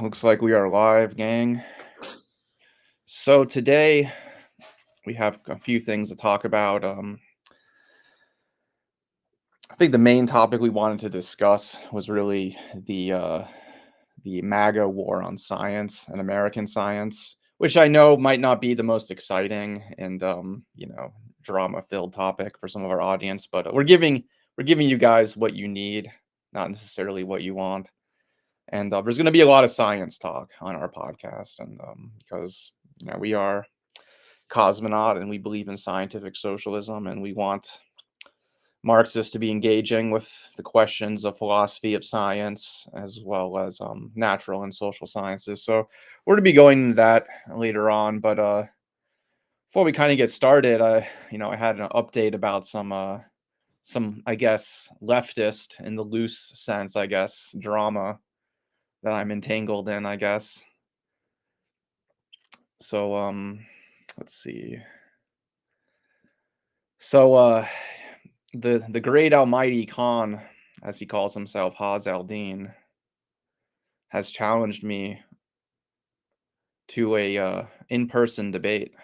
Looks like we are live, gang. So today we have a few things to talk about. I think the main topic we wanted to discuss was really the MAGA war on science and American science, which I know might not be the most exciting and drama-filled topic for some of our audience, but we're giving you guys what you need, not necessarily what you want. And there's going to be a lot of science talk on our podcast, and because we are cosmonaut and we believe in scientific socialism, and we want Marxists to be engaging with the questions of philosophy of science as well as natural and social sciences. So we're going to be going into that later on. But before we kind of get started, I had an update about some I guess leftist in the loose sense, I guess, drama that I'm entangled in, I guess. So let's see. So the great almighty Khan, as he calls himself, Haz al-Din, has challenged me to a in-person debate.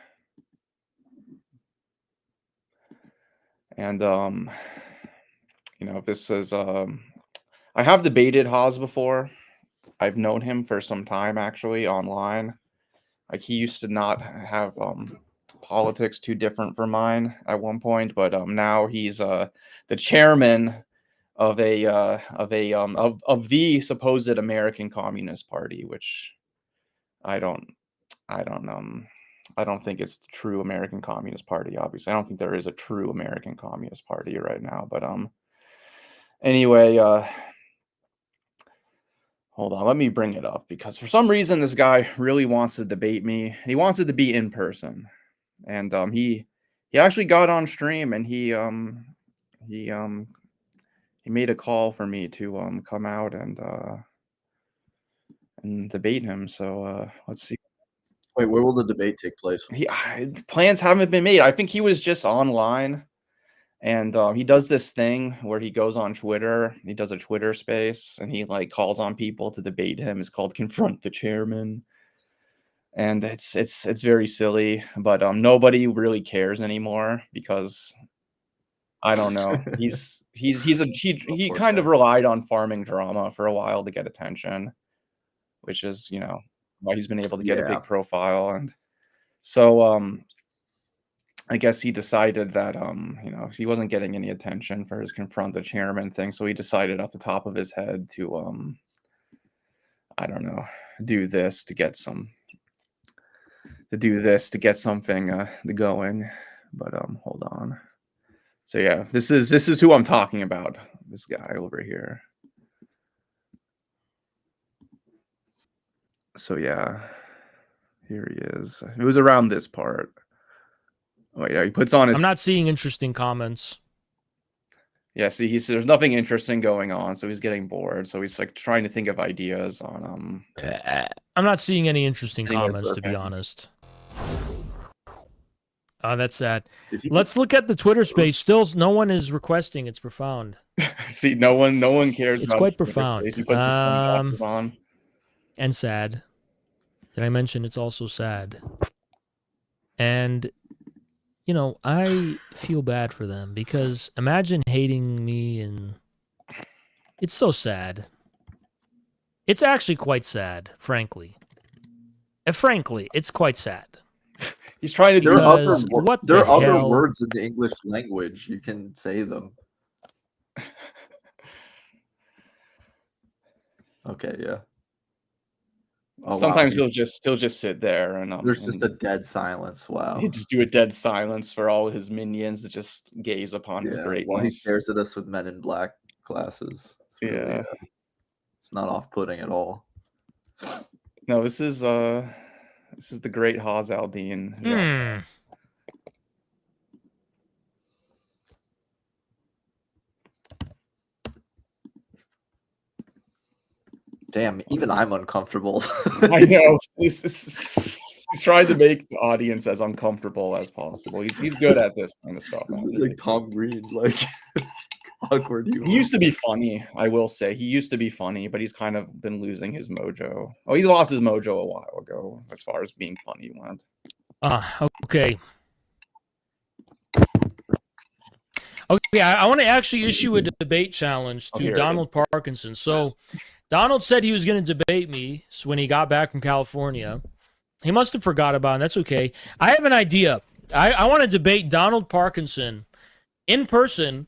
And this is I have debated Haz before. I've known him for some time, actually, online. Like, he used to not have politics too different from mine at one point, but now he's the chairman of the supposed American Communist Party, which I don't think it's the true American Communist Party. Obviously, I don't think there is a true American Communist Party right now. But anyway, hold on, let me bring it up, because for some reason this guy really wants to debate me. He wants it to be in person, and he actually got on stream, and he made a call for me to come out and debate him. So let's see. Wait, where will the debate take place? Plans haven't been made. I think he was just online, and he does this thing where he goes on Twitter. He does a Twitter space, and he calls on people to debate him. It's called Confront the Chairman, and it's very silly. But nobody really cares anymore, because I don't know. He kind of relied on farming drama for a while to get attention, which is why he's been able to get a big profile. And so I guess he decided that he wasn't getting any attention for his Confront the Chairman thing, so he decided off the top of his head to I don't know, do this to get something going. But hold on. So yeah, this is who I'm talking about. This guy over here. So yeah, here he is. It was around this part. Oh yeah, he puts on his. I'm not seeing interesting comments. Yeah, see, there's nothing interesting going on, so he's getting bored. So he's trying to think of ideas on I'm not seeing any interesting comments, to be honest. Oh, that's sad. Let's look at the Twitter space. Still, no one is requesting. It's profound. See, no one cares. It's quite profound. He puts his sunglasses on. And sad. Did I mention it's also sad? And I feel bad for them, because imagine hating me, and it's so sad. It's actually quite sad, frankly. Frankly, it's quite sad. He's trying to do there are other words in the English language. You can say them. Okay, yeah. Oh, sometimes wow. he'll just sit there and there's just a dead silence. Wow. He'd just do a dead silence for all his minions to just gaze upon his greatness. While he stares at us with Men in Black glasses. It's really, it's not off-putting at all. No, this is the great Haz al-Din. Damn, even I'm uncomfortable. I know. He's trying to make the audience as uncomfortable as possible. He's good at this kind of stuff. He's like Tom Green, like. awkward humor. He used to be funny, I will say. He used to be funny, but he's kind of been losing his mojo. Oh, he's lost his mojo a while ago, as far as being funny went. Okay. Okay, I want to actually issue a debate challenge to Donald Parkinson. So, Donald said he was going to debate me when he got back from California. He must have forgot about it. That's okay. I have an idea. I want to debate Donald Parkinson in person,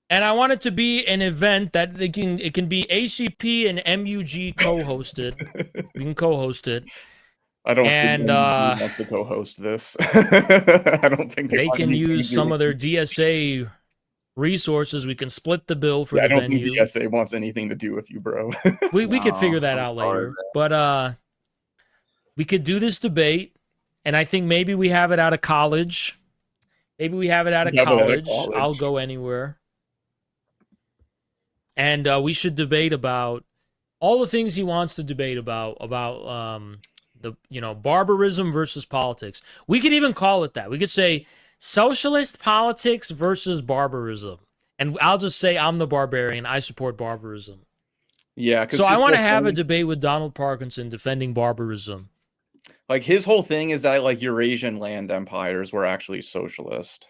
and I want it to be an event that it can be ACP and MUG co-hosted. We can co-host it. I don't think MUG wants to co-host this. I don't think they can use some of their DSA resources. We can split the bill for the venue. I don't think DSA wants anything to do with you, bro. we could figure that out later. But we could do this debate, and I think maybe we have it out of college. Maybe we have it out of college. I'll go anywhere. And we should debate about all the things he wants to debate about barbarism versus politics. We could even call it that. We could say socialist politics versus barbarism. And I'll just say I'm the barbarian. I support barbarism. Yeah. So I want to have a debate with Donald Parkinson defending barbarism. Like, his whole thing is that, like, Eurasian land empires were actually socialist.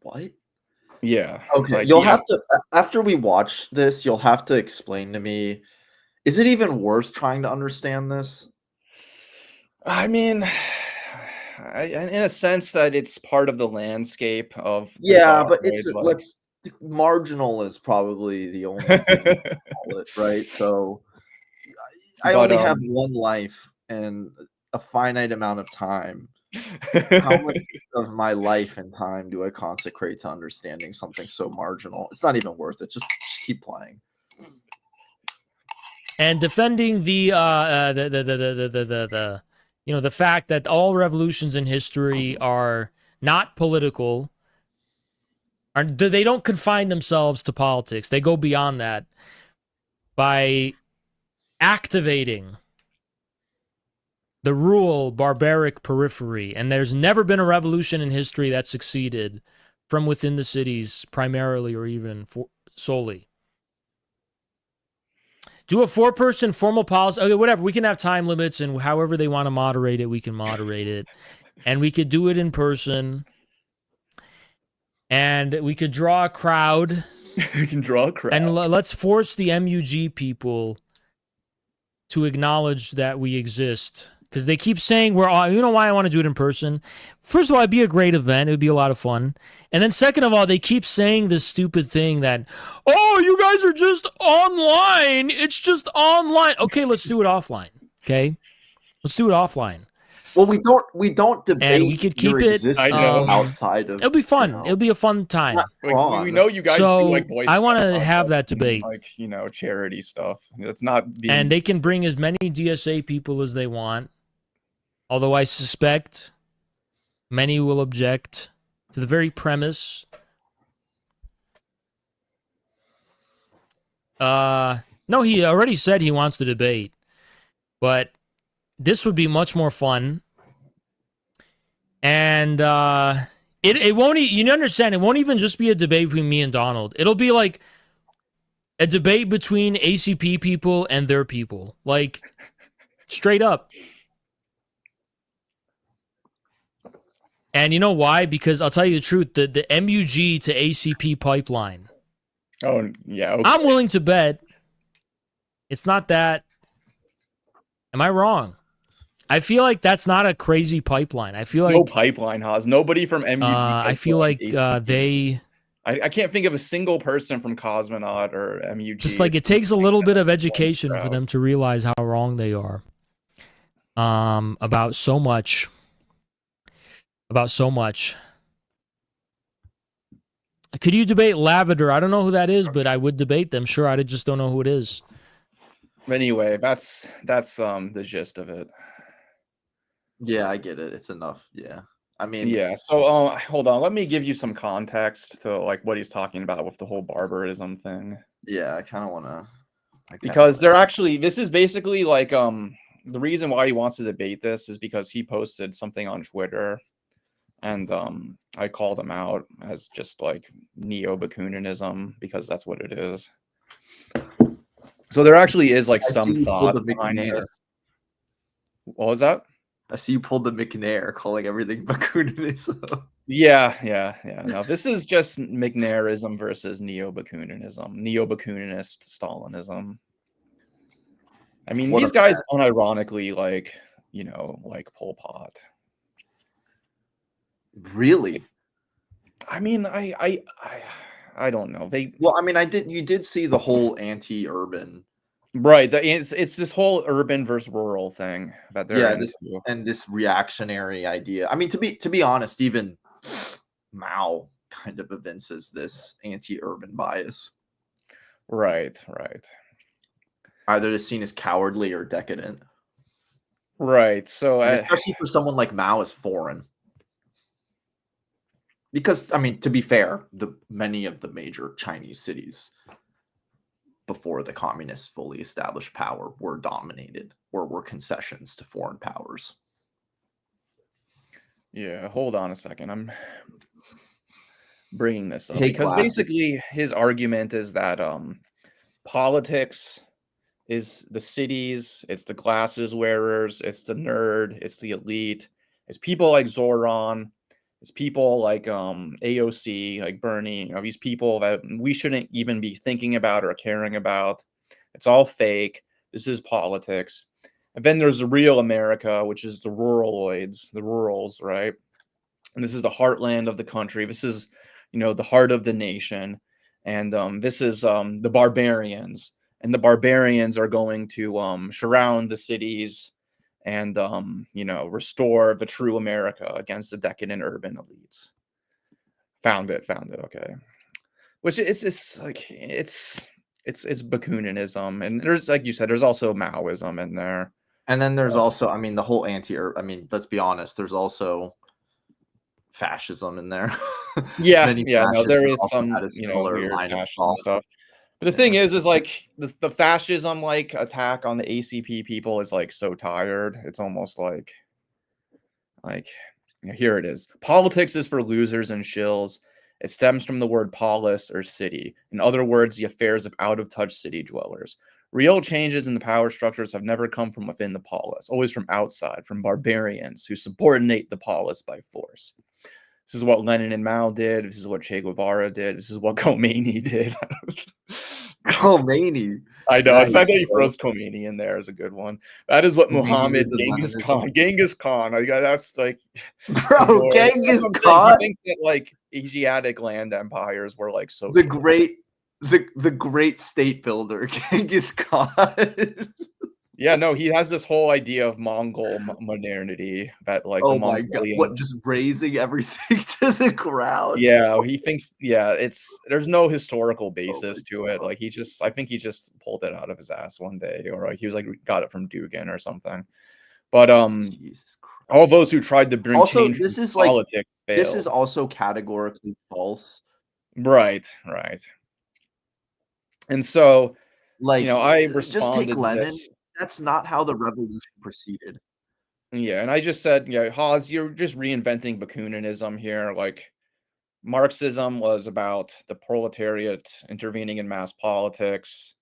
What? Yeah. Okay, like, you'll have to, after we watch this, you'll have to explain to me, is it even worth trying to understand this? I mean, in a sense that it's part of the landscape of... Yeah, but it's marginal is probably the only thing to call it, right? So I only have one life and a finite amount of time. How much of my life and time do I consecrate to understanding something so marginal? It's not even worth it. Just keep playing. And defending the fact that all revolutions in history are not political. They don't confine themselves to politics. They go beyond that by activating the rural barbaric periphery. And there's never been a revolution in history that succeeded from within the cities primarily or even solely. Do a 4-person formal policy. Okay, whatever. We can have time limits, and however they want to moderate it, we can moderate it. And we could do it in person. And we could draw a crowd. We can draw a crowd. And let's force the MUG people to acknowledge that we exist. Because they keep saying we're all... You know why I want to do it in person? First of all, it'd be a great event. It would be a lot of fun. And then second of all, they keep saying this stupid thing that, oh, you guys are just online. It's just online. Okay, let's do it offline. Okay? Let's do it offline. Well, we don't debate. And we could keep it outside of... It'll be fun. It'll be a fun time. Like, we know you guys do like Boy I want to have that debate. Like, charity stuff. It's not... And they can bring as many DSA people as they want. Although I suspect many will object to the very premise. No, he already said he wants to debate. But this would be much more fun. And it won't... You understand, it won't even just be a debate between me and Donald. It'll be like a debate between ACP people and their people. Like, straight up. And you know why? Because I'll tell you the truth, the MUG to ACP pipeline. Oh, yeah. Okay. I'm willing to bet it's not that. Am I wrong? I feel like that's not a crazy pipeline. I feel like... No pipeline, Haas. Nobody from MUG. I feel like they... I can't think of a single person from Cosmonaut or MUG. Just like it takes a little bit of education for them to realize how wrong they are. About so much. Could you debate Lavender? I don't know who that is, but I would debate them. Sure, I just don't know who it is. Anyway, that's the gist of it. Yeah, I get it. It's enough. Yeah. I mean, yeah. So hold on. Let me give you some context to like what he's talking about with the whole barbarism thing. Yeah, I kind of want to. Because they're actually... This is basically like the reason why he wants to debate this is because he posted something on Twitter. and I called them out as just like neo-Bakunanism because that's what it is. So there actually is like some thought behind this. What was that? I see you pulled the McNair, calling everything Bakunanism. Yeah. No, this is just McNairism versus neo-Bakunanism, neo-Bakunist Stalinism. I mean, these guys unironically like, like Pol Pot. Really? I mean, I don't know. Well, I mean, you did see the whole anti-urban. Right. It's this whole urban versus rural thing that they're this reactionary idea. I mean, to be honest, even Mao kind of evinces this anti-urban bias. Right. Either they're seen as cowardly or decadent. Right. So especially for someone like Mao as foreign. Because, I mean, to be fair, many of the major Chinese cities before the communists fully established power were dominated or were concessions to foreign powers. Yeah, hold on a second. I'm bringing this up because basically his argument is that politics is the cities, it's the glasses wearers, it's the nerd, it's the elite, it's people like Zoran, it's people like AOC, like Bernie, these people that we shouldn't even be thinking about or caring about. It's all fake. This is politics. And then there's the real America, which is the ruraloids, the rurals, right? And this is the heartland of the country. This is, the heart of the nation. And this is the barbarians. And the barbarians are going to surround the cities and, restore the true America against the decadent urban elites. Found it. Okay. Which is like, it's Bakunanism. And there's, like you said, there's also Maoism in there. And then there's also, I mean, the whole let's be honest, there's also fascism in there. Yeah. No, there is some, weird fascism stuff. But the thing is like the fascism like attack on the ACP people is like so tired. It's almost like here it is. Politics is for losers and shills. It stems from the word polis or city. In other words, the affairs of out-of-touch city dwellers. Real changes in the power structures have never come from within the polis, always from outside, from barbarians who subordinate the polis by force. This is what Lenin and Mao did. This is what Che Guevara did. This is what Khomeini did. Khomeini. I know. Nice. I thought you froze Khomeini in there as a good one. That is what Muhammad Genghis Khan. That's like, bro. Genghis Khan. He thinks that like Asiatic land empires were like so the great state builder, Genghis Khan. Yeah, no, he has this whole idea of Mongol modernity that like my god, what, just raising everything to the ground? Yeah, he thinks there's no historical basis to it. Like I think he just pulled it out of his ass one day, or like he was like got it from Dugin or something. But all those who tried to bring change to politics failed. This is also categorically false. Right. And so like I responded just take Lenin. To this. That's not how the revolution proceeded. Yeah, and I just said, Haas, you're just reinventing Bakunanism here. Like, Marxism was about the proletariat intervening in mass politics.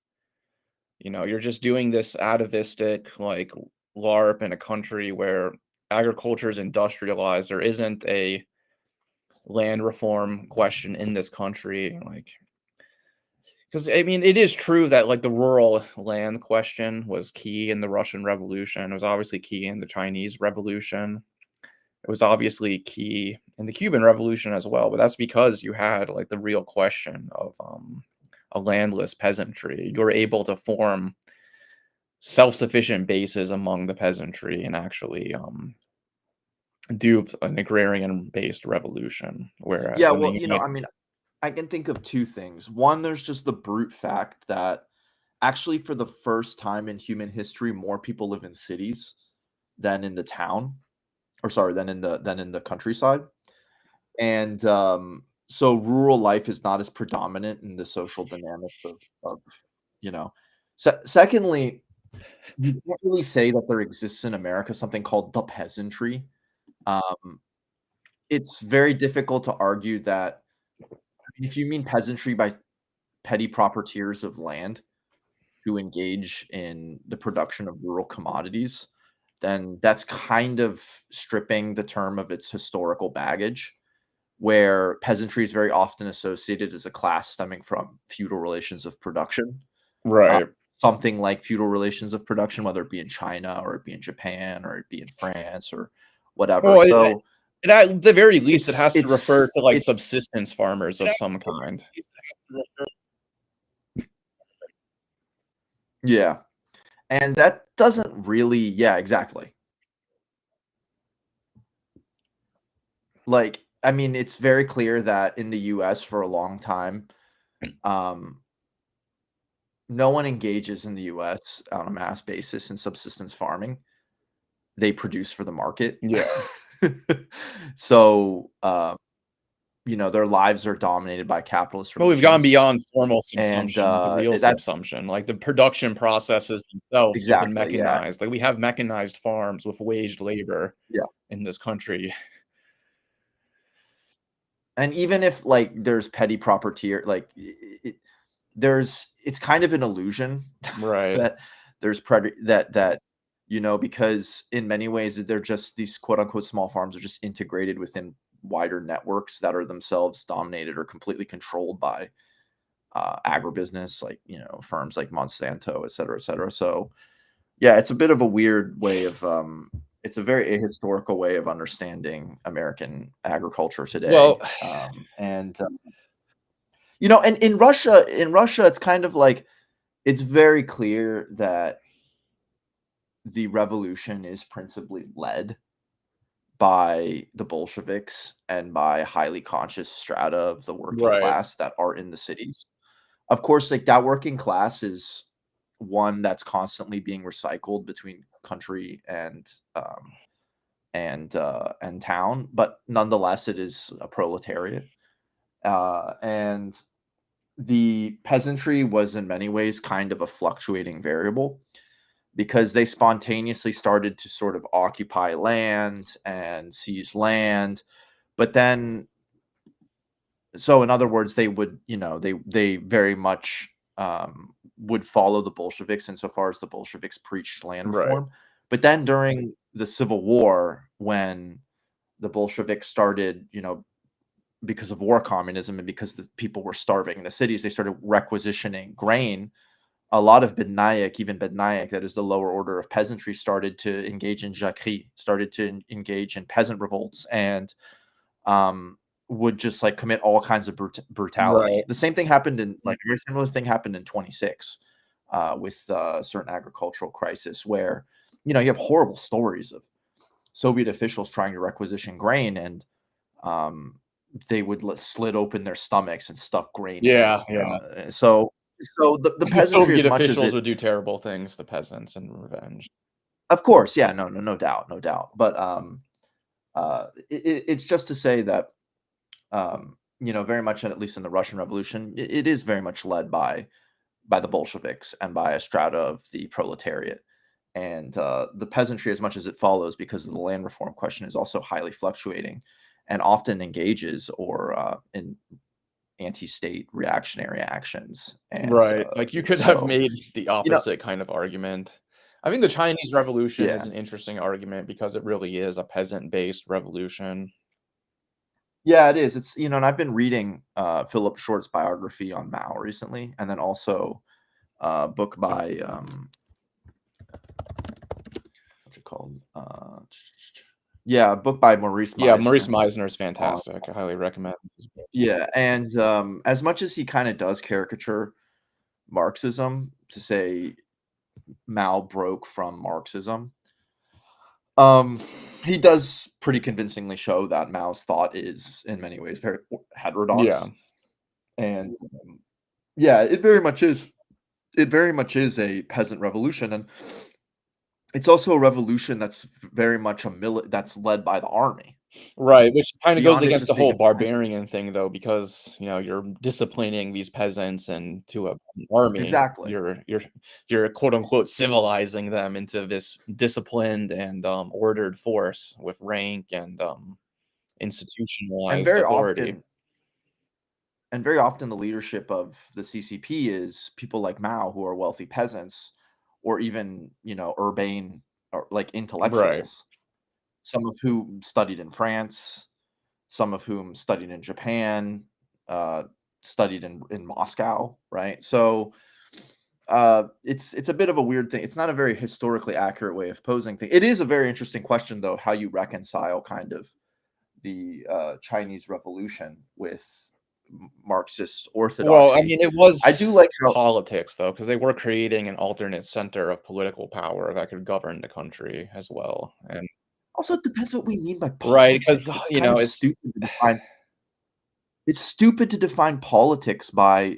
You're just doing this atavistic, like, LARP in a country where agriculture is industrialized. There isn't a land reform question in this country. Like, because, I mean, it is true that, like, the rural land question was key in the Russian Revolution. It was obviously key in the Chinese Revolution. It was obviously key in the Cuban Revolution as well. But that's because you had, like, the real question of a landless peasantry. You were able to form self-sufficient bases among the peasantry and actually do an agrarian-based revolution. Whereas, I can think of two things. One, there's just the brute fact that actually for the first time in human history, more people live in cities than in the town, than in the countryside. And so rural life is not as predominant in the social dynamics of secondly, you can't really say that there exists in America something called the peasantry. it's very difficult to argue that if you mean peasantry by petty proprietors of land who engage in the production of rural commodities, then that's kind of stripping the term of its historical baggage, where peasantry is very often associated as a class stemming from feudal relations of production. Right. Something like feudal relations of production, whether it be in China or it be in Japan or it be in France or whatever. Well, so at the very least, it has to refer to like it's subsistence farmers of some kind. Yeah. And that doesn't really yeah, exactly. Like, I mean, it's very clear that in the US for a long time, no one engages in the US on a mass basis in subsistence farming. They produce for the market. Yeah. So, you know, their lives are dominated by capitalist Well, relations. we've gone beyond formal And, subsumption to real subsumption. Like, the production processes themselves have been Exactly, yeah. mechanized. Like, we have mechanized farms with waged labor Yeah. in this country. And even if, like, there's petty property, like, it's kind of an illusion Right. that there's that you know, because in many ways they're just these quote unquote small farms are just integrated within wider networks that are themselves dominated or completely controlled by agribusiness, like, you know, firms like Monsanto, et cetera, et cetera. So yeah, it's a bit of a weird way of it's a very ahistorical way of understanding American agriculture today. Well, you know, and in Russia, it's kind of like it's very clear that the revolution is principally led by the Bolsheviks and by highly conscious strata of the working class that are in the cities. Of course, like, that working class is one that's constantly being recycled between country and town, but nonetheless, it is a proletariat. And the peasantry was in many ways kind of a fluctuating variable because they spontaneously started to sort of occupy land and seize land. But then, so in other words, they would, you know, they very much would follow the Bolsheviks insofar as the Bolsheviks preached land reform. But then during the Civil War, when the Bolsheviks started, you know, because of war communism and because the people were starving in the cities, they started requisitioning grain. A lot of bednayak, even bednayak, that is the lower order of peasantry, started to engage in jacquerie, started to engage in peasant revolts, and would just like commit all kinds of brutality. The same thing happened in like a very similar thing happened in 26 with certain agricultural crisis where, you know, you have horrible stories of Soviet officials trying to requisition grain and they would slit open their stomachs and stuff grain. Yeah. So the peasantry, Soviet as much officials as would do terrible things to peasants in revenge. Of course, yeah, no doubt, no doubt. But it's just to say that you know, very much, at least in the Russian Revolution, it is very much led by the Bolsheviks and by a strata of the proletariat. And the peasantry, as much as it follows because of the land reform question, is also highly fluctuating and often engages or in anti-state reactionary actions. And, Like, you could have made the opposite kind of argument. I think the Chinese Revolution is an interesting argument because it really is a peasant-based revolution. Yeah, it is. It's, you know, and I've been reading Philip Short's biography on Mao recently, and then also a book by what's it called? A book by Maurice Meisner. Yeah, Maurice Meisner is fantastic. I highly recommend his book. Yeah, and as much as he kind of does caricature Marxism to say Mao broke from Marxism, he does pretty convincingly show that Mao's thought is in many ways very heterodox. Yeah. And yeah, it very much is a peasant revolution, and it's also a revolution that's very much that's led by the army. Right, which kind of goes Beyond it against just the whole being a barbarian thing, though, because, you know, you're disciplining these peasants into an army. Exactly. You're quote unquote civilizing them into this disciplined and ordered force with rank and institutionalized authority. And very often the leadership of the CCP is people like Mao, who are wealthy peasants, or even, urbane or like intellectuals, right. Some of whom studied in France, some of whom studied in Japan, studied in Moscow, right? So it's a bit of a weird thing. It's not a very historically accurate way of posing things. It is a very interesting question, though, how you reconcile kind of the Chinese Revolution with Marxist orthodoxy. Well, I mean, it was I do like how politics, though, because they were creating an alternate center of political power that could govern the country as well. And also, it depends what we mean by politics. Right, because, it's stupid to define. It's stupid to define politics by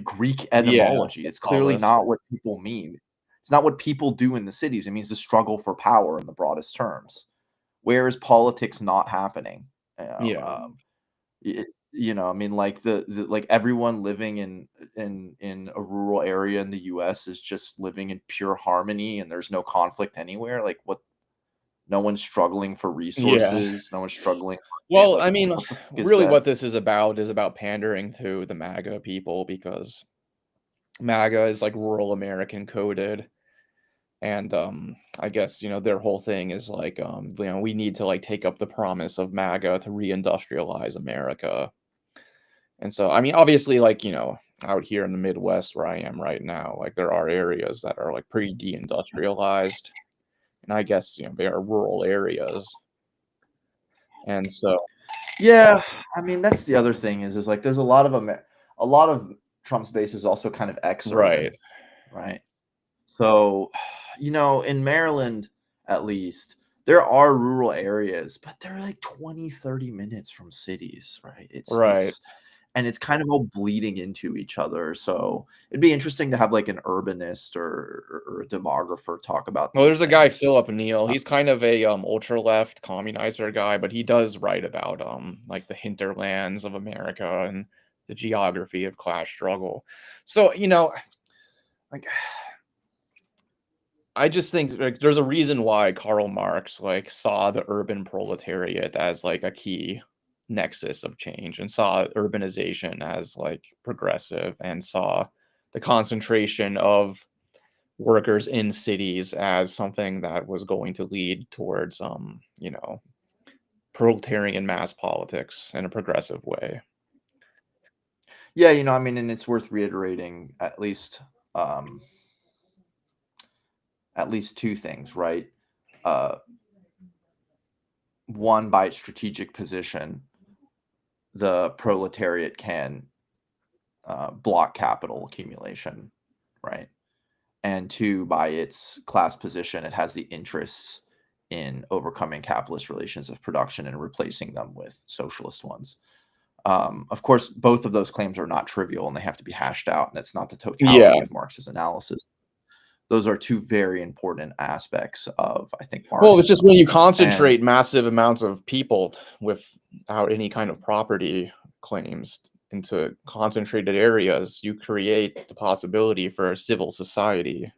Greek etymology. Yeah, it's clearly not what people mean. It's not what people do in the cities. It means the struggle for power in the broadest terms. Where is politics not happening? Yeah. I mean, like like everyone living in a rural area in the U.S. is just living in pure harmony, and there's no conflict anywhere. Like, what? No one's struggling for resources. No one's struggling. Well, I mean, really what this is about pandering to the MAGA people, because MAGA is like rural American coded. And I guess, their whole thing is like, we need to like take up the promise of MAGA to reindustrialize America. And so, I mean, obviously, like, out here in the Midwest where I am right now, like there are areas that are like pretty deindustrialized. And I guess, they are rural areas. And so, yeah, I mean, that's the other thing is like there's a lot of Trump's base is also kind of ex-urban, right? So, in Maryland, at least, there are rural areas, but they're like 20, 30 minutes from cities, right? And it's kind of all bleeding into each other. So it'd be interesting to have like an urbanist or a demographer talk about well, there's a guy, Philip Neal. He's kind of a ultra left communizer guy, but he does write about like the hinterlands of America and the geography of class struggle. So, like I just think like there's a reason why Karl Marx like saw the urban proletariat as like a key nexus of change, and saw urbanization as like progressive, and saw the concentration of workers in cities as something that was going to lead towards proletarian mass politics in a progressive way. Yeah, I mean, and it's worth reiterating at least two things, right? One, by its strategic position, the proletariat can block capital accumulation, right? And two, by its class position, it has the interests in overcoming capitalist relations of production and replacing them with socialist ones. Of course, both of those claims are not trivial, and they have to be hashed out, and it's not the totality of Marx's analysis. Those are two very important aspects of, I think, Marxism. Well, it's just when you concentrate massive amounts of people without any kind of property claims into concentrated areas, you create the possibility for a civil society,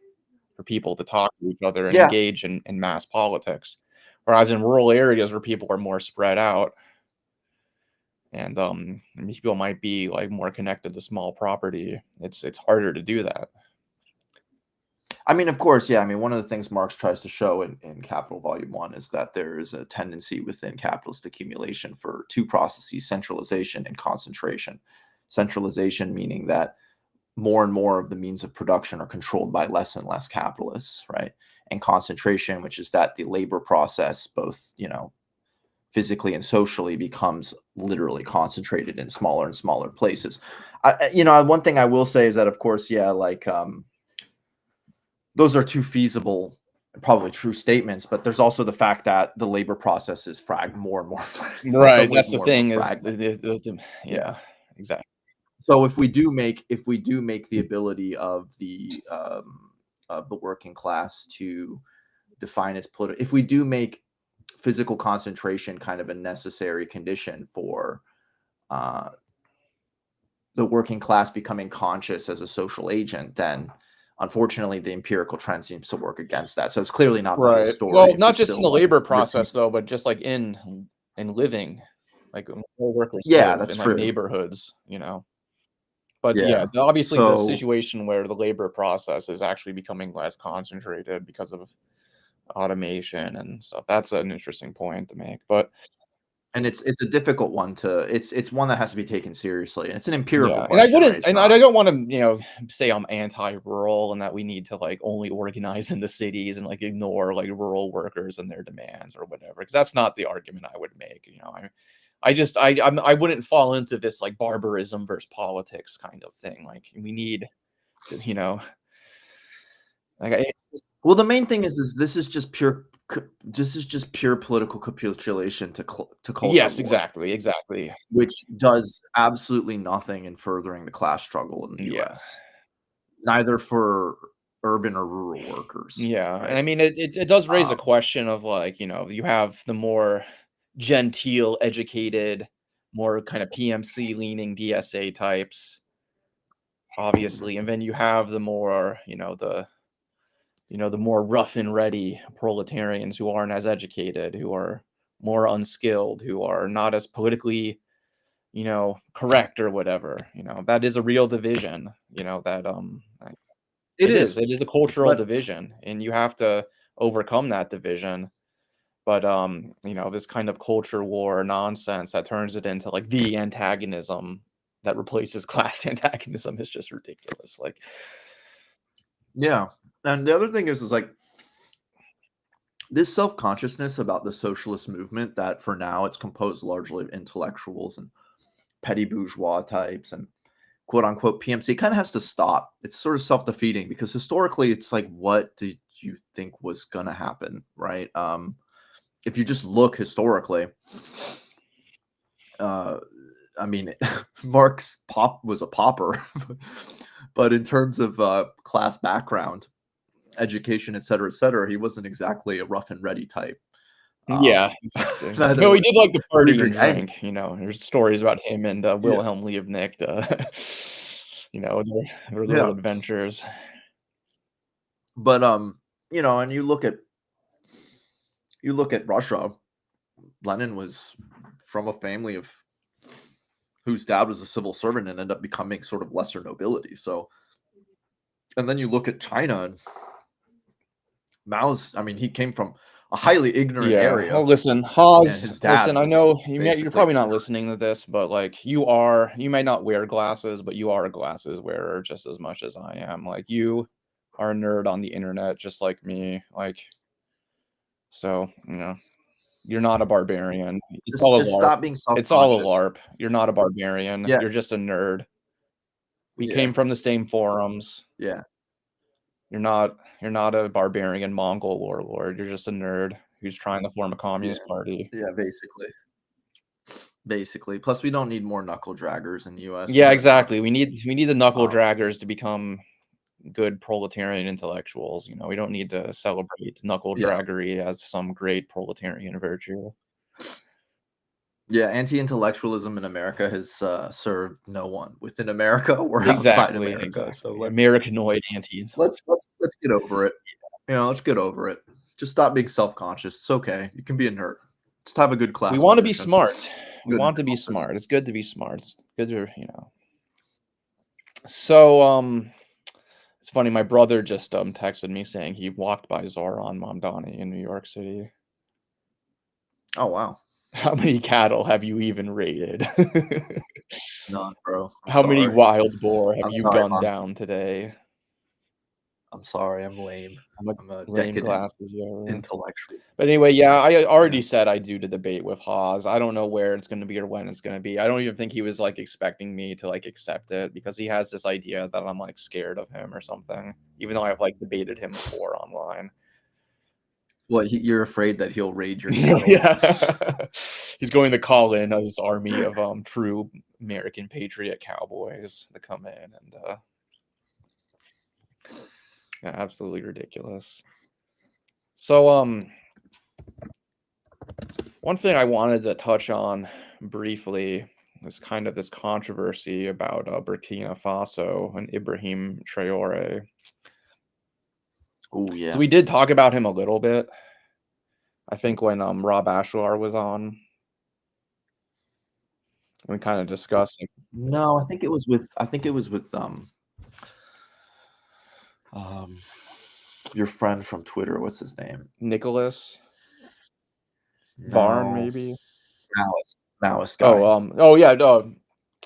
for people to talk to each other and engage in mass politics. Whereas in rural areas where people are more spread out, and people might be like more connected to small property, it's harder to do that. I mean, of course, yeah. I mean, one of the things Marx tries to show in Capital Volume 1 is that there is a tendency within capitalist accumulation for two processes: centralization and concentration. Centralization meaning that more and more of the means of production are controlled by less and less capitalists, right? And concentration, which is that the labor process, both, physically and socially, becomes literally concentrated in smaller and smaller places. One thing I will say is that, of course, those are two feasible and probably true statements, but there's also the fact that the labor process is more and more. Right, that's the thing. Yeah, exactly. So if we do make the ability of the working class to define its political, if we do make physical concentration kind of a necessary condition for the working class becoming conscious as a social agent, then unfortunately the empirical trend seems to work against that. So it's clearly not the whole story. Well, not just in the labor process though, but just like in living like more workers Yeah, live that's in like true. neighborhoods, you know. But Yeah. obviously the So situation where the labor process is actually becoming less concentrated because of automation and stuff. That's an interesting point to make. But and it's a difficult one to it's one that has to be taken seriously. And it's an empirical yeah, and I question, right? wouldn't, It's and I not. don't want to, say I'm anti-rural and that we need to like only organize in the cities and like ignore like rural workers and their demands or whatever, because that's not the argument I would make. I wouldn't fall into this like barbarism versus politics kind of thing. Like we need, you know, like Well, the main thing is this is just pure political capitulation to culture yes, war, exactly. which does absolutely nothing in furthering the class struggle in the Yeah. U.S. Neither for urban or rural workers. Yeah, and Right? I mean, it does raise a question of like, you have the more genteel, educated, more kind of PMC leaning DSA types, obviously, and then you have the more, the more rough and ready proletarians who aren't as educated, who are more unskilled, who are not as politically, correct or whatever. That is a real division, that It is, it is a cultural but division, and you have to overcome that division. But this kind of culture war nonsense that turns it into like the antagonism that replaces class antagonism is just ridiculous. Like, yeah. And the other thing is like this self-consciousness about the socialist movement that for now it's composed largely of intellectuals and petty bourgeois types and quote unquote PMC kind of has to stop. It's sort of self-defeating because historically it's like, what did you think was going to happen? Right. If you just look historically, I mean, Marx was a pauper, but in terms of class background, education, et cetera, he wasn't exactly a rough and ready type. yeah, exactly. Neither He did like to party and and drink. There's stories about him and yeah, Wilhelm Liebknecht, their little yeah. adventures. But and you look at Russia. Lenin was from a family of whose dad was a civil servant and ended up becoming sort of lesser nobility. So, and then you look at China and Mao's. I mean, he came from a highly ignorant Yeah. area. Well, listen, And Haas. his dad Listen, I was know you're basically probably not listening to this, but like you may not wear glasses, but you are a glasses wearer just as much as I am. Like you are a nerd on the internet, just like me. Like, so you're not a barbarian. It's all a just LARP. stop being It's all a self-conscious. LARP. You're not a barbarian. Yeah. You're just a nerd. We Yeah. came from the same forums. Yeah. You're not a barbarian Mongol warlord. You're just a nerd who's trying to form a communist party. Yeah, basically. Plus, we don't need more knuckle draggers in the U.S. Yeah, exactly. We need the knuckle draggers to become good proletarian intellectuals. We don't need to celebrate knuckle draggery as some great proletarian virtue. Yeah, anti-intellectualism in America has served no one within America or outside America. Exactly. So Americanoid anti. Let's get over it. Let's get over it. Just stop being self-conscious. It's okay. You can be a nerd. Just have a good class. We want to be smart. We want to be smart. It's good to be smart. It's good to, So, it's funny. My brother just texted me saying he walked by Zoran Mamdani in New York City. Oh wow! How many cattle have you even raided? None, bro. How many wild boar have you gunned down today? I'm sorry, I'm lame. I'm a lame decadent glasses intellectual. But anyway, yeah, I already said I do the debate with Haas. I don't know where it's going to be or when it's going to be. I don't even think he was like expecting me to like accept it because he has this idea that I'm like scared of him or something, even though I've like debated him before online. What, you're afraid that he'll raid your cattle? Yeah. He's going to call in his army of true American patriot cowboys to come in and yeah, absolutely ridiculous. So one thing I wanted to touch on briefly is kind of this controversy about Burkina Faso and Ibrahim Traore. Oh yeah. So we did talk about him a little bit, I think, when Rob Ashlar was on. We kind of discussed it. No, I think it was with your friend from Twitter. What's his name? Nicholas Varn, No, maybe. Maoist guy. Oh yeah, no,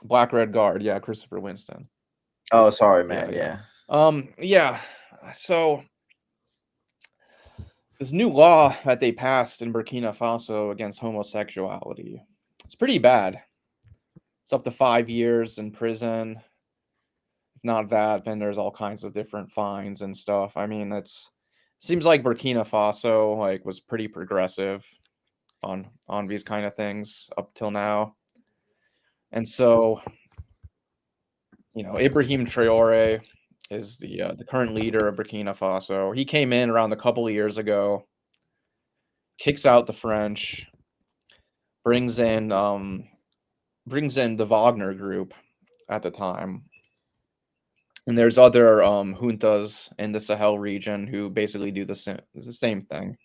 Black Red Guard. Yeah, Christopher Winston. Oh, sorry, man. Yeah. So this new law that they passed in Burkina Faso against homosexuality, it's pretty bad. It's up to 5 years in prison. If not that, then there's all kinds of different fines and stuff. I mean, seems like Burkina Faso like was pretty progressive on these kind of things up till now. And so, Ibrahim Traore is the current leader of Burkina Faso. He came in around a couple of years ago, kicks out the French, brings in the Wagner group at the time. And there's other juntas in the Sahel region who basically do the same thing.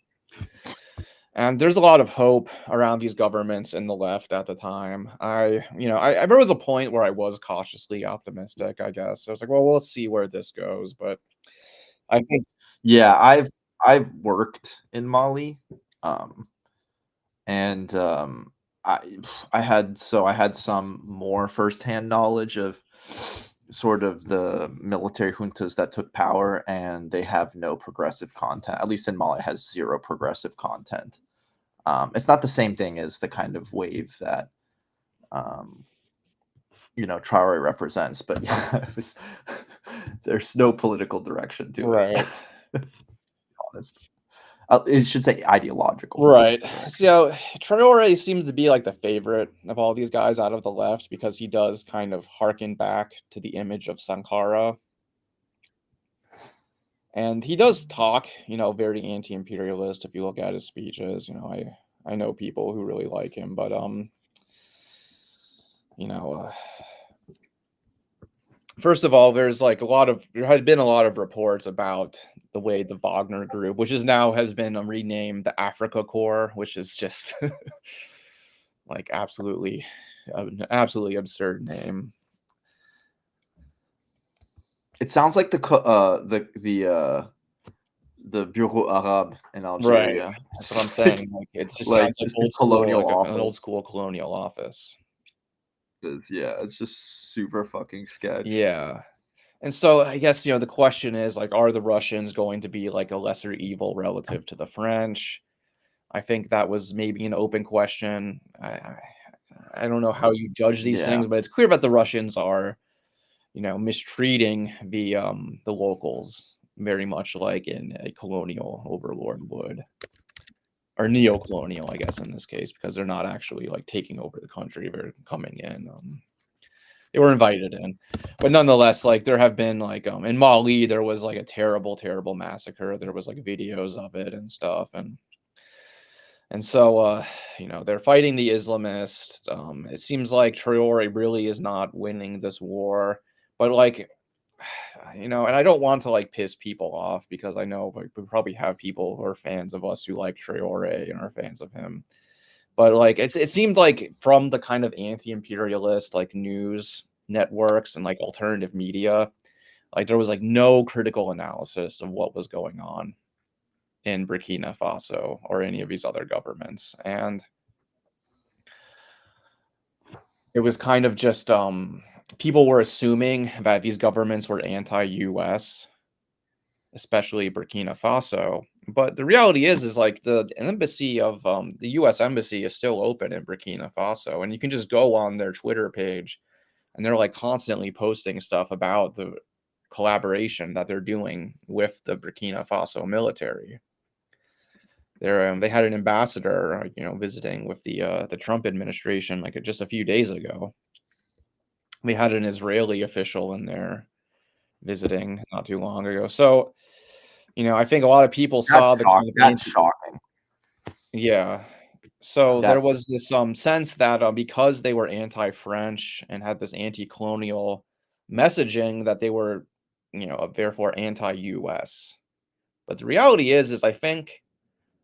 And there's a lot of hope around these governments in the left at the time. There was a point where I was cautiously optimistic, I guess. I was like, well, we'll see where this goes. But I think, yeah, I've worked in Mali, and I had some more firsthand knowledge of sort of the military juntas that took power, and they have no progressive content. At least in Mali, it has zero progressive content. It's not the same thing as the kind of wave that Traore represents, but yeah, there's no political direction to it. Honest. It should say ideological. Right. So Traore seems to be like the favorite of all these guys out of the left because he does kind of harken back to the image of Sankara. And he does talk, very anti-imperialist if you look at his speeches. I know people who really like him, but first of all, there had been a lot of reports about the way the Wagner group, which has been renamed the Africa Corps, which is just like an absolutely absurd name. It sounds like the Bureau Arabe in Algeria. Right. That's what I'm saying. Like it just sounds like old colonial office. An old school colonial office. It's just super fucking sketch. Yeah. And so I guess, the question is like, are the Russians going to be like a lesser evil relative to the French? I think that was maybe an open question. I don't know how you judge these things, but it's clear that the Russians are, mistreating the locals very much like in a colonial overlord would. Or neo-colonial, I guess, in this case, because they're not actually like taking over the country. They're coming in. They were invited in, but nonetheless, like there have been like in Mali, there was like a terrible, terrible massacre. There was like videos of it and stuff, and so they're fighting the Islamists. It seems like Traore really is not winning this war, but like and I don't want to like piss people off because I know like, we probably have people who are fans of us who like Traore and are fans of him. But like it seemed like from the kind of anti-imperialist like news networks and like alternative media, like there was like no critical analysis of what was going on in Burkina Faso or any of these other governments. And it was kind of just people were assuming that these governments were anti-US, especially Burkina Faso. But the reality is like the embassy of the U.S. embassy is still open in Burkina Faso, and you can just go on their Twitter page, and they're like constantly posting stuff about the collaboration that they're doing with the Burkina Faso military. They had an ambassador, visiting with the Trump administration like just a few days ago. They had an Israeli official in there visiting not too long ago. So, I think a lot of people saw that's shocking. Yeah. So there was this sense that because they were anti-French and had this anti-colonial messaging that they were, therefore anti-US. But the reality is I think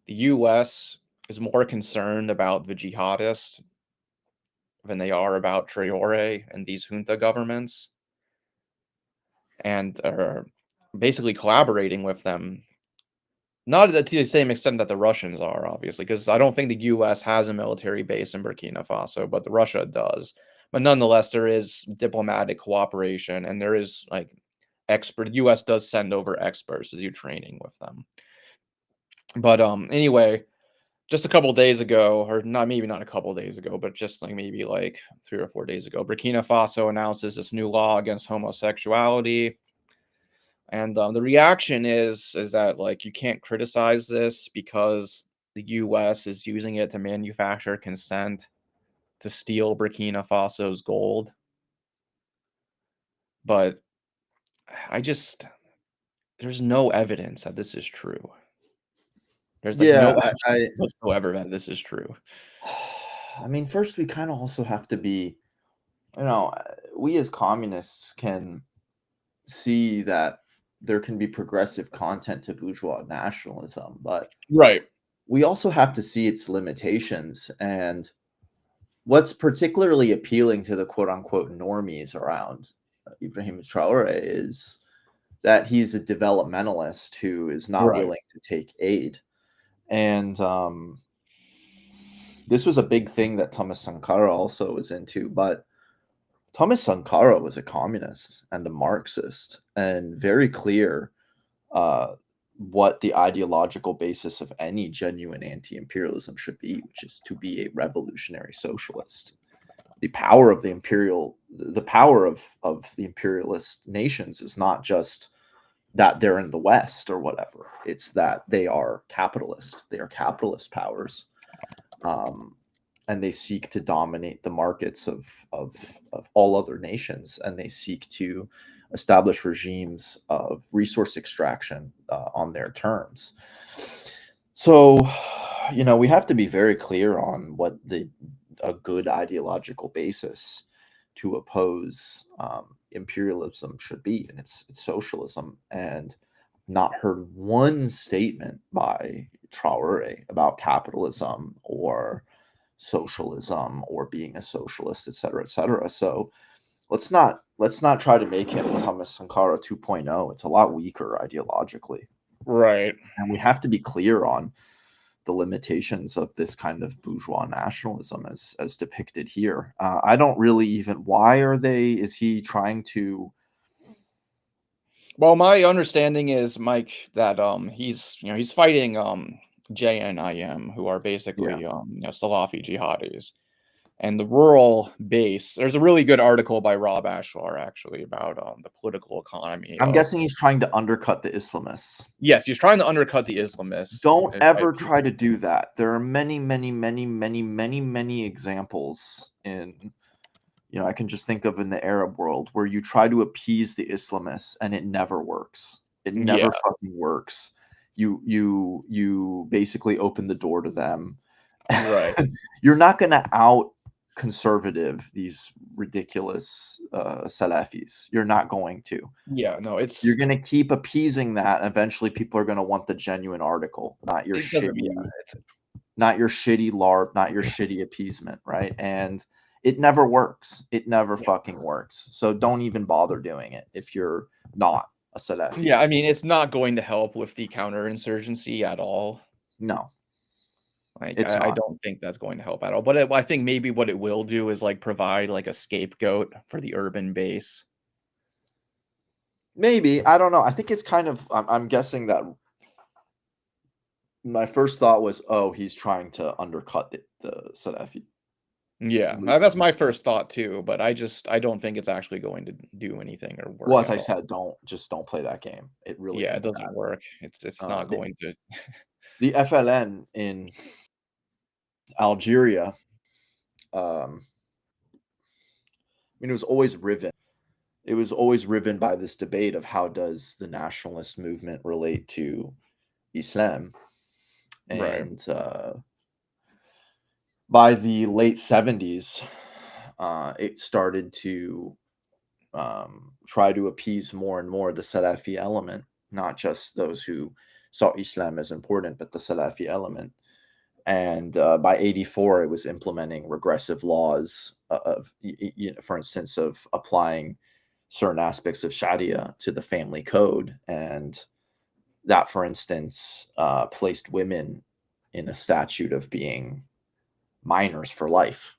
the US is more concerned about the jihadists than they are about Traoré and these junta governments, and are basically collaborating with them. Not to the same extent that the Russians are, obviously, because I don't think the US has a military base in Burkina Faso, but the Russia does. But nonetheless, there is diplomatic cooperation, and there is like the US does send over experts to do training with them. But anyway, just a couple days ago, or not, maybe not a couple days ago, but just like maybe like 3 or 4 days ago, Burkina Faso announces this new law against homosexuality. And the reaction is that like you can't criticize this because the US is using it to manufacture consent to steal Burkina Faso's gold. But there's no evidence that this is true. There's like no evidence whatsoever that this is true. I mean, first we kind of also have to be, we as communists can see that there can be progressive content to bourgeois nationalism, but right, we also have to see its limitations. And what's particularly appealing to the quote unquote normies around Ibrahim Traoré is that he's a developmentalist who is not willing to take aid. And this was a big thing that Thomas Sankara also was into, but Thomas Sankara was a communist and a Marxist, and very clear what the ideological basis of any genuine anti-imperialism should be, which is to be a revolutionary socialist. The power of the imperialist nations is not just that they're in the West or whatever. It's that they are capitalist. They are capitalist powers. And they seek to dominate the markets of all other nations, and they seek to establish regimes of resource extraction on their terms. So, we have to be very clear on what a good ideological basis to oppose imperialism should be, and it's socialism. And not heard one statement by Traoré about capitalism or socialism or being a socialist, et cetera, et cetera. So let's not try to make him Thomas Sankara 2.0. It's a lot weaker ideologically. Right. And we have to be clear on the limitations of this kind of bourgeois nationalism as depicted here. I don't really even, is he trying to? Well, my understanding is, Mike, that he's fighting JNIM, who are basically Salafi jihadis. And the rural base, there's a really good article by Rob Ashlar actually about the political economy. I'm guessing he's trying to undercut the Islamists. Yes, he's trying to undercut the Islamists. Don't ever try to do that. There are many, many, many, many, many, many examples in, I can just think of in the Arab world where you try to appease the Islamists and it never works. It never fucking works. You basically open the door to them. Right. You're not going to out conservative these ridiculous Salafis. You're not going to. Yeah, no, you're going to keep appeasing that. Eventually people are going to want the genuine article, not your shitty LARP, not your shitty appeasement, right? And it never works. It never fucking works. So don't even bother doing it if you're not a Salafi. Yeah, I mean, it's not going to help with the counterinsurgency at all. No. Like, I don't think that's going to help at all. But I think maybe what it will do is like provide like a scapegoat for the urban base. Maybe. I don't know. I think it's kind of, I'm guessing that my first thought was, oh, he's trying to undercut the Salafi. Yeah, that's my first thought too, but I don't think it's actually going to do anything or work. Well, as I said, don't play that game. It really it doesn't work. It's not going to. The FLN in Algeria, I mean, it was always riven. It was always riven by this debate of how does the nationalist movement relate to Islam, and by the late 70s, it started to try to appease more and more the Salafi element, not just those who saw Islam as important, but the Salafi element. And by 84, it was implementing regressive laws of, for instance, of applying certain aspects of Sharia to the family code. And that, for instance, placed women in a statute of being minors for life,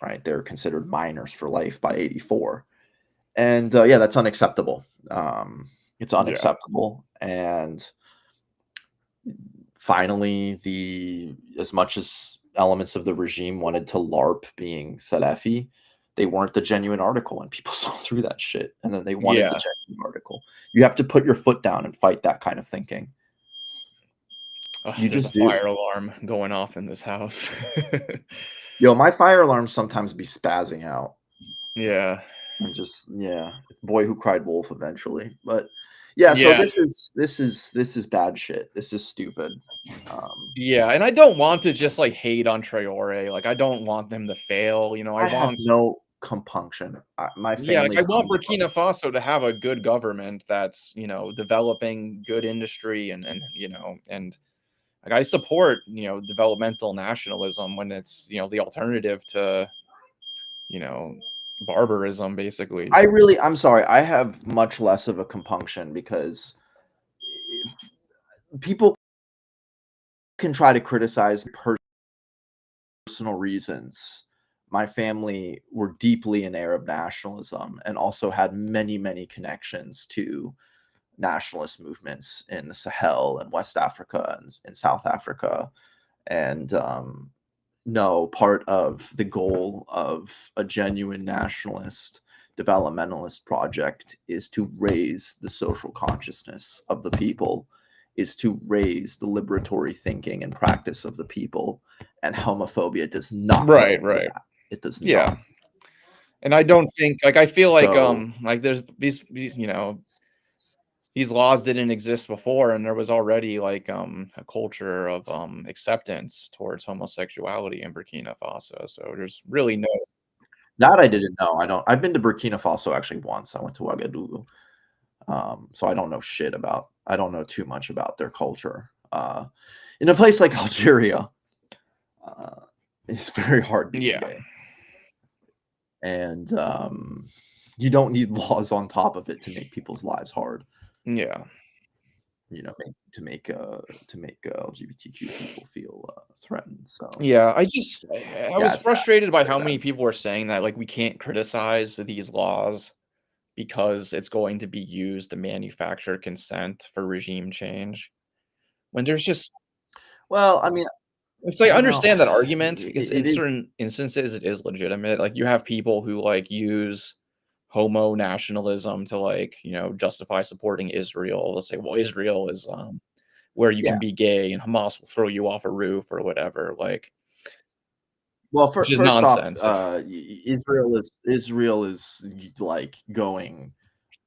right? They're considered minors for life by 84. And yeah, that's unacceptable. It's unacceptable. And finally, as much as elements of the regime wanted to LARP being Salafi, they weren't the genuine article, and people saw through that shit. And then they wanted the genuine article. You have to put your foot down and fight that kind of thinking. You just do. Fire alarm going off in this house. Yo, my fire alarms sometimes be spazzing out. Yeah. And just, yeah, boy who cried wolf eventually. But yeah, so this is bad shit. This is stupid. Yeah, and I don't want to just like hate on Traore. Like, I don't want them to fail. You know, I have no compunction. My family. I want Burkina Faso to have a good government that's, you know, developing good industry and you know, and like I support, you know, developmental nationalism when it's, you know, the alternative to, you know, barbarism, basically. I'm sorry. I have much less of a compunction because people can try to criticize personal reasons. My family were deeply in Arab nationalism and also had many, many connections to nationalist movements in the Sahel and West Africa and in South Africa. And no, part of the goal of a genuine nationalist developmentalist project is to raise the social consciousness of the people, is to raise the liberatory thinking and practice of the people. And homophobia does not right. That. It does not. Yeah. And I don't think, like, I feel like there's these, you know, these laws didn't exist before, and there was already like a culture of acceptance towards homosexuality in Burkina Faso. So there's really no. That I didn't know. I've been to Burkina Faso actually once. I went to Ouagadougou. So I don't know shit about. I don't know too much about their culture. In a place like Algeria, it's very hard to be gay. And you don't need laws on top of it to make people's lives hard. Yeah. You know, to make LGBTQ people feel threatened. So yeah, I was frustrated by how many people were saying that, like, we can't criticize these laws because it's going to be used to manufacture consent for regime change. When there's just, well, I mean, it's like, I understand that argument because in certain instances it is legitimate. Like, you have people who like use homo nationalism to, like, you know, justify supporting Israel. They'll say, well, Israel is where you can be gay and Hamas will throw you off a roof or whatever. Like, well, first nonsense. Off, Israel is like going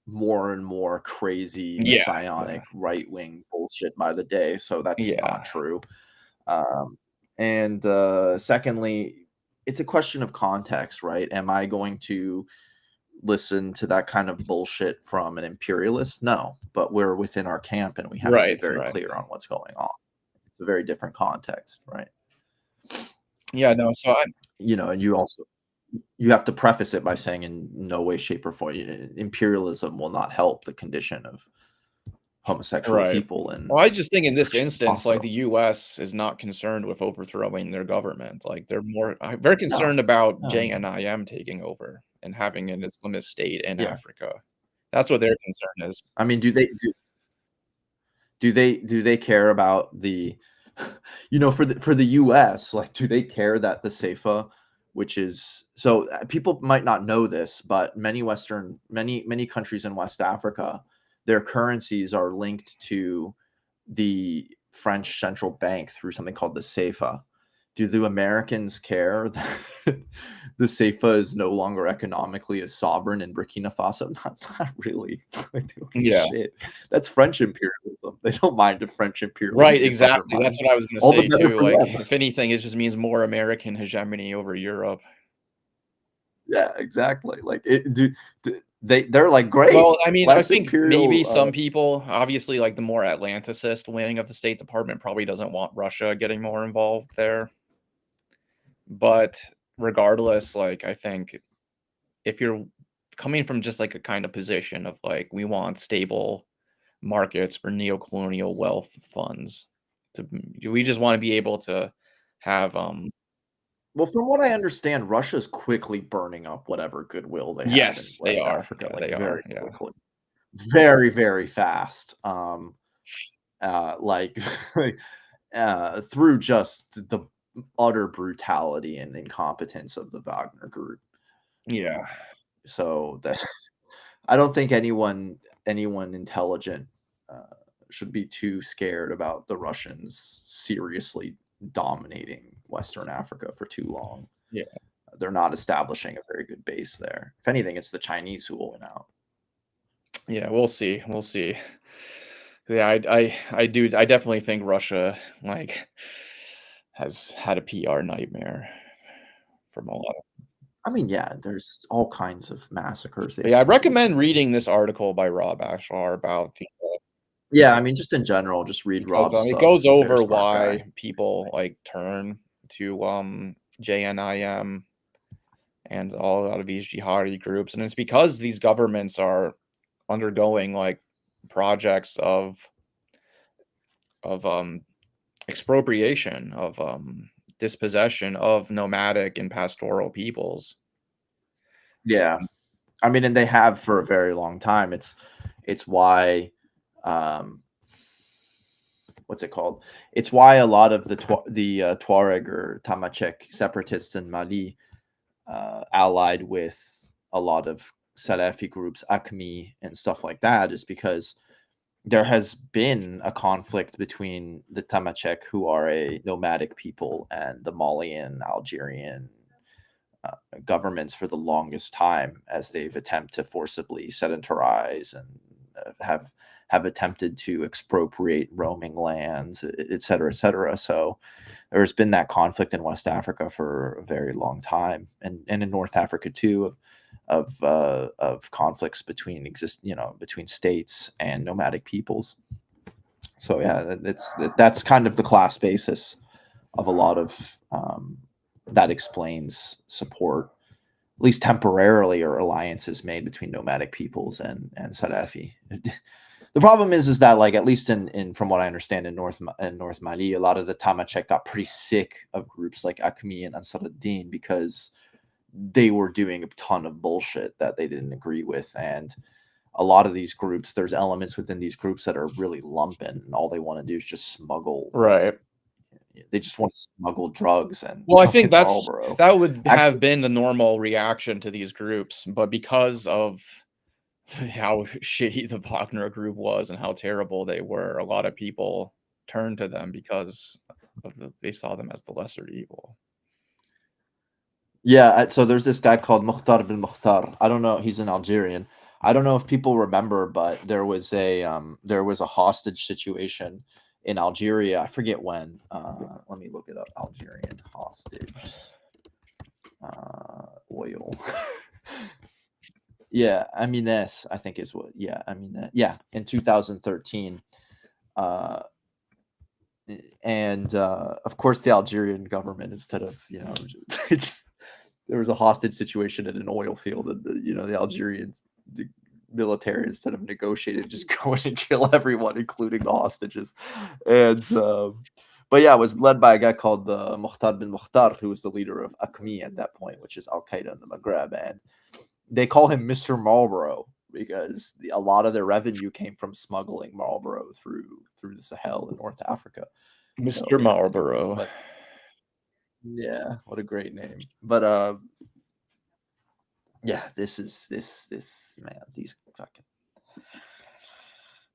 more and more crazy, messianic, right-wing bullshit by the day. So that's not true. And secondly, it's a question of context, right? Am I going to listen to that kind of bullshit from an imperialist? No, but we're within our camp and we have to be very clear on what's going on. It's a very different context, right? Yeah, no, so you know, and you have to preface it by saying in no way, shape, or form, imperialism will not help the condition of homosexual people. And well, I just think in this instance, like, the U.S. is not concerned with overthrowing their government. Like, they're very concerned about JNIM taking over and having an Islamist state in Africa. That's what their concern is. I mean, do they care about the, you know, for the U.S., like, do they care that the CFA, which is, so people might not know this, but many countries in West Africa, their currencies are linked to the French central bank through something called the CFA. Do the Americans care that the CFA is no longer economically as sovereign in Burkina Faso? Not really. Shit. That's French imperialism. They don't mind if French imperialism. Right, exactly. That's what I was going to say too. Like, if anything, it just means more American hegemony over Europe. Yeah, exactly. Like, they're like, great. Well, I mean, I think imperial, maybe some people, obviously, like the more Atlanticist wing of the State Department probably doesn't want Russia getting more involved there. But regardless, like, I think if you're coming from just like a kind of position of like, we want stable markets for neocolonial wealth funds, we just want to be able to have well, from what I understand, Russia's quickly burning up whatever goodwill they have in West Africa, yeah, like they very are, quickly, very, very fast. Like through just the utter brutality and incompetence of the Wagner Group. Yeah. So that I don't think anyone intelligent should be too scared about the Russians seriously dominating Western Africa for too long. Yeah. They're not establishing a very good base there. If anything, it's the Chinese who will win out. Yeah, we'll see. We'll see. Yeah, I definitely think Russia like has had a PR nightmare from a lot of. I mean, yeah, there's all kinds of massacres. Yeah, I recommend reading this article by Rob Ashlar about the. Yeah, I mean, just in general, just read Rob's stuff. It goes over why people like turn to JNIM and all out of these jihadi groups, and it's because these governments are undergoing like projects of expropriation, of dispossession of nomadic and pastoral peoples. Yeah, I mean, and they have for a very long time. It's why what's it called? It's why a lot of the Tuareg or Tamashek separatists in Mali allied with a lot of Salafi groups, ACMI and stuff like that, is because there has been a conflict between the Tamashek, who are a nomadic people, and the Malian, Algerian governments for the longest time, as they've attempted to forcibly sedentarize and have attempted to expropriate roaming lands, et cetera, et cetera. So there's been that conflict in West Africa for a very long time, and in North Africa too, of conflicts between between states and nomadic peoples. So yeah, that's kind of the class basis of a lot of that explains support, at least temporarily, or alliances made between nomadic peoples and Salafi. The problem is that, like, at least in from what I understand, in North Mali, a lot of the Tamashek got pretty sick of groups like ACMI and Ansar ad-Din because they were doing a ton of bullshit that they didn't agree with. And a lot of these groups, there's elements within these groups that are really lumpen, and all they want to do is just smuggle. Right. They just want to smuggle drugs. And well, I think that would have been the normal reaction to these groups, but because of how shitty the Wagner group was and how terrible they were, a lot of people turned to them because they saw them as the lesser evil. Yeah, so there's this guy called Mukhtar bin Mukhtar. I don't know, he's an Algerian. I don't know if people remember, but there was a hostage situation in Algeria. I forget when. Let me look it up. Algerian hostage oil. Yeah, Amines, I think is what. Yeah, Amines. Yeah, in 2013. And of course, the Algerian government, instead of there was a hostage situation in an oil field, and the Algerians, the military, instead of negotiating, just go in and kill everyone, including the hostages. And but yeah, it was led by a guy called Mukhtar bin Mukhtar, who was the leader of ACMI at that point, which is Al Qaeda in the Maghreb, and they call him Mr. Marlboro because a lot of their revenue came from smuggling Marlboro through the Sahel in North Africa. Mr. Marlboro. Yeah, what a great name. But yeah, this man, these fucking,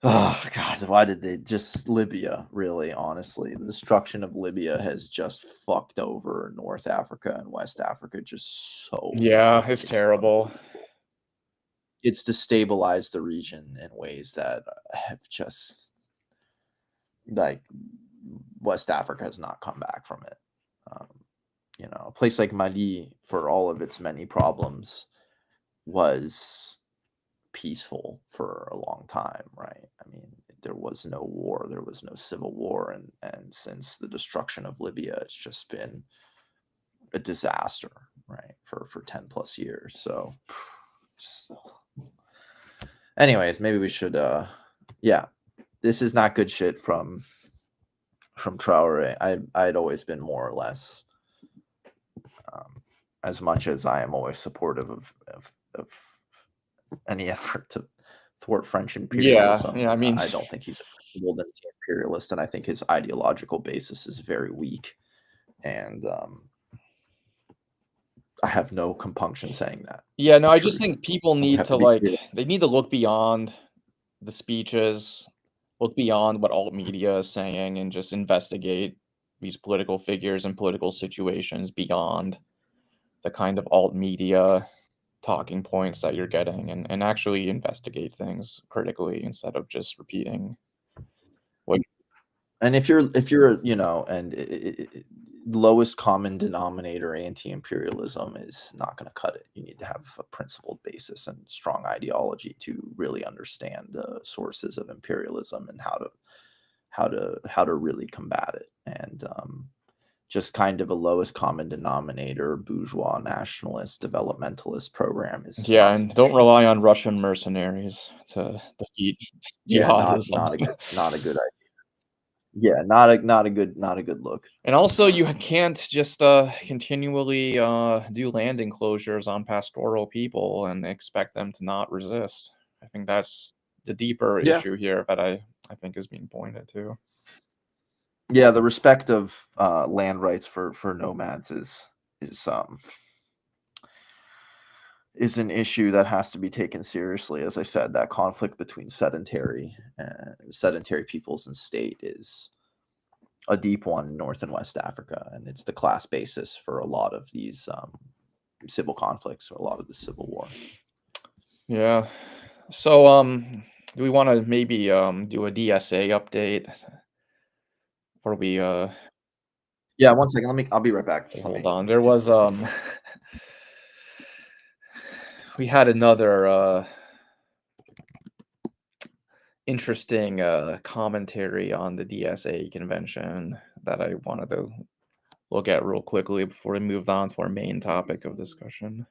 oh god, why did they just Libya, really, honestly. The destruction of Libya has just fucked over North Africa and West Africa just so yeah, it's terrible. It's destabilized the region in ways that have just, like, West Africa has not come back from it. A place like Mali, for all of its many problems, was peaceful for a long time, right? I mean, there was no war, there was no civil war, and since the destruction of Libya, it's just been a disaster, right, for 10 plus years. So anyways, maybe we should yeah, this is not good shit from Traore. I'd always been more or less, as much as I am always supportive of any effort to thwart French imperialism. Yeah, I mean, I don't think he's a principled anti-imperialist, and I think his ideological basis is very weak. And I have no compunction saying that. Yeah, no, I just think people need to they need to look beyond the speeches, look beyond what alt media is saying, and just investigate these political figures and political situations beyond the kind of alt media talking points that you're getting, and actually investigate things critically instead of just repeating what. And if you're lowest common denominator anti-imperialism is not going to cut it. You need to have a principled basis and strong ideology to really understand the sources of imperialism and how to really combat it. And just kind of a lowest common denominator, bourgeois, nationalist, developmentalist program is and don't rely on Russian mercenaries to defeat jihadism. Not a good idea. Yeah, not a good look. And also, you can't just continually do land enclosures on pastoral people and expect them to not resist. I think that's the deeper issue here that I think is being pointed to. Yeah, the respect of land rights for nomads is an issue that has to be taken seriously. As I said, that conflict between sedentary peoples and state is a deep one in North and West Africa, and it's the class basis for a lot of these civil conflicts, or a lot of the civil war. Yeah. So, do we want to maybe do a DSA update? Or we Yeah, 1 second. I'll be right back. Just hold on. There was we had another interesting commentary on the DSA convention that I wanted to look at real quickly before we moved on to our main topic of discussion.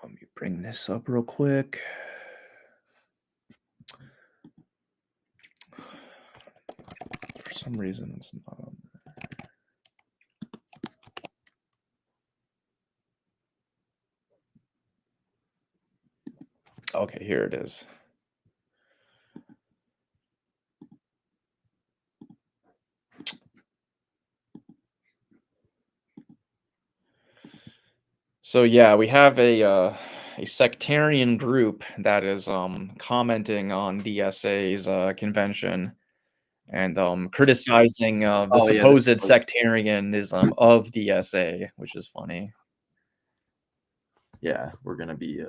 Let me bring this up real quick. For some reason, it's not on there. Okay, here it is. So yeah, we have a sectarian group that is commenting on DSA's convention and criticizing the supposed sectarianism of DSA, which is funny. Yeah, we're gonna be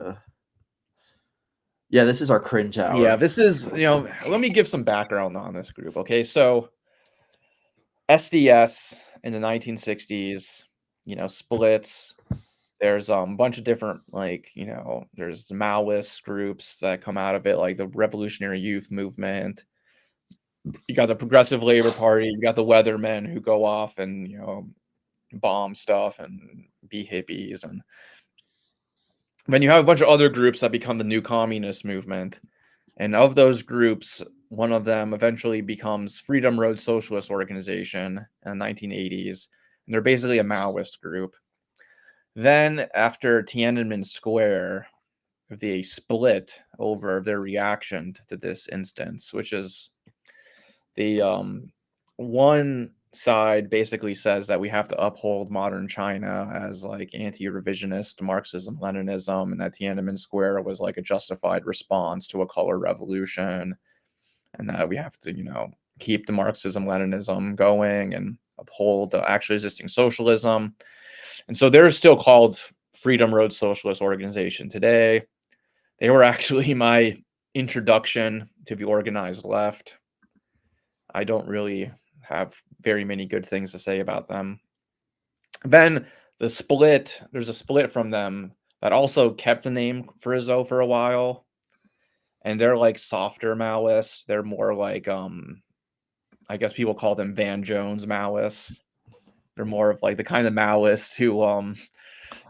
yeah, this is our cringe hour. Yeah, this is, let me give some background on this group. Okay, so SDS in the 1960s, splits. There's a bunch of different, there's Maoist groups that come out of it, like the Revolutionary Youth Movement. You got the Progressive Labor Party, you got the Weathermen who go off and, bomb stuff and be hippies. And then you have a bunch of other groups that become the new communist movement. And of those groups, one of them eventually becomes Freedom Road Socialist Organization in the 1980s. And they're basically a Maoist group. Then after Tiananmen Square, they split over their reaction to this instance, which is the one side basically says that we have to uphold modern China as like anti-revisionist Marxism, Leninism, and that Tiananmen Square was like a justified response to a color revolution, and that we have to, keep the Marxism, Leninism going and uphold the actually existing socialism. And so they're still called Freedom Road Socialist Organization today. They were actually my introduction to the organized left. I don't really have very many good things to say about them. Then there's a split from them that also kept the name Frizzo for a while. And they're like softer Maoists. They're more like I guess people call them Van Jones Maoists. They're more of like the kind of Maoists who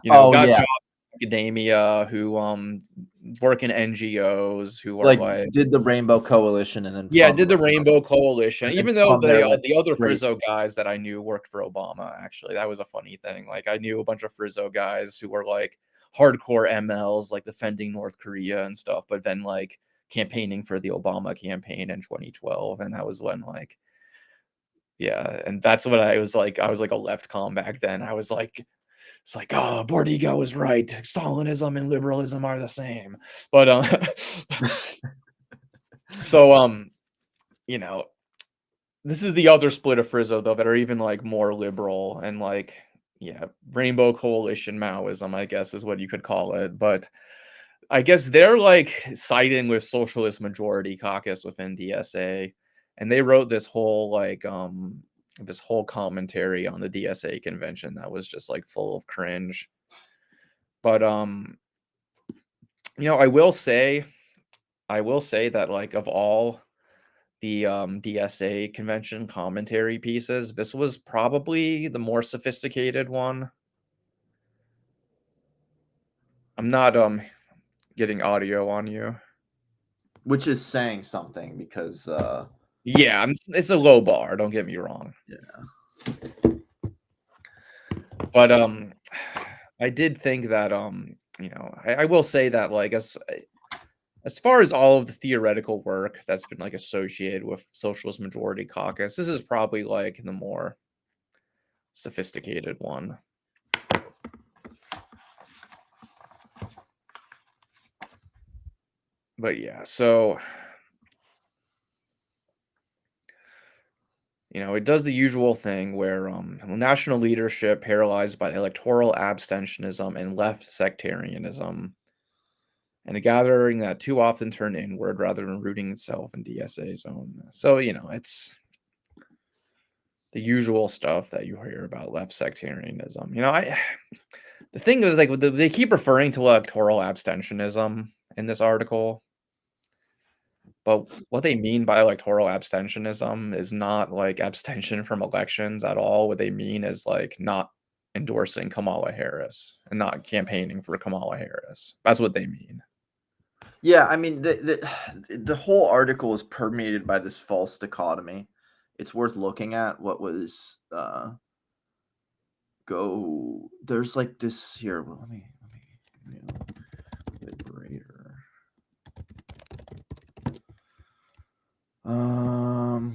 got jobs in academia, who work in NGOs, who are like did the Rainbow Coalition and then did the Rainbow Coalition. Even though the other Frizzo guys that I knew worked for Obama, actually. That was a funny thing. Like I knew a bunch of Frizzo guys who were like hardcore MLs, like defending North Korea and stuff, but then like campaigning for the Obama campaign in 2012. And that was when like, yeah, and that's what I was like a left com back then. I was like, it's like, oh, Bordiga was right. Stalinism and liberalism are the same. But so this is the other split of Frizzo though that are even like more liberal and like, yeah, Rainbow Coalition Maoism, I guess is what you could call it. But I guess they're like siding with Socialist Majority Caucus within DSA, and they wrote this whole like this whole commentary on the DSA convention that was just like full of cringe. But I will say that like of all the DSA convention commentary pieces, this was probably the more sophisticated one. I'm not getting audio on you, which is saying something because yeah, it's a low bar, don't get me wrong. Yeah. But I did think that I will say that like as far as all of the theoretical work that's been like associated with Socialist Majority Caucus, this is probably like the more sophisticated one. But yeah, so it does the usual thing where national leadership paralyzed by electoral abstentionism and left sectarianism, and a gathering that too often turned inward rather than rooting itself in DSA's own. So, it's the usual stuff that you hear about left sectarianism. The thing is, like, they keep referring to electoral abstentionism in this article, but what they mean by electoral abstentionism is not like abstention from elections at all. What they mean is like not endorsing Kamala Harris and not campaigning for Kamala Harris. That's what they mean. Yeah, I mean, the whole article is permeated by this false dichotomy. It's worth looking at what was there's like this here. Well, let me Liberator. Do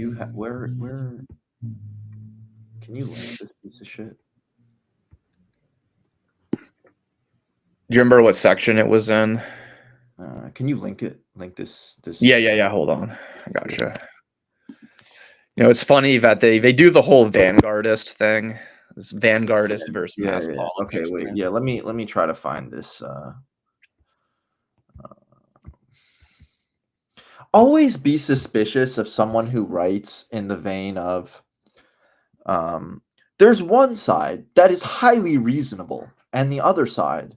you have where can you link this piece of shit? Do you remember what section it was in? Can you link it? Link this? Yeah. Hold on. I gotcha. It's funny that they do the whole vanguardist thing. This vanguardist versus mass politics. Okay, wait. Yeah, let me try to find this. Always be suspicious of someone who writes in the vein of, there's one side that is highly reasonable, and the other side,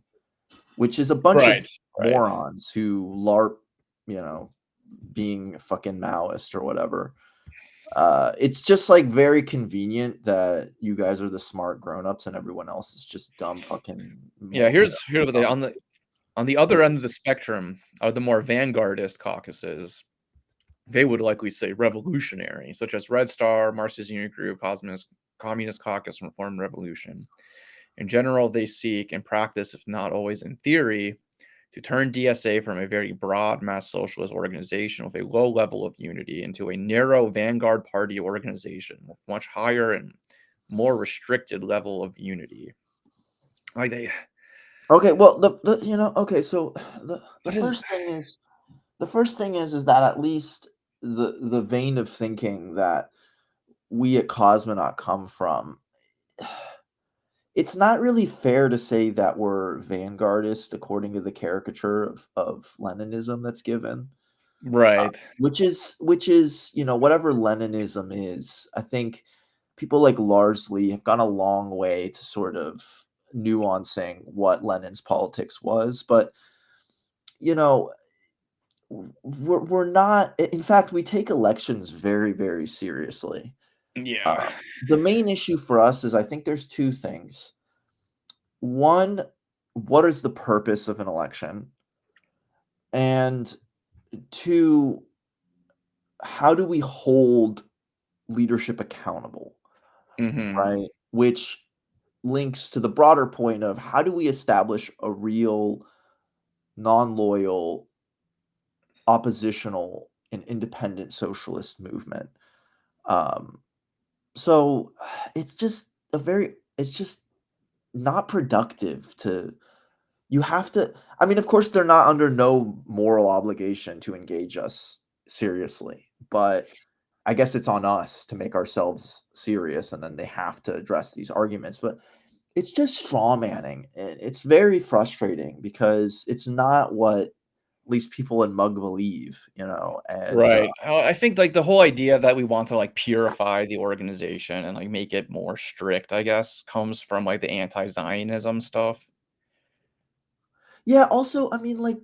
which is a bunch of morons who LARP, being a fucking Maoist or whatever. It's just like very convenient that you guys are the smart grown-ups and everyone else is just dumb fucking. Yeah, here's what they on the other end of the spectrum are the more vanguardist caucuses. They would likely say revolutionary, such as Red Star, Marxist Unity Group, Communist Caucus, and Reform Revolution. In general, they seek and practice, if not always in theory, to turn DSA from a very broad mass socialist organization with a low level of unity into a narrow vanguard party organization with much higher and more restricted level of unity. Like they. Okay, well, so the first thing is that at least the vein of thinking that we at Cosmonaut come from, it's not really fair to say that we're vanguardist according to the caricature of Leninism that's given. Right. Which is, whatever Leninism is, I think people like Lars Lee have gone a long way to sort of nuancing what Lenin's politics was, but we're not. In fact, we take elections very, very seriously. Yeah. The main issue for us is I think there's two things. One, what is the purpose of an election? And two, how do we hold leadership accountable? Right? Which links to the broader point of how do we establish a real non-loyal, oppositional, and independent socialist movement? So it's just not productive to. You have to. I mean, of course, they're not under no moral obligation to engage us seriously, but I guess it's on us to make ourselves serious, and then they have to address these arguments. But it's just straw manning. It's very frustrating because it's not what at least people in MUG believe, and right. I think like the whole idea that we want to like purify the organization and like make it more strict, I guess, comes from like the anti-Zionism stuff. Yeah. Also, I mean, like,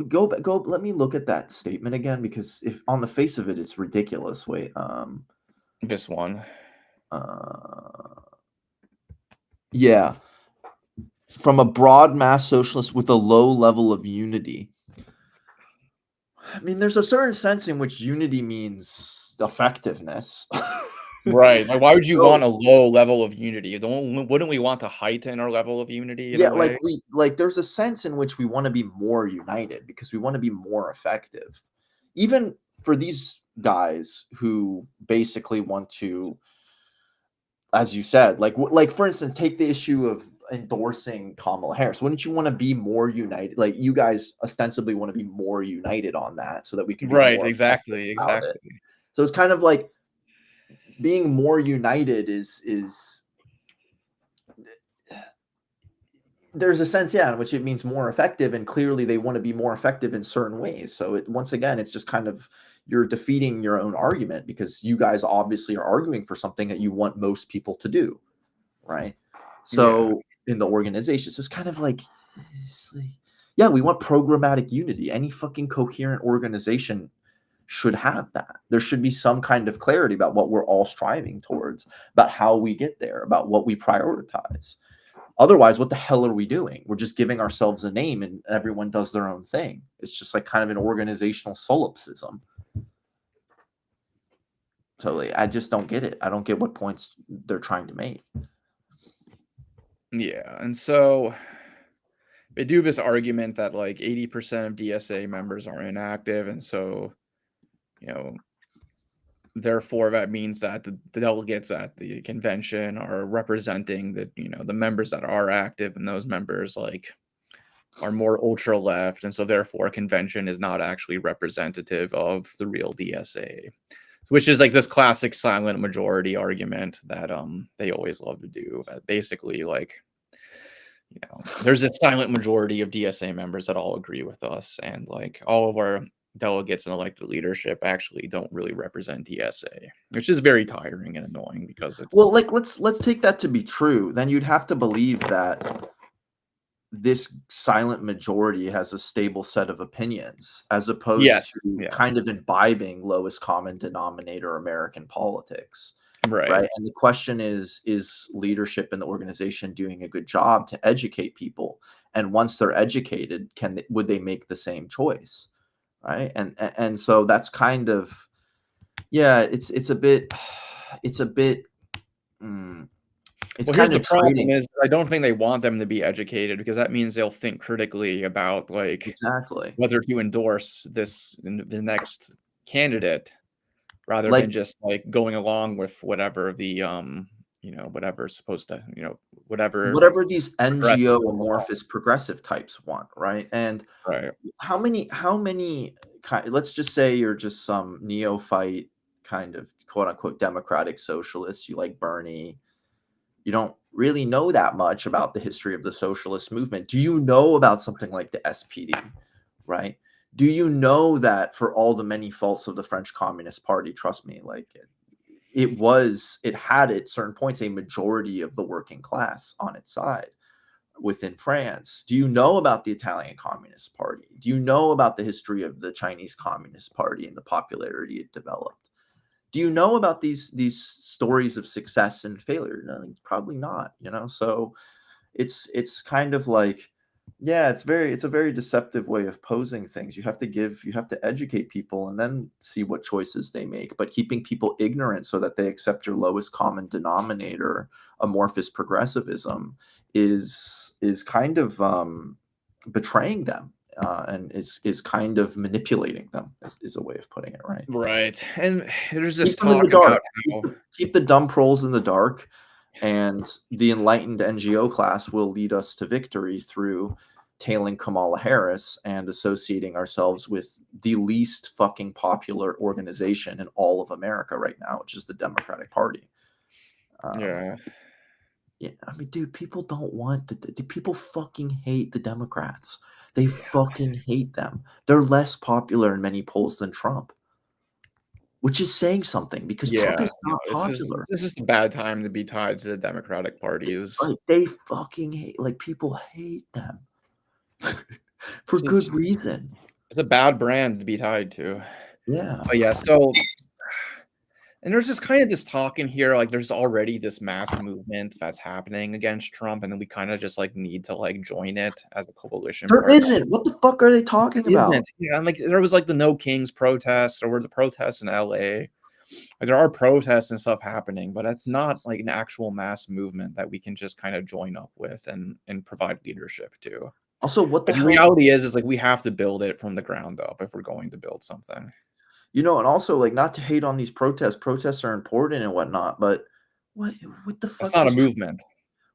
go. Let me look at that statement again, because if on the face of it, it's ridiculous. Wait. This one. Yeah. From a broad mass socialist with a low level of unity. I mean, there's a certain sense in which unity means effectiveness. Right. Like, why would you want a low level of unity? Wouldn't we want to heighten our level of unity? Yeah, there's a sense in which we want to be more united because we want to be more effective. Even for these guys who basically want to, as you said, like for instance, take the issue of endorsing Kamala Harris. Wouldn't you want to be more united? Like, you guys ostensibly want to be more united on that so that we can be right, more exactly. So it's kind of like being more united is there's a sense, in which it means more effective, and clearly they want to be more effective in certain ways. So once again, it's just kind of you're defeating your own argument because you guys obviously are arguing for something that you want most people to do, right? So in the organization, so it's kind of like, we want programmatic unity. Any fucking coherent organization should have that. There should be some kind of clarity about what we're all striving towards, about how we get there, about what we prioritize. Otherwise, what the hell are we doing? We're just giving ourselves a name and everyone does their own thing. It's just like kind of an organizational solipsism. So I just don't get it. I don't get what points they're trying to make. Yeah, and so they do this argument that like 80% of DSA members are inactive, and so, therefore that means that the delegates at the convention are representing the members that are active, and those members like are more ultra left, and so therefore a convention is not actually representative of the real DSA, which is like this classic silent majority argument that they always love to do. Basically, like, there's a silent majority of DSA members that all agree with us, and like all of our delegates and elected leadership actually don't really represent DSA, which is very tiring and annoying because it's like let's take that to be true. Then you'd have to believe that this silent majority has a stable set of opinions, as opposed to kind of imbibing lowest common denominator American politics. Right. And the question is leadership in the organization doing a good job to educate people? And once they're educated, would they make the same choice? Right. And so that's kind of, it's a bit here's the problem is I don't think they want them to be educated, because that means they'll think critically about like whether to endorse the next candidate, rather than just like going along with whatever the whatever's supposed to, whatever these NGO amorphous progressive types want, right? And how many let's just say you're just some neophyte kind of quote unquote democratic socialist, you like Bernie, you don't really know that much about the history of the socialist movement. Do you know about something like the SPD, right? Do you know that for all the many faults of the French Communist Party, trust me, like it had at certain points a majority of the working class on its side within France. Do you know about the Italian Communist Party? Do you know about the history of the Chinese Communist Party and the popularity it developed? Do you know about these stories of success and failure? No, probably not, So it's kind of like, yeah, it's a very deceptive way of posing things. You have to educate people and then see what choices they make. But keeping people ignorant so that they accept your lowest common denominator, amorphous progressivism, is kind of betraying them. And is kind of manipulating them, is a way of putting it, right? Right. And there's this talk about how keep the dumb proles in the dark, and the enlightened NGO class will lead us to victory through tailing Kamala Harris and associating ourselves with the least fucking popular organization in all of America right now, which is the Democratic Party. Yeah. I mean, dude, people don't want people fucking hate the Democrats. They fucking hate them. They're less popular in many polls than Trump, which is saying something, because Trump is not popular. This is a bad time to be tied to the Democratic parties. Like, they fucking hate, people hate them for good reason. It's a bad brand to be tied to. Yeah. But yeah, so and there's just kind of this talk in here, like there's already this mass movement that's happening against Trump, and then we kind of just like need to like join it as a coalition. There isn't. What the fuck are they talking about? Yeah, and like there was like the No Kings protests, or the protests in LA. Like there are protests and stuff happening, but it's not like an actual mass movement that we can just kind of join up with and provide leadership to. Also, what the reality is like we have to build it from the ground up if we're going to build something. And also, like, not to hate on these protests. Protests are important and whatnot, but what the fuck? It's not a movement.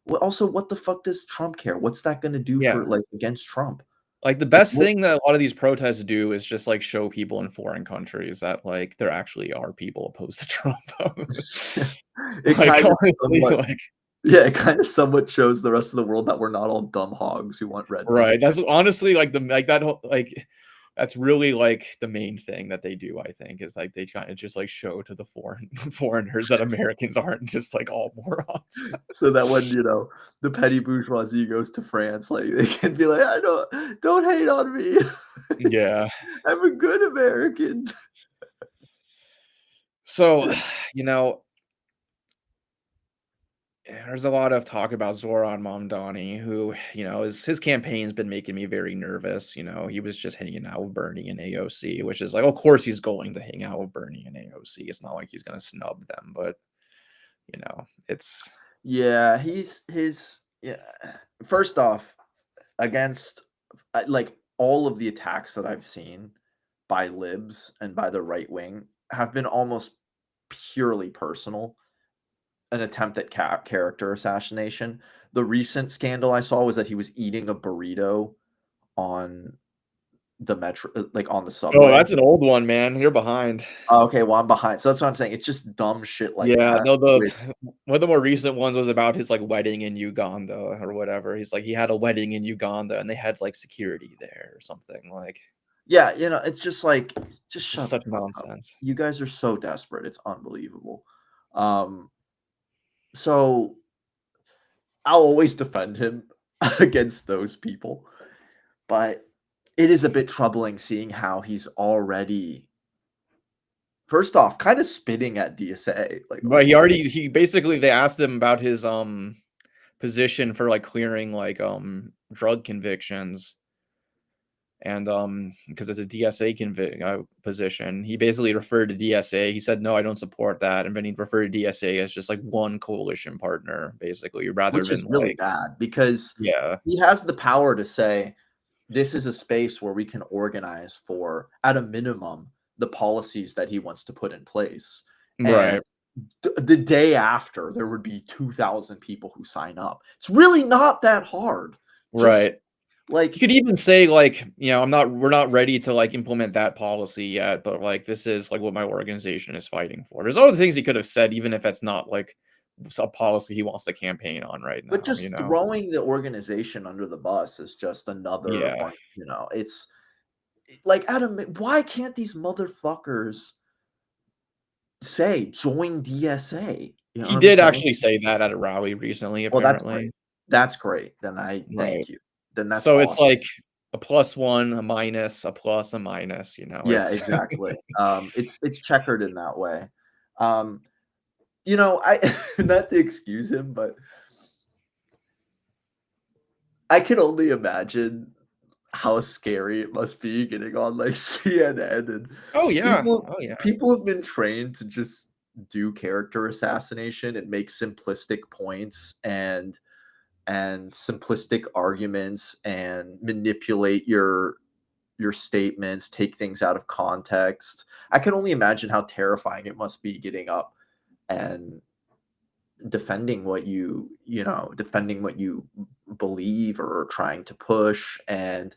Well, also, what the fuck does Trump care? What's that going to do for, like, against Trump? Like, the best thing that a lot of these protests do is just, like, show people in foreign countries that, like, there actually are people opposed to Trump. It kind of somewhat shows the rest of the world that we're not all dumb hogs who want red. Right. That's honestly, like, that's really like the main thing that they do, I think, is like they kind of just like show to the foreigners that Americans aren't just like all morons. So that when, the petty bourgeoisie goes to France, like they can be like, don't hate on me. Yeah. I'm a good American. So, there's a lot of talk about Zoran Mamdani, who, his campaign's been making me very nervous. He was just hanging out with Bernie and AOC, which is like, of course he's going to hang out with Bernie and AOC. It's not like he's going to snub them, but, it's... Yeah, first off, against, like, all of the attacks that I've seen by libs and by the right wing have been almost purely personal. An attempt at character assassination. The recent scandal I saw was that he was eating a burrito on the metro, like on the subway. Oh, that's an old one, man. You're behind. Okay, well, I'm behind. So that's what I'm saying. It's just dumb shit like that. No, one of the more recent ones was about his like wedding in Uganda or whatever. He's like, he had a wedding in Uganda and they had like security there or something. Like, yeah, it's just like, just shut such nonsense. You guys are so desperate. It's unbelievable. So I'll always defend him against those people, but it is a bit troubling seeing how he's already, first off, kind of spitting at DSA. Like, but he basically, they asked him about his position for like clearing like drug convictions. And because it's a DSA position, he basically referred to DSA. He said, "No, I don't support that." And then he referred to DSA as just like one coalition partner, basically, rather which than is really bad, because he has the power to say, "This is a space where we can organize for, at a minimum, the policies that he wants to put in place." Right. And the day after, there would be 2,000 people who sign up. It's really not that hard. Right. Like, you could even say like, we're not ready to like implement that policy yet, but like this is like what my organization is fighting for. There's other things he could have said, even if it's not like a policy he wants to campaign on right now. But just throwing the organization under the bus is just another one, it's like, Adam, why can't these motherfuckers say join DSA. You know He what I'm did saying? actually say that at a rally recently, Well, that's apparently. great. That's great. Then Right. thank you. Then that's So it's awesome. like a +1, a minus, a plus, a minus, you know, Yeah, it's exactly. It's checkered in that way. You know, I not to excuse him, but I can only imagine how scary it must be getting on like CNN and Oh, yeah. people Oh, yeah. people have been trained to just do character assassination and make simplistic points and simplistic arguments and manipulate your statements, take things out of context. I can only imagine how terrifying it must be getting up and defending what defending what you believe or trying to push. And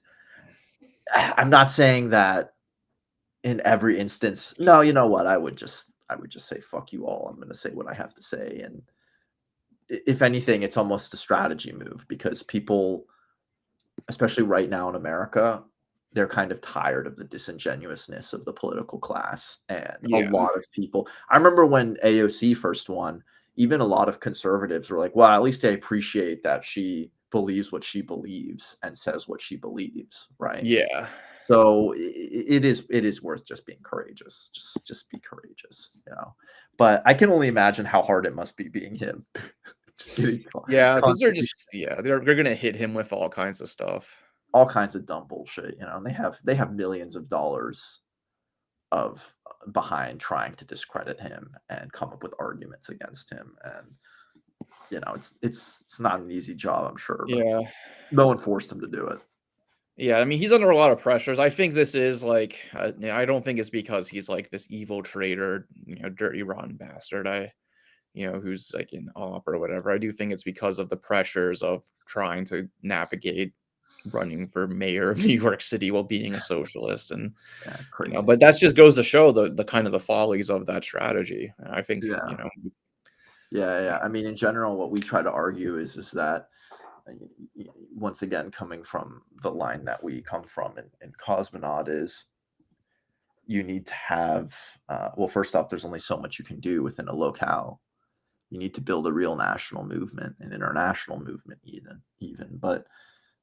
I'm not saying that in every instance. No, you know what? I would just say fuck you all. I'm going to say what I have to say. And if anything, it's almost a strategy move because people, especially right now in America, they're kind of tired of the disingenuousness of the political class. And a Yeah. lot of people, I remember when AOC first won, even a lot of conservatives were like, well, at least I appreciate that she believes what she believes and says what she believes. Right. Yeah. So it is worth just being courageous. Just be courageous, you know. But I can only imagine how hard it must be being him. Just getting Yeah, because they're constantly just they're gonna hit him with all kinds of stuff. all kinds of dumb bullshit, you know. And they have millions of dollars of behind trying to discredit him and come up with arguments against him. And you know, it's not an easy job, I'm sure, but Yeah. no one forced him to do it. Yeah, I mean, he's under a lot of pressures. I think this is like, I don't think it's because he's like this evil traitor, dirty, rotten bastard. Who's like in op or whatever. I do think it's because of the pressures of trying to navigate running for mayor of New York City while being a socialist, and Yeah, it's crazy. but that just goes to show the kind of the follies of that strategy. And I think Yeah. Yeah. I mean, in general, what we try to argue is that once again, coming from the line that we come from in Cosmonaut, is you need to have well, first off, there's only so much you can do within a locale. You need to build a real national movement, an international movement, even. But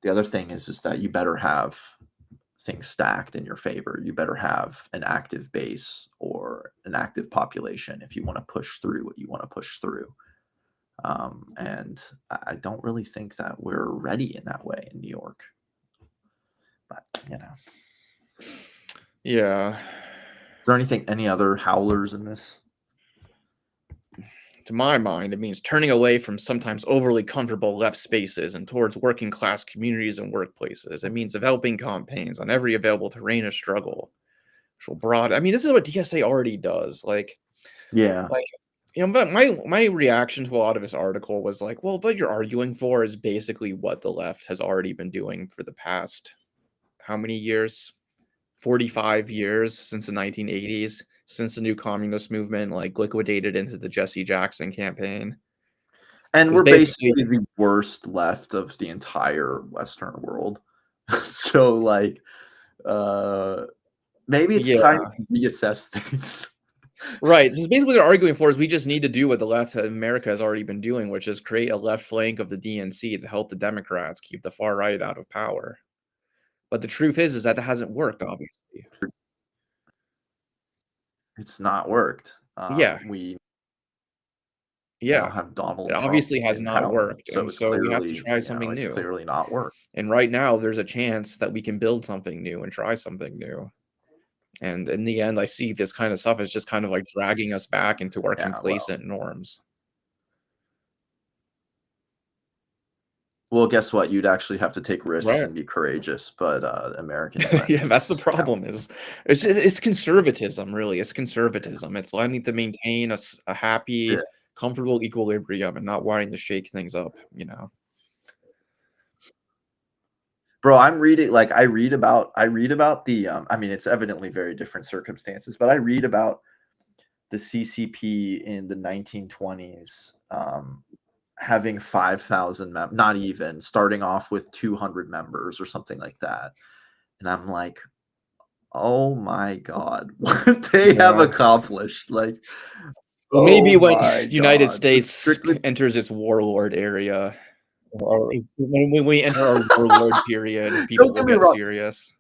the other thing is that you better have things stacked in your favor. You better have an active base or an active population if you want to push through what you want to push through. And I don't really think that we're ready in that way in New York. But Yeah. Is there any other howlers in this? To my mind, it means turning away from sometimes overly comfortable left spaces and towards working class communities and workplaces. It means developing campaigns on every available terrain of struggle. I mean, this is what DSA already does. Yeah. But my reaction to a lot of this article was like, well, what you're arguing for is basically what the left has already been doing for the past how many years? 45 years since the 1980s, since the new communist movement liquidated into the Jesse Jackson campain. And we're basically the worst left of the entire Western world. So maybe it's time to reassess things. Right. So basically what they're arguing for is we just need to do what the left of America has already been doing, which is create a left flank of the DNC to help the Democrats keep the far right out of power. But the truth is that hasn't worked, obviously. It's not worked. We now have Donald Trump. It obviously has not worked. So we have to try something new. It's clearly not worked. And right now there's a chance that we can build something new and try something new. And in the end, I see this kind of stuff as just kind of like dragging us back into our complacent norms. Well, guess what? You'd actually have to take risks and be courageous, but American yeah, that's the problem. It's conservatism, really. It's conservatism. It's wanting to maintain a happy, comfortable equilibrium and not wanting to shake things up, Bro, I read about the I mean, it's evidently very different circumstances, but I read about the CCP in the 1920s having 5,000 members, not even starting off with 200 members or something like that. And I'm like, Oh my God, what they have accomplished! Like, well, maybe when my the United God, States strictly. enters its warlord area, or when we enter our warlord period, people Don't will get me get wrong. serious.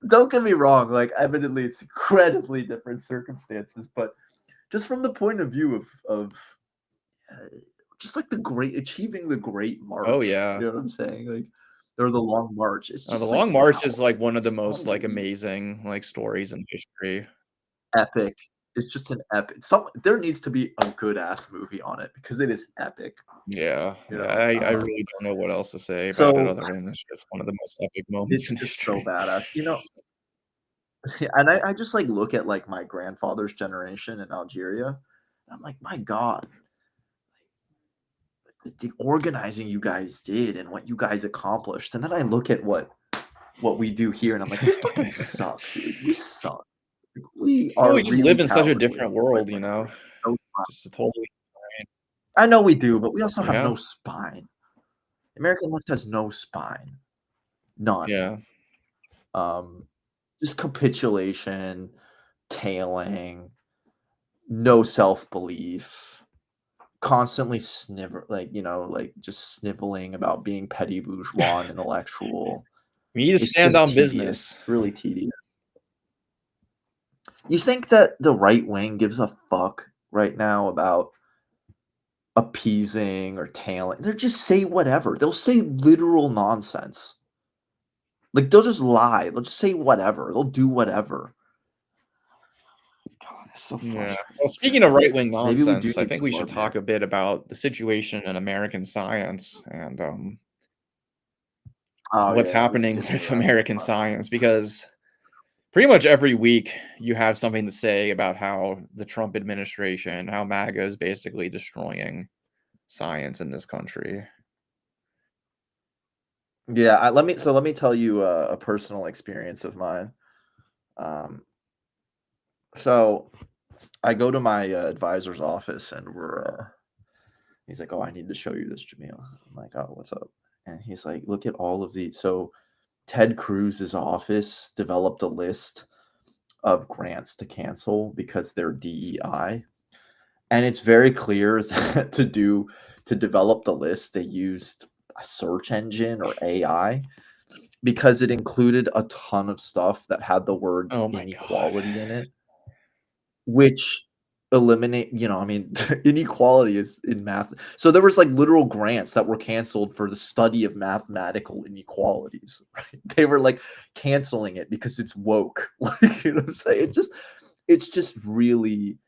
Don't get me wrong. Like, evidently, it's incredibly different circumstances, but just from the point of view of just like achieving the Great March. Oh, You yeah. know what I'm saying? Like, or the Long March. It's just The like, Long March wow, is, like, one of the it's most, like, unbelievable. amazing, like, stories in history. Epic. It's just an epic. There needs to be a good ass movie on it because it is epic. Yeah, You yeah, know, I really don't know what else to say about it so other than it's just one of the most epic moments it's in just so history. badass. You know, and I just like look at like my grandfather's generation in Algeria. And I'm like, my God, the organizing you guys did and what you guys accomplished. And then I look at what we do here, and I'm like, we fucking suck, dude. We suck. We Well, are we just really live in such a cowardly, different quite world, you frankly. know? No spine. It's just totally I know we do, but we also have yeah, no spine. American left has no spine. None. yeah. Just capitulation, tailing, no self-belief, constantly just sniveling about being petty bourgeois and intellectual. We need to It's stand just on tedious. business. It's really tedious. You think that the right wing gives a fuck right now about appeasing or tailing? They'll just say whatever. They'll say literal nonsense. Like, they'll just lie. They'll just say whatever. They'll do whatever. God, that's so frustrating. Yeah. Well, speaking of right-wing Maybe we do nonsense, I need think some we should love talk there. a bit about the situation in American science and, Oh, what's yeah, we can happening get into with that some American more. science, because pretty much every week you have something to say about how the Trump administration, how MAGA is basically destroying science in this country. Yeah, let me tell you a personal experience of mine. Um, so I go to my advisor's office, and he's like, "Oh, I need to show you this, Jamil." I'm like, "Oh, what's up?" And he's like, "Look at all of these." So Ted Cruz's office developed a list of grants to cancel because they're DEI. And it's very clear that to develop the list, they used a search engine or AI because it included a ton of stuff that had the word Oh my god. inequality in it, which I mean, inequality is in math. So there was like literal grants that were canceled for the study of mathematical inequalities, right? They were like canceling it because it's woke. Like, you know what I'm saying? It's just really,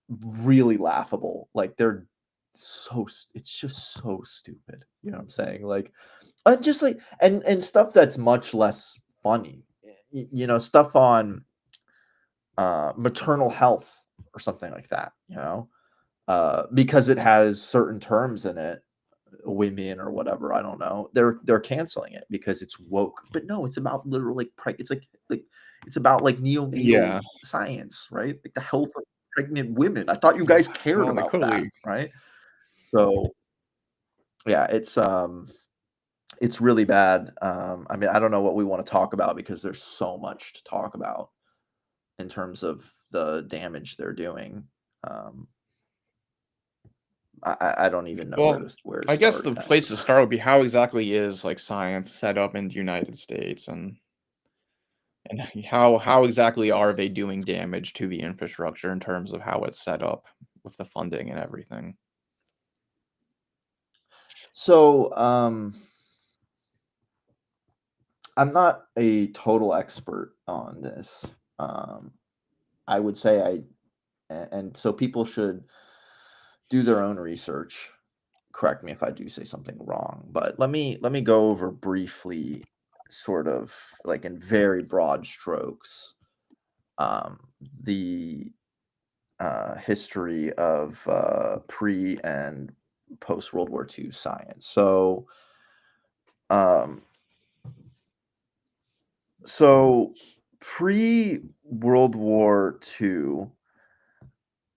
really laughable. Like, it's just so stupid. You know what I'm saying? Like, just like and stuff that's much less funny. Stuff on maternal health or something like that, because it has certain terms in it, women or whatever, I don't know. They're canceling it because it's woke. But no, it's about literal like it's about like neonatal Yeah. science, right? Like the health of pregnant women. I thought you guys cared Well, they about that, clearly right? So yeah, it's really bad. I mean, I don't know what we want to talk about because there's so much to talk about in terms of the damage they're doing. Um, I don't even know well, where to I guess start. the place to start would be how exactly is, like, science set up in the United States, and how exactly are they doing damage to the infrastructure in terms of how it's set up with the funding and everything? So, I'm not a total expert on this. I would say and so people should do their own research. Correct me if I do say something wrong, but let me go over briefly, sort of like in very broad strokes, um, the history of pre and post World War II science. Um, so pre World War II,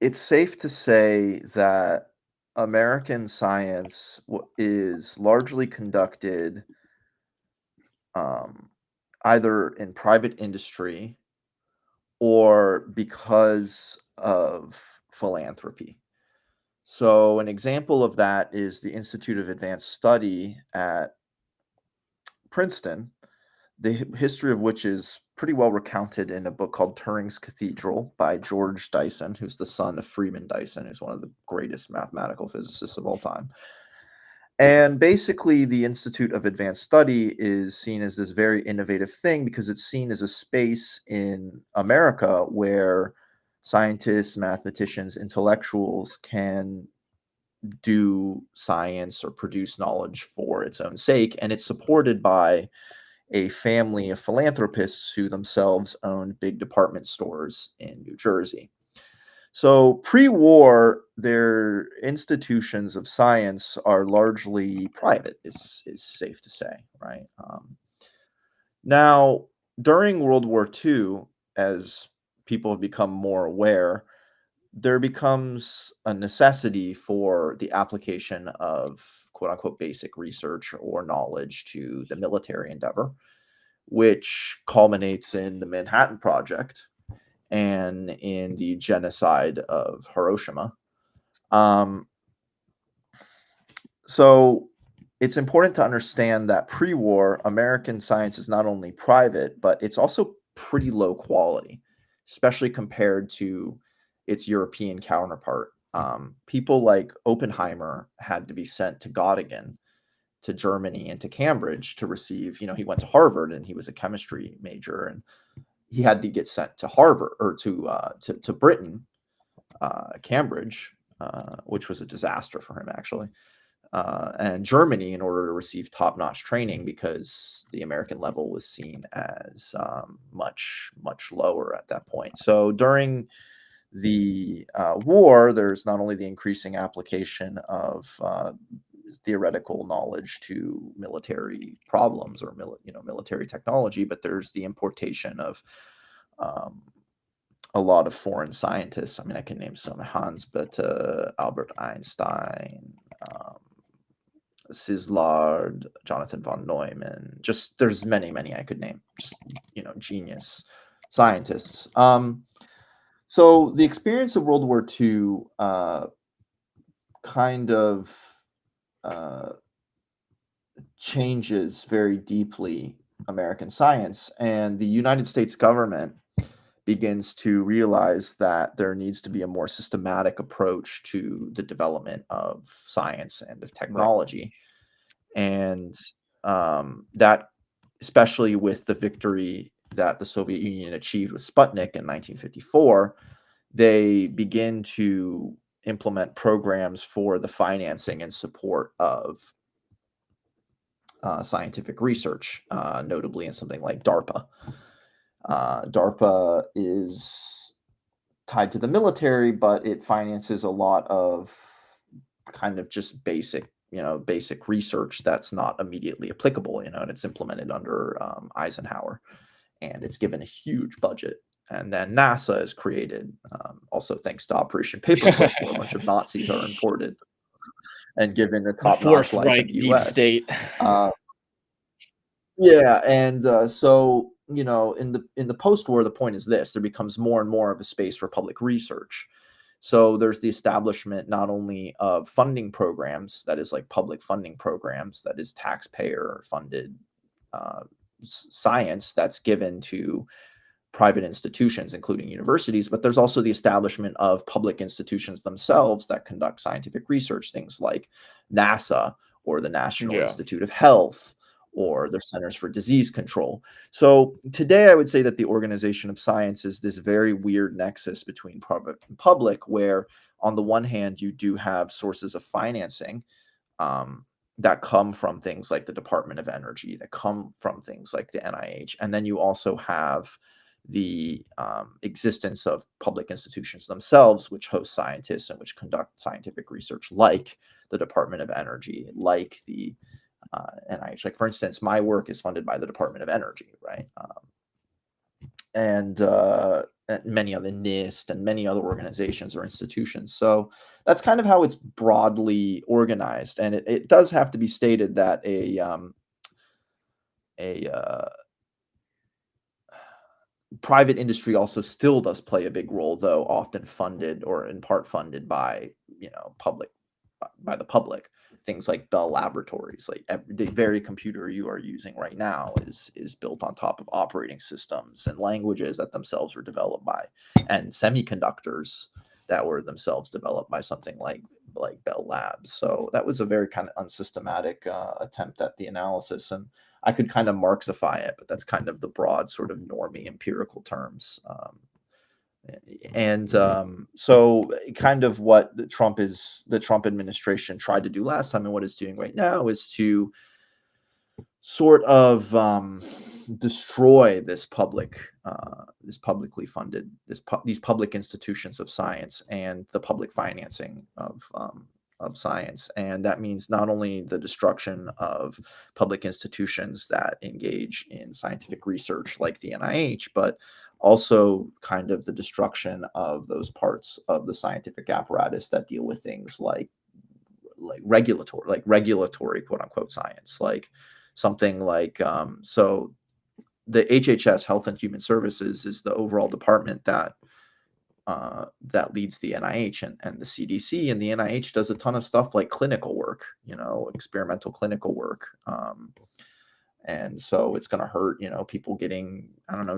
it's safe to say that American science is largely conducted, um, either in private industry or because of philanthropy. So an example of that is the Institute of Advanced Study at Princeton, the history of which is pretty well recounted in a book called Turing's Cathedral by George Dyson, who's the son of Freeman Dyson, who's one of the greatest mathematical physicists of all time. And basically, the Institute of Advanced Study is seen as this very innovative thing because it's seen as a space in America where scientists, mathematicians, intellectuals can do science or produce knowledge for its own sake. And it's supported by a family of philanthropists who themselves owned big department stores in New Jersey. So pre-war, their institutions of science are largely private, is safe to say, right? Now, during World War II, as people have become more aware, there becomes a necessity for the application of quote unquote basic research or knowledge to the military endeavor, which culminates in the Manhattan Project and in the genocide of Hiroshima. So it's important to understand that pre-war American science is not only private, but it's also pretty low quality, especially compared to its European counterpart. People like Oppenheimer had to be sent to Göttingen, to Germany, and to Cambridge to receive, he went to Harvard and he was a chemistry major, and he had to get sent to Harvard or to Britain, Cambridge, which was a disaster for him actually, and Germany in order to receive top-notch training because the American level was seen as much lower at that point. So during the war, there's not only the increasing application of theoretical knowledge to military problems or military technology, but there's the importation of a lot of foreign scientists. I mean, I can name some: Hans Bethe, Albert Einstein, Szilard, Jonathan von Neumann. Just there's many I could name. Just genius scientists. So the experience of World War II kind of changes very deeply American science, and the United States government begins to realize that there needs to be a more systematic approach to the development of science and of technology. Right. And that, especially with the victory that the Soviet Union achieved with Sputnik in 1954, they begin to implement programs for the financing and support of scientific research, notably in something like DARPA. DARPA is tied to the military, but it finances a lot of kind of just basic research that's not immediately applicable, and it's implemented under Eisenhower, and it's given a huge budget. And then NASA is created, also thanks to Operation Paperclip, where a bunch of Nazis are imported and given the top-notch life in the deep US. state. Yeah, and so in the post-war, the point is this: there becomes more and more of a space for public research. So there's the establishment not only of funding programs, that is like public funding programs, that is taxpayer-funded science that's given to private institutions, including universities, but there's also the establishment of public institutions themselves that conduct scientific research, things like NASA or the National Institute of Health or the Centers for Disease Control. So today I would say that the organization of science is this very weird nexus between private and public, where on the one hand, you do have sources of financing that come from things like the Department of Energy, that come from things like the NIH. And then you also have the existence of public institutions themselves, which host scientists and which conduct scientific research, like the Department of Energy, like the NIH. Like, for instance, my work is funded by the Department of Energy, right? And many other NIST and many other organizations or institutions. So that's kind of how it's broadly organized. And it does have to be stated that private industry also still does play a big role, though often funded or in part funded by, by the public. Things like Bell Laboratories, like the very computer you are using right now is built on top of operating systems and languages that themselves were developed by, and semiconductors that were themselves developed by something like Bell Labs. So that was a very kind of unsystematic attempt at the analysis, and I could kind of Marxify it, but that's kind of the broad sort of normie empirical terms. So kind of what the Trump administration tried to do last time and what it's doing right now is to sort of destroy this publicly funded, these public institutions of science and the public financing of science. And that means not only the destruction of public institutions that engage in scientific research like the NIH, but also kind of the destruction of those parts of the scientific apparatus that deal with things like regulatory quote unquote science, like something like so the HHS, Health and Human Services, is the overall department that leads the NIH and the CDC, and the NIH does a ton of stuff like clinical work, experimental clinical work. And so it's going to hurt, people getting,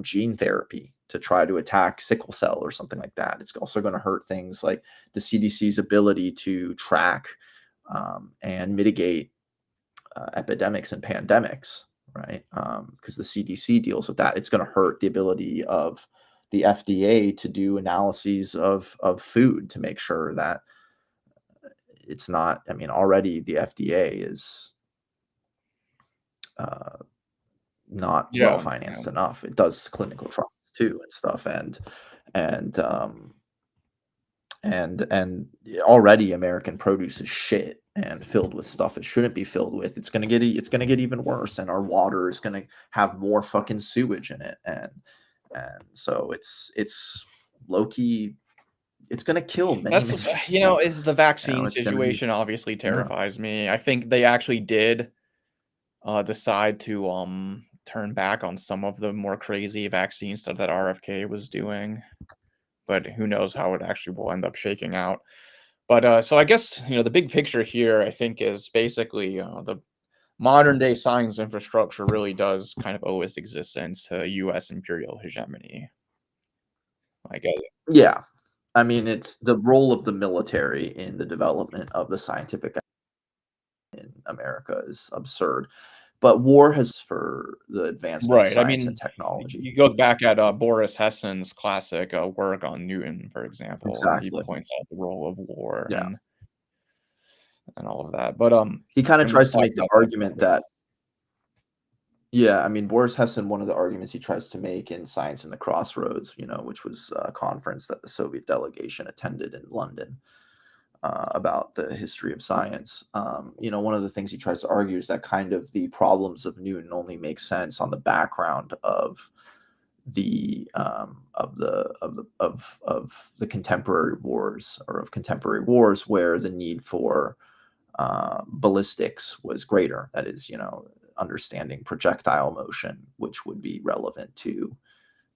gene therapy to try to attack sickle cell or something like that. It's also going to hurt things like the CDC's ability to track and mitigate epidemics and pandemics, right? Because the CDC deals with that. It's going to hurt the ability of the FDA to do analyses of food to make sure that it's not, already the FDA is not well financed enough. It does clinical trials too and stuff, and already American produce is shit and filled with stuff it shouldn't be filled with. It's gonna get even worse, and our water is gonna have more fucking sewage in it, and so it's low-key. It's gonna kill many. That's it's the vaccine situation obviously terrifies me. I think they actually did decide to turn back on some of the more crazy vaccine stuff that RFK was doing, but who knows how it actually will end up shaking out. But so I guess the big picture here, I think, is basically the modern day science infrastructure really does kind of owe its existence to U.S. imperial hegemony. I guess. Yeah, it's the role of the military in the development of the scientific in America is absurd. But war has for the advancement of science and technology. You go back at Boris Hessen's classic work on Newton, for example. Exactly. He points out the role of war and all of that. But he kind of tries to make the argument that Boris Hessen, one of the arguments he tries to make in Science in the Crossroads, which was a conference that the Soviet delegation attended in London, about the history of science. One of the things he tries to argue is that kind of the problems of Newton only make sense on the background of the contemporary wars, or of contemporary wars where the need for ballistics was greater. That is, understanding projectile motion, which would be relevant to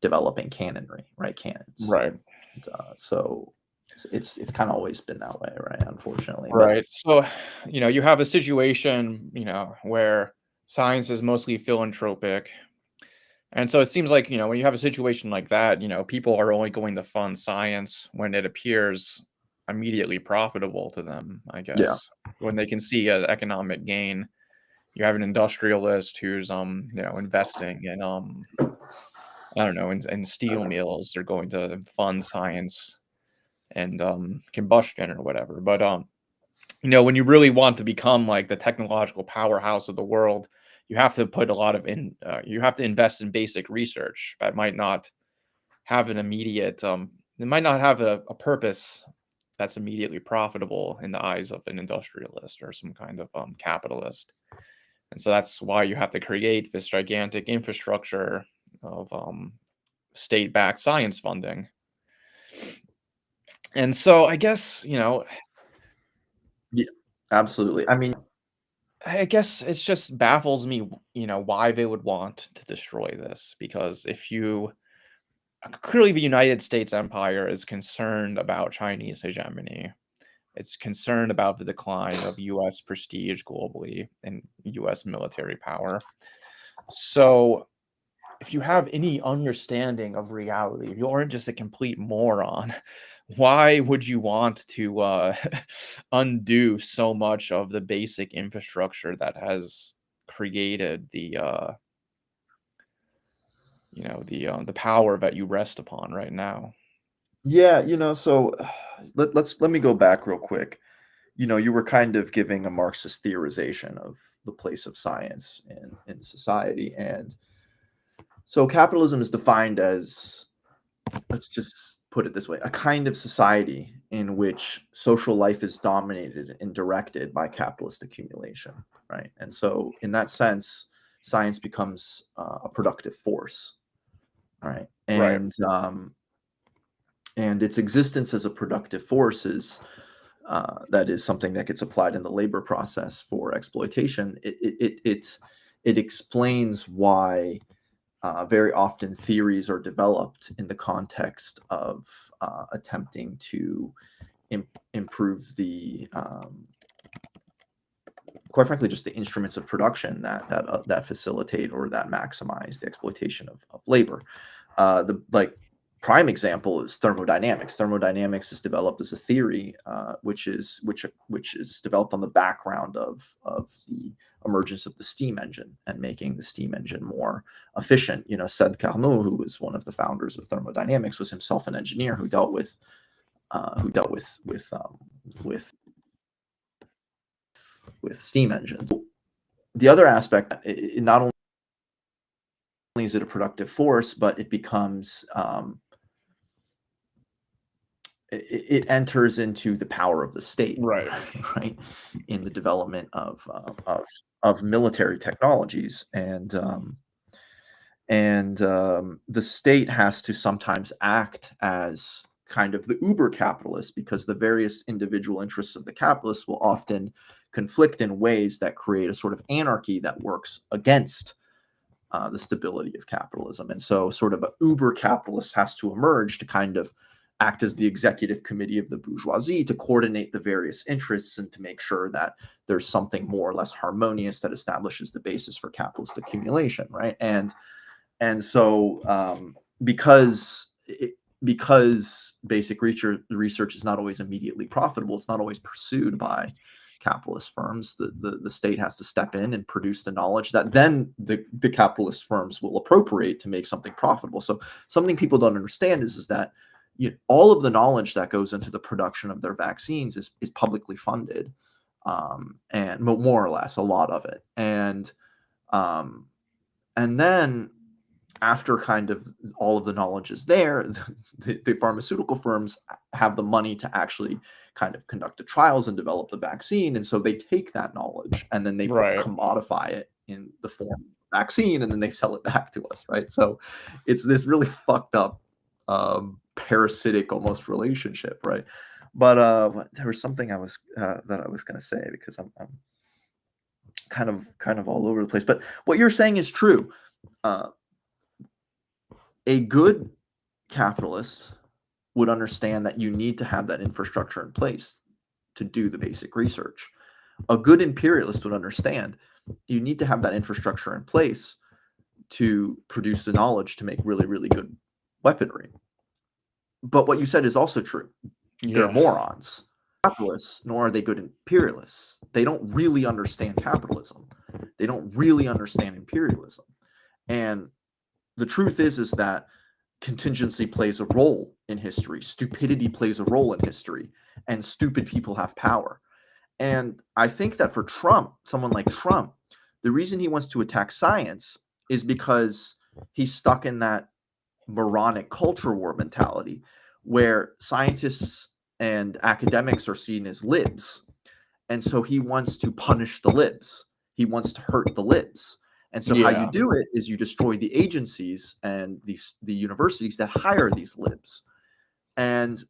developing cannonry, right? Cannons, right? And, so it's kind of always been that way, right? Unfortunately, right. So you have a situation where science is mostly philanthropic, and so it seems like when you have a situation like that, people are only going to fund science when it appears immediately profitable to them, I guess. When they can see an economic gain. You have an industrialist who's investing in I don't know, in steel mills. They're going to fund science and combustion or whatever. But when you really want to become like the technological powerhouse of the world, you have to put a lot of you have to invest in basic research that might not have an immediate it might not have a purpose that's immediately profitable in the eyes of an industrialist or some kind of capitalist. And so that's why you have to create this gigantic infrastructure of state-backed science funding. And so I guess, yeah, absolutely. I guess it just baffles me, why they would want to destroy this. Because if you clearly the United States empire is concerned about Chinese hegemony. It's concerned about the decline of U.S. prestige globally and U.S. military power. So if you have any understanding of reality, if you aren't just a complete moron, why would you want to undo so much of the basic infrastructure that has created the the power that you rest upon right now? Yeah, so let me go back real quick. You were kind of giving a Marxist theorization of the place of science in society. And so capitalism is defined as, let's just put it this way, a kind of society in which social life is dominated and directed by capitalist accumulation, right? And so in that sense, science becomes a productive force, right? And its existence as a productive force is that is something that gets applied in the labor process for exploitation. It explains why very often theories are developed in the context of attempting to improve the quite frankly, just the instruments of production that facilitate or that maximize the exploitation of labor. The prime example is thermodynamics. Thermodynamics is developed as a theory, which is developed on the background of the emergence of the steam engine and making the steam engine more efficient. Seth Carnot, who was one of the founders of thermodynamics, was himself an engineer who dealt with steam engines. The other aspect, not only is it a productive force, but it becomes it enters into the power of the state, right, in the development of military technologies, and the state has to sometimes act as kind of the uber capitalist, because the various individual interests of the capitalists will often conflict in ways that create a sort of anarchy that works against the stability of capitalism. And so sort of an uber capitalist has to emerge to kind of act as the executive committee of the bourgeoisie, to coordinate the various interests and to make sure that there's something more or less harmonious that establishes the basis for capitalist accumulation, right? And so because basic research is not always immediately profitable, it's not always pursued by capitalist firms, the state has to step in and produce the knowledge that then the capitalist firms will appropriate to make something profitable. So something people don't understand is that all of the knowledge that goes into the production of their vaccines is publicly funded, and more or less a lot of it. And then after kind of all of the knowledge is there, the pharmaceutical firms have the money to actually kind of conduct the trials and develop the vaccine. And so they take that knowledge and then they commodify it in the form of vaccine, and then they sell it back to us, right? So it's this really fucked up parasitic almost relationship, right? But there was something I was that I was going to say, because I'm kind of all over the place. But what you're saying is true. A good capitalist would understand that you need to have that infrastructure in place to do the basic research. A good imperialist would understand you need to have that infrastructure in place to produce the knowledge to make really, really good weaponry. But what you said is also true. They're morons. Capitalists, nor are they good imperialists. They don't really understand capitalism. They don't really understand imperialism. And the truth is that contingency plays a role in history. Stupidity plays a role in history, and stupid people have power. And I think that for Trump, someone like Trump, the reason he wants to attack science is because he's stuck in that moronic culture war mentality where scientists and academics are seen as libs. And so he wants to punish the libs. He wants to hurt the libs. And so how you do it is you destroy the agencies and the universities that hire these libs. And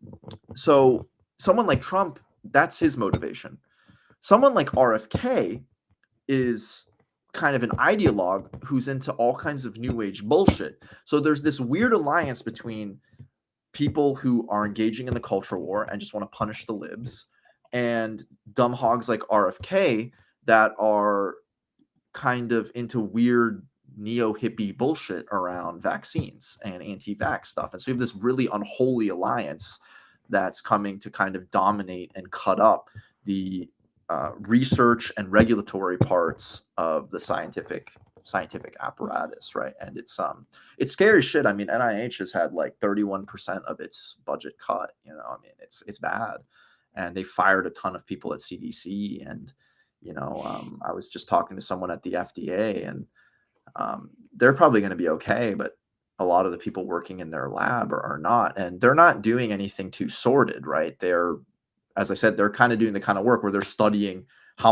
so someone like Trump, that's his motivation. Someone like RFK is kind of an ideologue who's into all kinds of new age bullshit. So there's this weird alliance between people who are engaging in the culture war and just want to punish the libs, and dumb hogs like RFK that are kind of into weird neo-hippie bullshit around vaccines and anti-vax stuff. And so we have this really unholy alliance that's coming to kind of dominate and cut up the research and regulatory parts of the scientific apparatus, right? And it's scary shit. I mean, NIH has had like 31% of its budget cut. You know, I mean, it's bad, and they fired a ton of people at CDC. And you know, I was just talking to someone at the FDA, and they're probably going to be okay, but a lot of the people working in their lab are not, and they're not doing anything too sordid, right? They're, as I said, they're kind of doing the kind of work where they're studying how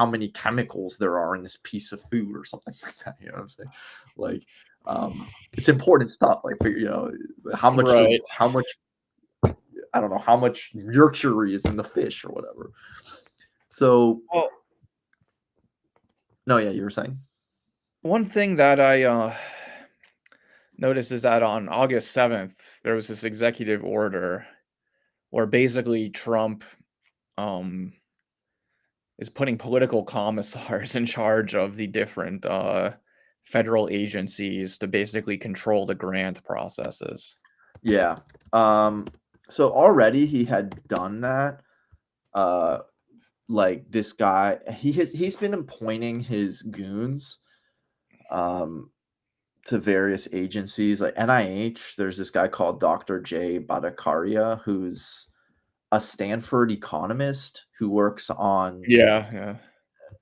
many chemicals there are in this piece of food or something like that. You know what I'm saying? Like, it's important stuff. Like, you know, how much, I don't know, how much mercury is in the fish or whatever. So, no, yeah, you were saying? One thing that I noticed is that on August 7th, there was this executive order where basically Trump is putting political commissars in charge of the different federal agencies to basically control the grant processes. Yeah. So already he had done that. Like this guy, he's been appointing his goons to various agencies like NIH. There's this guy called Dr. Jay Bhattacharya, who's a Stanford economist who works on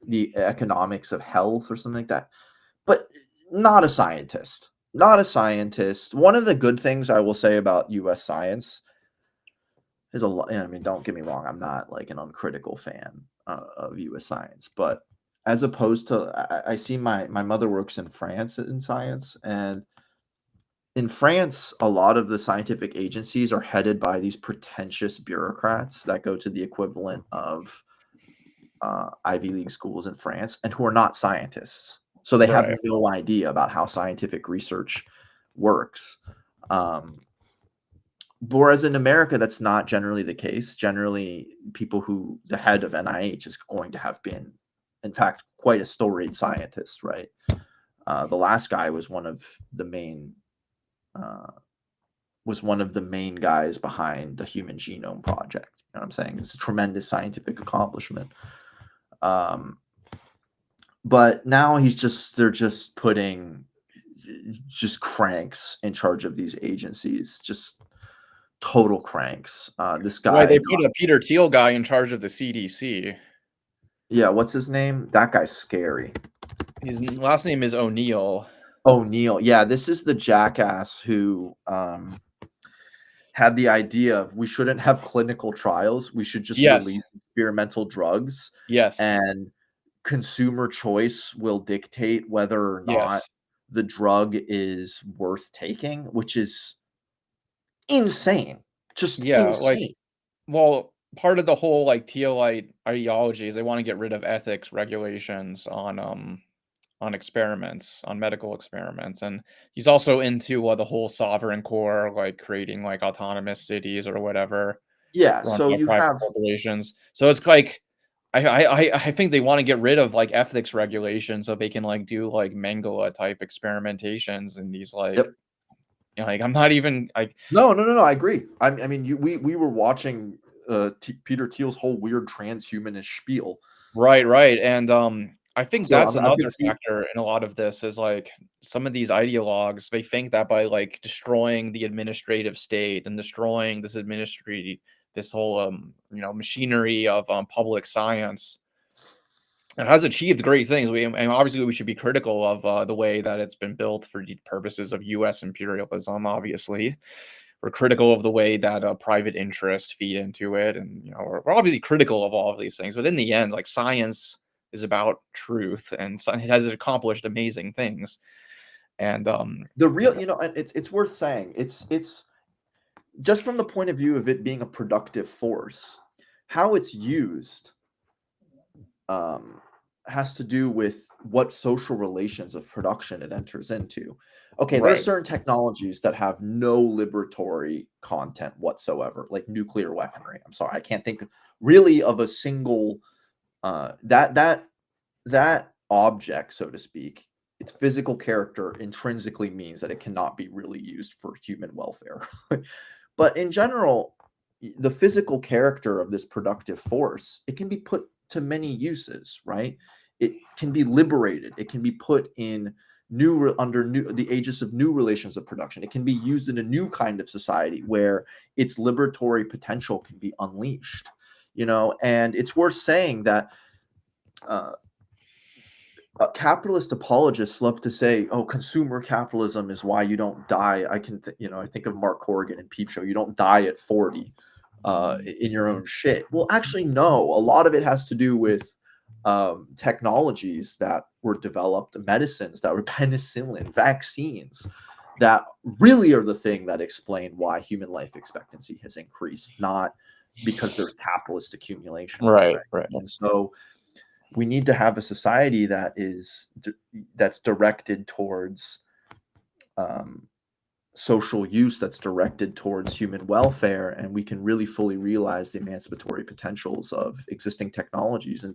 the economics of health or something like that, but not a scientist. One of the good things I will say about US science is a lot. I mean, don't get me wrong, I'm not like an uncritical fan of US science, but as opposed to, I see my mother works in France in science, and in France, a lot of the scientific agencies are headed by these pretentious bureaucrats that go to the equivalent of Ivy League schools in France, and who are not scientists. So they have no idea about how scientific research works. Whereas in America, that's not generally the case. Generally, the head of NIH is going to have been, in fact, quite a storied scientist, right? The last guy was one of the main guys behind the Human Genome Project. You know what I'm saying? It's a tremendous scientific accomplishment. But now they're just putting cranks in charge of these agencies, just total cranks. This guy, they put a Peter Thiel guy in charge of the CDC. Yeah, what's his name? That guy's scary. His last name is O'Neill. O'Neill. Yeah, this is the jackass who had the idea of we shouldn't have clinical trials. We should just release experimental drugs. Yes. And consumer choice will dictate whether or not the drug is worth taking, which is insane. Just insane. Part of the whole like Thielite ideology is they want to get rid of ethics regulations on experiments, on medical experiments, and he's also into the whole sovereign core, like creating like autonomous cities or whatever. Yeah, so you have corporations. So it's like I think they want to get rid of like ethics regulations so they can like do like Mengele type experimentations and these like. Yep. You know, like I'm not even like. No, I agree. I mean, we were watching Peter Thiel's whole weird transhumanist spiel. Right, and I think that's another factor in a lot of this is like some of these ideologues, they think that by like destroying the administrative state and destroying this whole machinery of public science, it has achieved great things. And obviously we should be critical of the way that it's been built for the purposes of US imperialism. Obviously, we're critical of the way that private interests feed into it, and we're obviously critical of all of these things. But in the end, like science is about truth, and it has accomplished amazing things. And the real, it's worth saying, it's just from the point of view of it being a productive force, how it's used has to do with what social relations of production it enters into. Okay, there's certain technologies that have no liberatory content whatsoever, like nuclear weaponry. I'm sorry, I can't think really of a single that object, so to speak. Its physical character intrinsically means that it cannot be really used for human welfare. But in general, the physical character of this productive force, it can be put to many uses, right? It can be liberated. It can be put in the aegis of new relations of production. It can be used in a new kind of society where its liberatory potential can be unleashed, and it's worth saying that capitalist apologists love to say, "Oh, consumer capitalism is why you don't die." I think of Mark Corrigan and Peep Show. You don't die at 40 in your own shit. Well, actually, no. A lot of it has to do with technologies that were developed, medicines that were penicillin, vaccines, that really are the thing that explain why human life expectancy has increased, not because there's capitalist accumulation. Right. And so we need to have a society that's directed towards social use, that's directed towards human welfare, and we can really fully realize the emancipatory potentials of existing technologies and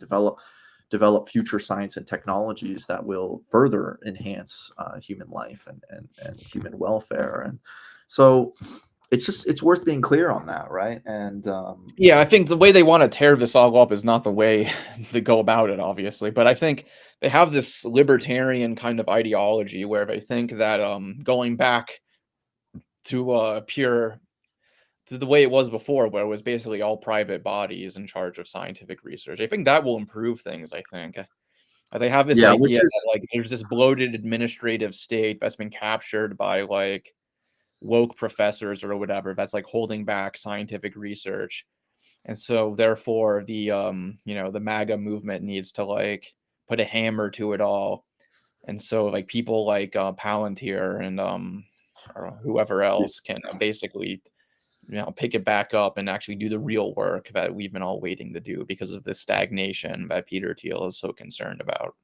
develop future science and technologies that will further enhance human life and human welfare. And so it's worth being clear on that, right? And yeah, I think the way they want to tear this all up is not the way they go about it, obviously. But I think they have this libertarian kind of ideology where they think that going back to to the way it was before, where it was basically all private bodies in charge of scientific research, I think that will improve things. I think they have this idea that like there's this bloated administrative state that's been captured by like woke professors or whatever that's like holding back scientific research, and so therefore the the MAGA movement needs to like put a hammer to it all, and so like people like Palantir and or whoever else can basically pick it back up and actually do the real work that we've been all waiting to do because of the stagnation that Peter Thiel is so concerned about.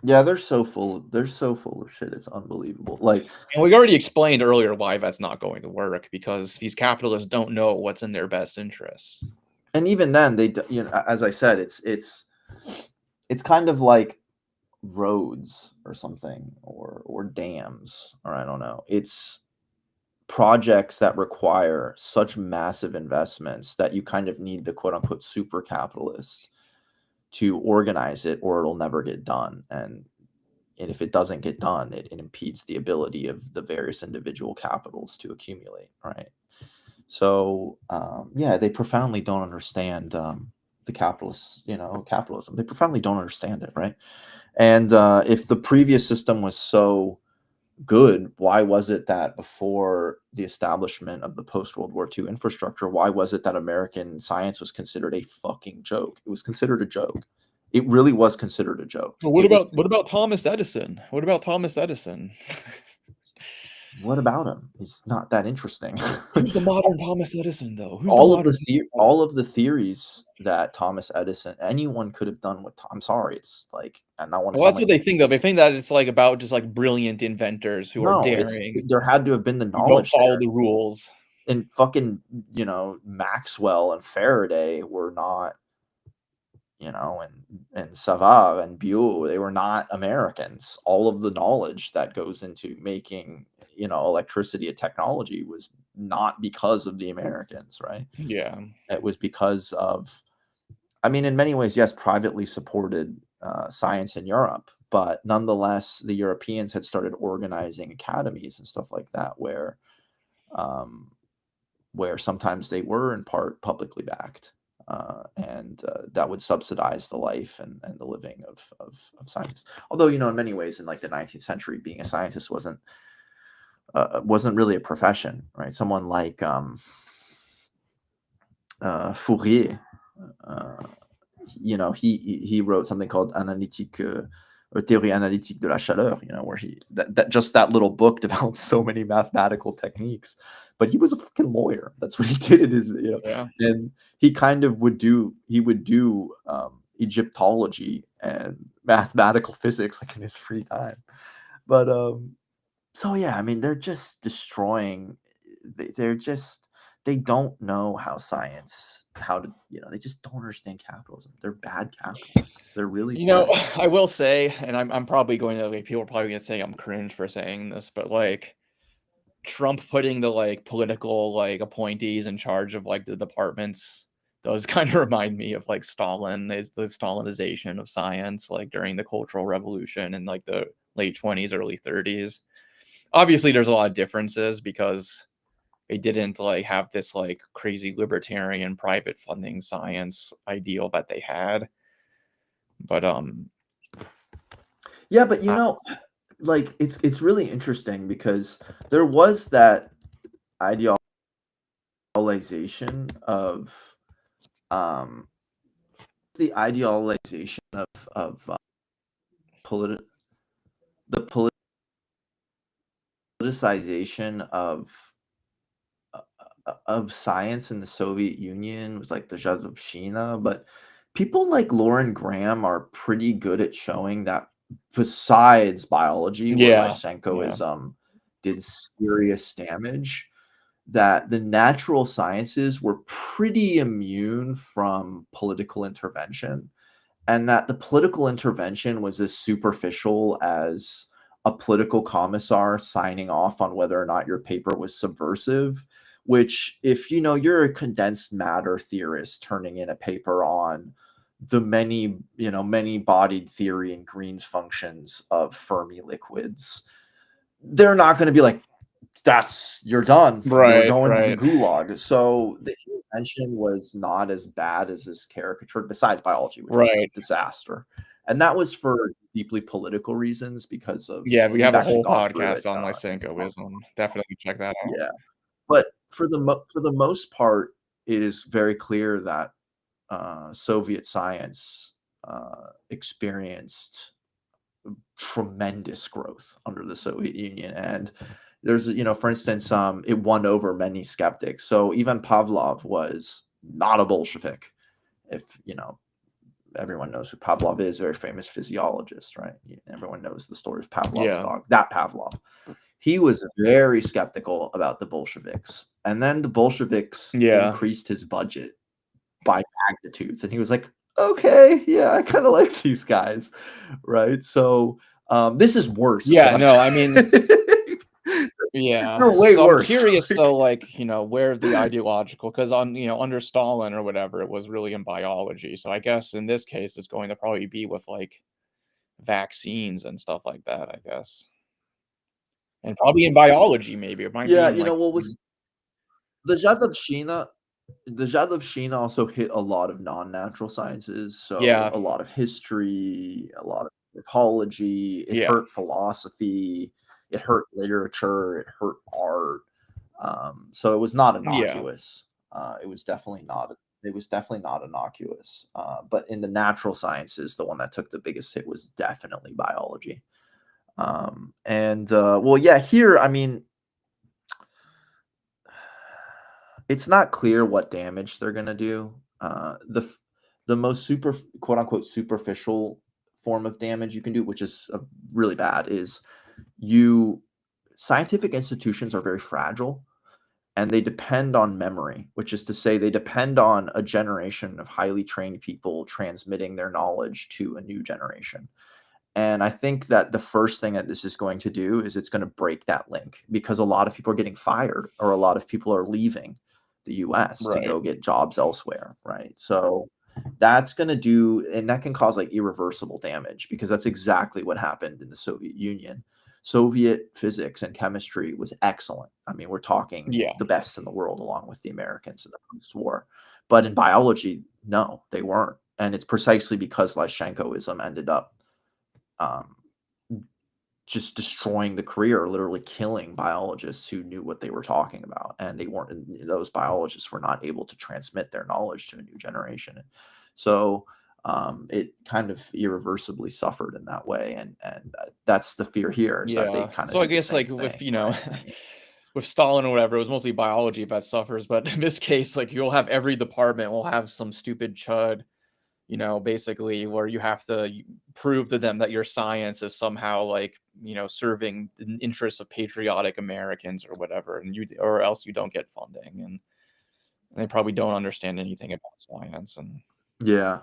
Yeah, they're so full of shit. It's unbelievable. Like, and we already explained earlier why that's not going to work, because these capitalists don't know what's in their best interests. And even then, they, as I said, it's kind of like roads or something, or dams, or I don't know. It's projects that require such massive investments that you kind of need the quote unquote super capitalists to organize it, or it'll never get done. And if it doesn't get done, it impedes the ability of the various individual capitals to accumulate, right? So yeah, they profoundly don't understand the capitalists, capitalism. They profoundly don't understand it, right? And if the previous system was so good, why was it that before the establishment of the post-World War II infrastructure, why was it that American science was considered a fucking joke? It was considered a joke. It really was considered a joke. Well, what about Thomas Edison? What about Thomas Edison? What about him? He's not that interesting. Who's the modern Thomas Edison, though? All of the theories that Thomas Edison, anyone could have done with. I'm sorry, it's like, and I want to. Well, that's what they think of. They think that it's like about just like brilliant inventors who are daring. There had to have been the knowledge. Don't follow the rules. And fucking, Maxwell and Faraday were not, and Savart and Buell, they were not Americans. All of the knowledge that goes into making, electricity a technology was not because of the Americans, right? Yeah. It was because of, in many ways, yes, privately supported science in Europe, but nonetheless, the Europeans had started organizing academies and stuff like that, where sometimes they were in part publicly backed. And that would subsidize the life and the living of scientists. Although, in many ways, in like the 19th century, being a scientist wasn't really a profession, right? Someone like Fourier, he wrote something called Théorie analytique de la chaleur, where that little book developed so many mathematical techniques. But he was a fucking lawyer. That's what he did in his, Yeah. And he kind of would do Egyptology and mathematical physics like in his free time. But so yeah, I mean, they're just destroying. They don't know how to, they just don't understand capitalism. They're bad capitalists. They're really bad. I will say, and I'm probably going to, like, people are probably going to say I'm cringe for saying this, but like Trump putting the like political like appointees in charge of like the departments does kind of remind me of like Stalin, is the Stalinization of science, like during the Cultural Revolution in like the late 20s, early 30s. Obviously, there's a lot of differences because they didn't like have this like crazy libertarian private funding science ideal that they had. But yeah, but like it's really interesting because there was that idealization of the idealization of the politicization of science in the Soviet Union was like the Jadovshchina, but people like Lauren Graham are pretty good at showing that besides biology, where Lysenko did serious damage, that the natural sciences were pretty immune from political intervention, and that the political intervention was as superficial as a political commissar signing off on whether or not your paper was subversive, which if you're a condensed matter theorist turning in a paper on the many-bodied theory and Green's functions of Fermi liquids, they're not going to be like, you're done. You're going to the gulag. So the intervention was not as bad as is caricatured, besides biology, which was a disaster. And that was for deeply political reasons because of... Yeah, we have a whole podcast on Lysenkoism. Definitely check that out. Yeah. But for the most part, it is very clear that Soviet science experienced tremendous growth under the Soviet Union. And there's, for instance, it won over many skeptics. So even Pavlov was not a Bolshevik. If, everyone knows who Pavlov is, very famous physiologist, right? Everyone knows the story of Pavlov's dog, that Pavlov. He was very skeptical about the Bolsheviks. And then the Bolsheviks increased his budget by magnitudes. And he was like, okay, yeah, I kind of like these guys, right? So this is worse. Yeah, no, I mean... Yeah, they're way worse. I'm curious though, like, where the ideological, because under Stalin or whatever, it was really in biology. So I guess in this case, it's going to probably be with like vaccines and stuff like that, I guess, and probably in biology, maybe it might. Yeah, what was the Jadovshchina also hit a lot of non-natural sciences. So a lot of history, a lot of ecology. It hurt philosophy. It hurt literature. It hurt art. So it was not innocuous. It was definitely not innocuous. But in the natural sciences, the one that took the biggest hit was definitely biology. Here, I mean, it's not clear what damage they're going to do. The most quote unquote superficial form of damage you can do, which is really bad, is scientific institutions are very fragile and they depend on memory, which is to say they depend on a generation of highly trained people transmitting their knowledge to a new generation. And I think that the first thing that this is going to do is it's going to break that link, because a lot of people are getting fired or a lot of people are leaving the US to go get jobs elsewhere, right? So that's going to do, and that can cause like irreversible damage, because that's exactly what happened in the Soviet Union. Soviet physics and chemistry was excellent. I mean, we're talking the best in the world, along with the Americans in the post-war. But in biology, no, they weren't. And it's precisely because Lysenkoism ended up just destroying the career, literally killing biologists who knew what they were talking about. And those biologists were not able to transmit their knowledge to a new generation. So it kind of irreversibly suffered in that way, and that's the fear here, is that they kind of... So I guess like with with Stalin or whatever, it was mostly biology that suffers, but in this case, like, you'll have every department will have some stupid chud basically where you have to prove to them that your science is somehow like, serving the interests of patriotic Americans or whatever, or else you don't get funding, and they probably don't understand anything about science. And yeah.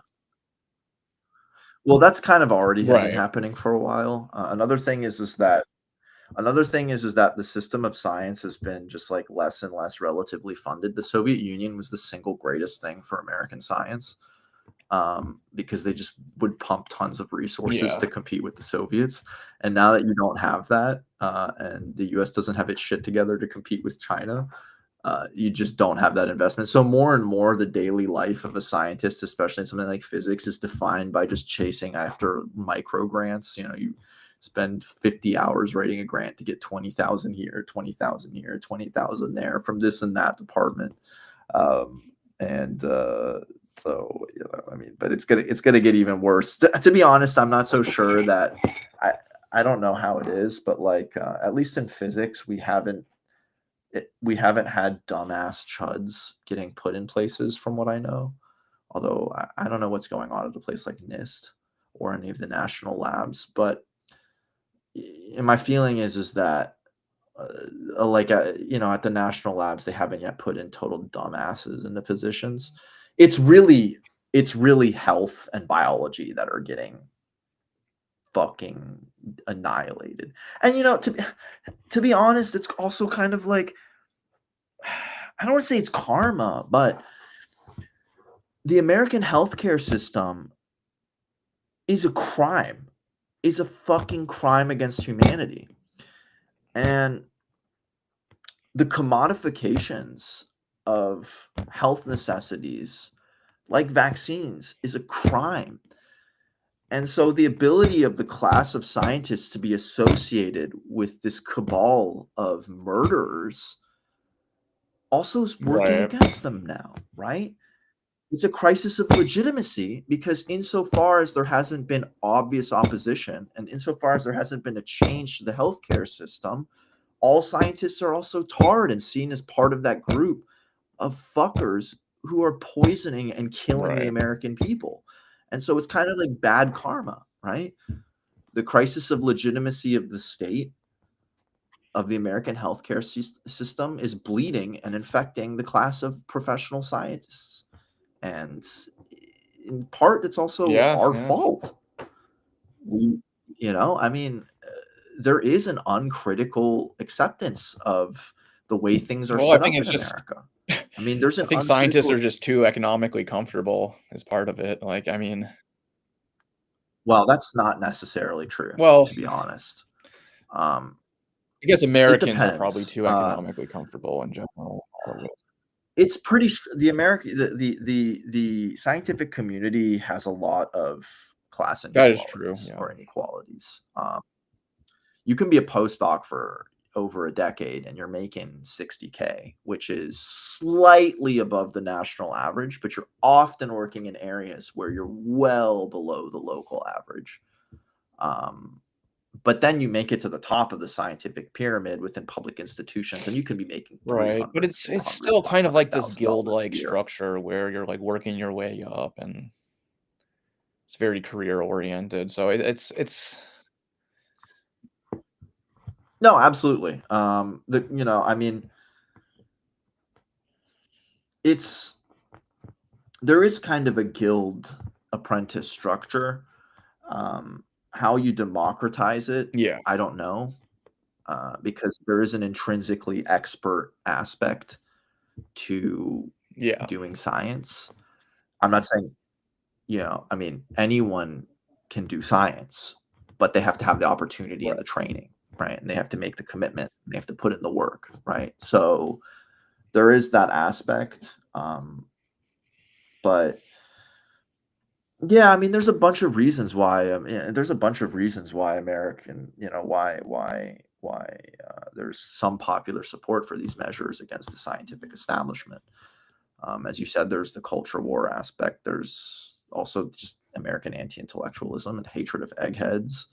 Well, that's kind of already been right, happening for a while. Another thing is that the system of science has been just like less and less relatively funded. The Soviet Union was the single greatest thing for American science, because they just would pump tons of resources yeah, to compete with the Soviets. And now that you don't have that, and the US doesn't have its shit together to compete with China, you just don't have that investment. So more and more the daily life of a scientist, especially in something like physics, is defined by just chasing after micro grants. You spend 50 hours writing a grant to get 20,000 here, 20,000 here, 20,000 there from this and that department. So I mean, but it's gonna get even worse. To be honest, I'm not so sure that I don't know how it is, but like at least in physics, we haven't had dumbass chuds getting put in places, from what I know. Although I don't know what's going on at a place like NIST or any of the national labs, but my feeling is that at the national labs, they haven't yet put in total dumbasses into positions. It's really health and biology that are getting fucking annihilated. And to be honest, it's also kind of like, I don't want to say it's karma, but the American healthcare system is a crime, is a fucking crime against humanity. And the commodifications of health necessities like vaccines is a crime. And so the ability of the class of scientists to be associated with this cabal of murderers also is working against them now, right? It's a crisis of legitimacy, because insofar as there hasn't been obvious opposition, and insofar as there hasn't been a change to the healthcare system, all scientists are also tarred and seen as part of that group of fuckers who are poisoning and killing the American people. And so it's kind of like bad karma, right? The crisis of legitimacy of the state, of the American healthcare system, is bleeding and infecting the class of professional scientists. And in part, that's also our fault. I mean, there is an uncritical acceptance of the way things are set up in America. I mean, there's I think scientists are just too economically comfortable as part of it. Like, I mean, well, that's not necessarily true. Well, to be honest, I guess Americans are probably too economically comfortable in general. It's pretty the scientific community has a lot of class inequalities or inequalities. You can be a postdoc for over a decade and you're making $60K, which is slightly above the national average, but you're often working in areas where you're well below the local average. But then you make it to the top of the scientific pyramid within public institutions, and you can be making but it's still kind of like this guild-like structure where you're like working your way up, and it's very career oriented. So it's no, absolutely. I mean, there is kind of a guild apprentice structure. How you democratize it, I don't know, because there is an intrinsically expert aspect to doing science. I'm not saying, I mean, anyone can do science, but they have to have the opportunity and the training, right? And they have to make the commitment. They have to put in the work, right? So there is that aspect. But yeah, I mean, there's a bunch of reasons why. American, why there's some popular support for these measures against the scientific establishment. As you said, there's the culture war aspect. There's also just American anti-intellectualism and hatred of eggheads.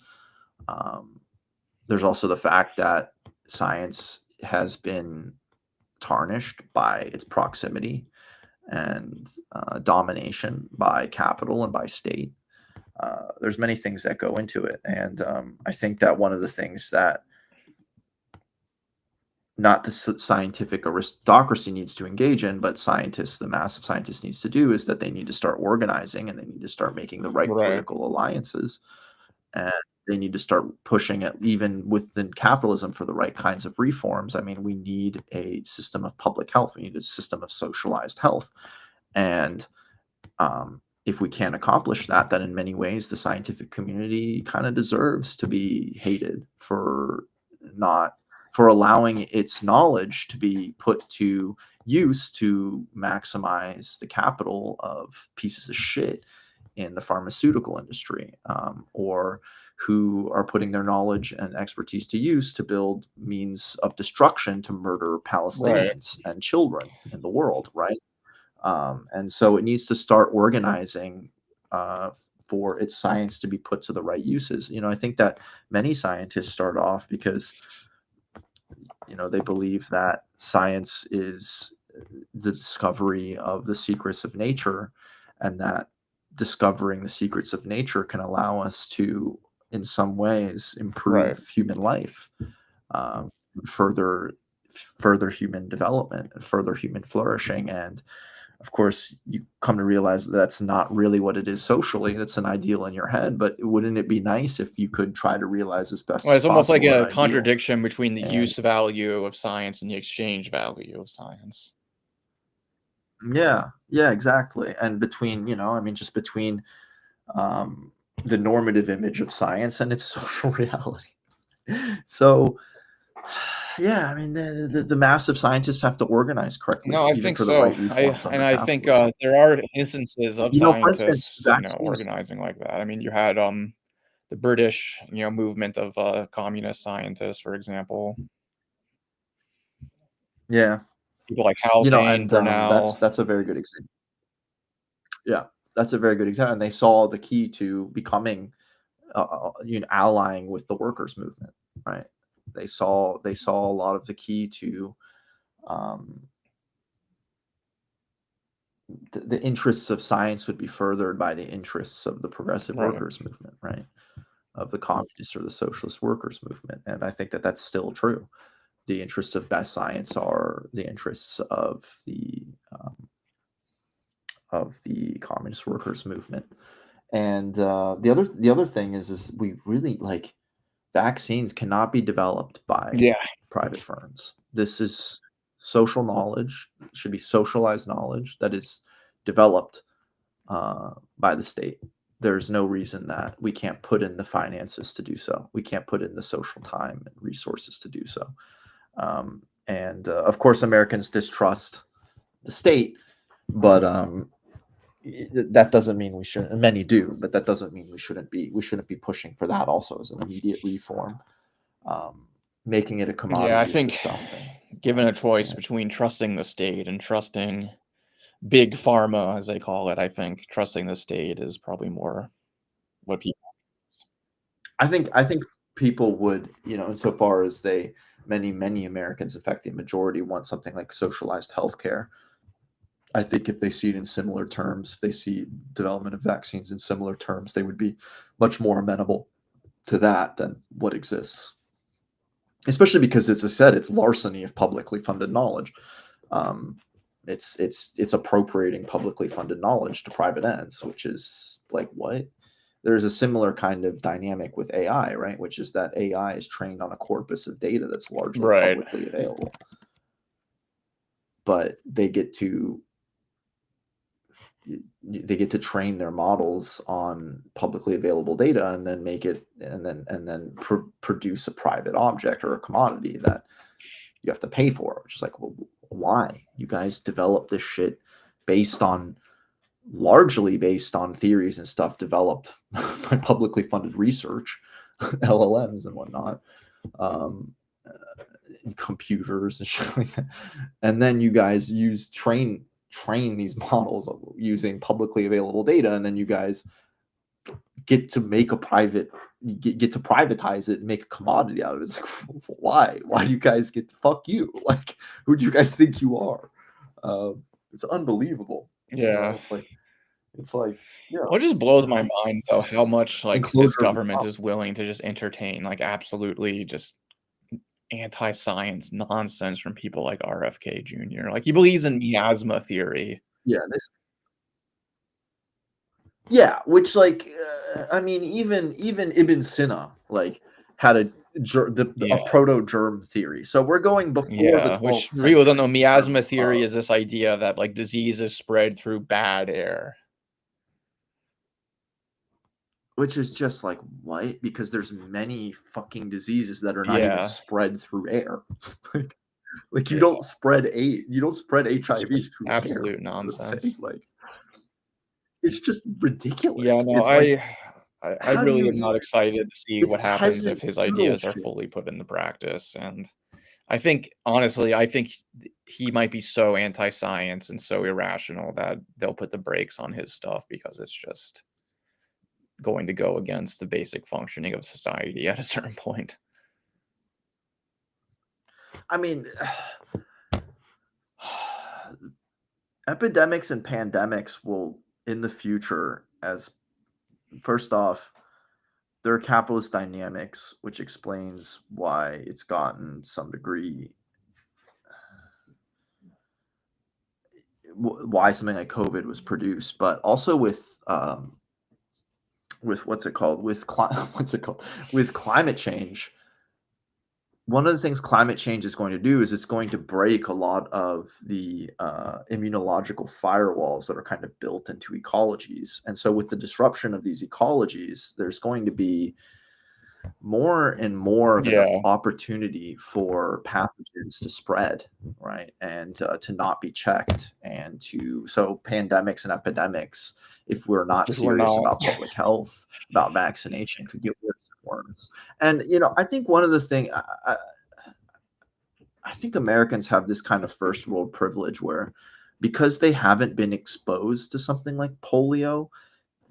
There's also the fact that science has been tarnished by its proximity and domination by capital and by state. There's many things that go into it, and I think that one of the things that not the scientific aristocracy needs to engage in, but scientists, the massive scientists, needs to do is that they need to start organizing, and they need to start making the right political alliances, and they need to start pushing it even within capitalism for the right kinds of reforms. I mean, we need a system of public health. We need a system of socialized health. And if we can't accomplish that, then in many ways, the scientific community kind of deserves to be hated for allowing its knowledge to be put to use to maximize the capital of pieces of shit in the pharmaceutical industry, or who are putting their knowledge and expertise to use to build means of destruction to murder Palestinians and children in the world, right? And so it needs to start organizing for its science to be put to the right uses. I think that many scientists start off because they believe that science is the discovery of the secrets of nature, and that discovering the secrets of nature can allow us to, in some ways, improve human life, further human development, and further human flourishing. And of course, you come to realize that that's not really what it is socially. That's an ideal in your head, but wouldn't it be nice if you could try to realize as best as possible? It's almost like a contradiction between the use value of science and the exchange value of science. Yeah, exactly. And between, just between the normative image of science and its social reality. So, yeah, I mean, the massive scientists have to organize correctly. No, I think so. I think there are instances of scientists, organizing like that. I mean, you had the British, movement of communist scientists, for example. Yeah, people like Haldane, Bernal. That's a very good example. Yeah, that's a very good example. And they saw the key to becoming, allying with the workers' movement, right? They saw a lot of the key to the interests of science would be furthered by the interests of the progressive workers' movement, right? Of the communist or the socialist workers' movement. And I think that that's still true. The interests of best science are the interests of the communist workers' movement. And the other thing is we really, like, vaccines cannot be developed by private firms. This is social knowledge. It should be socialized knowledge that is developed by the state. There's no reason that we can't put in the finances to do so. We can't put in the social time and resources to do so. And of course, Americans distrust the state, but that doesn't mean we shouldn't. Many do, but that doesn't mean we shouldn't be pushing for that also as an immediate reform. Making it a commodity. I think given a choice between trusting the state and trusting big pharma, as they call it, I think trusting the state is probably more what people. I think people would, insofar as many Americans, in fact, the majority, want something like socialized healthcare. I think if they see it in similar terms, if they see development of vaccines in similar terms, they would be much more amenable to that than what exists. Especially because, as I said, it's larceny of publicly funded knowledge. It's appropriating publicly funded knowledge to private ends, which is like what? There's a similar kind of dynamic with AI, right? Which is that AI is trained on a corpus of data that's largely publicly available. But they get to train their models on publicly available data and then make it and then produce a private object or a commodity that you have to pay for, which is like, well, why? You guys develop this shit largely based on theories and stuff developed by publicly funded research, LLMs and whatnot, computers and shit like that. And then you guys train these models using publicly available data, and then you guys get to make get to privatize it and make a commodity out of it. It's like, why do you guys get to fuck you? Like, who do you guys think you are? It's unbelievable. Yeah. It's like, yeah. What just blows my mind though, how much like this Enclosure. government is willing to just entertain like absolutely just anti-science nonsense from people like RFK Jr. Like he believes in miasma theory. Yeah, yeah, which like I mean, even Ibn Sina like had a Yeah. proto-germ theory. So we're going before the 12th Which century. people don't know, miasma theory is this idea that like disease is spread through bad air. Which is just like, what? Because there's many fucking diseases that are not even spread through air. like you don't spread HIV through absolute air. nonsense. Like it's just ridiculous. Yeah, no, it's I really am not excited to see what happens if his ideas are fully put into practice. And I think, honestly, he might be so anti-science and so irrational that they'll put the brakes on his stuff because it's just going to go against the basic functioning of society at a certain point. I mean, epidemics and pandemics will, in the future, as first off, there are capitalist dynamics, which explains why it's gotten some degree, why something like COVID was produced, but also with what's it called? With climate change. One of the things climate change is going to do is it's going to break a lot of the immunological firewalls that are kind of built into ecologies. And so with the disruption of these ecologies, there's going to be more and more of an opportunity for pathogens to spread, right? And to not be checked. And so pandemics and epidemics, if we're not serious about public health, about vaccination, could get worse. And I think one of the things I think Americans have this kind of first world privilege where, because they haven't been exposed to something like polio,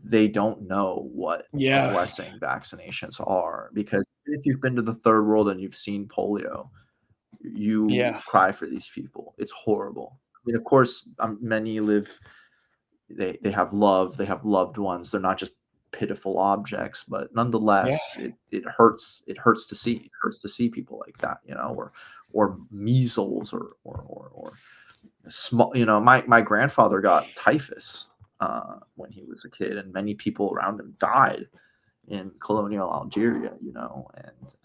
they don't know what a blessing vaccinations are. Because if you've been to the third world and you've seen polio, you cry for these people. It's horrible. I mean, of course, many live. They have love. They have loved ones. They're not just pitiful objects, but nonetheless, it hurts. It hurts to see. It hurts to see people like that, or measles, or small. My grandfather got typhus when he was a kid, and many people around him died in colonial Algeria.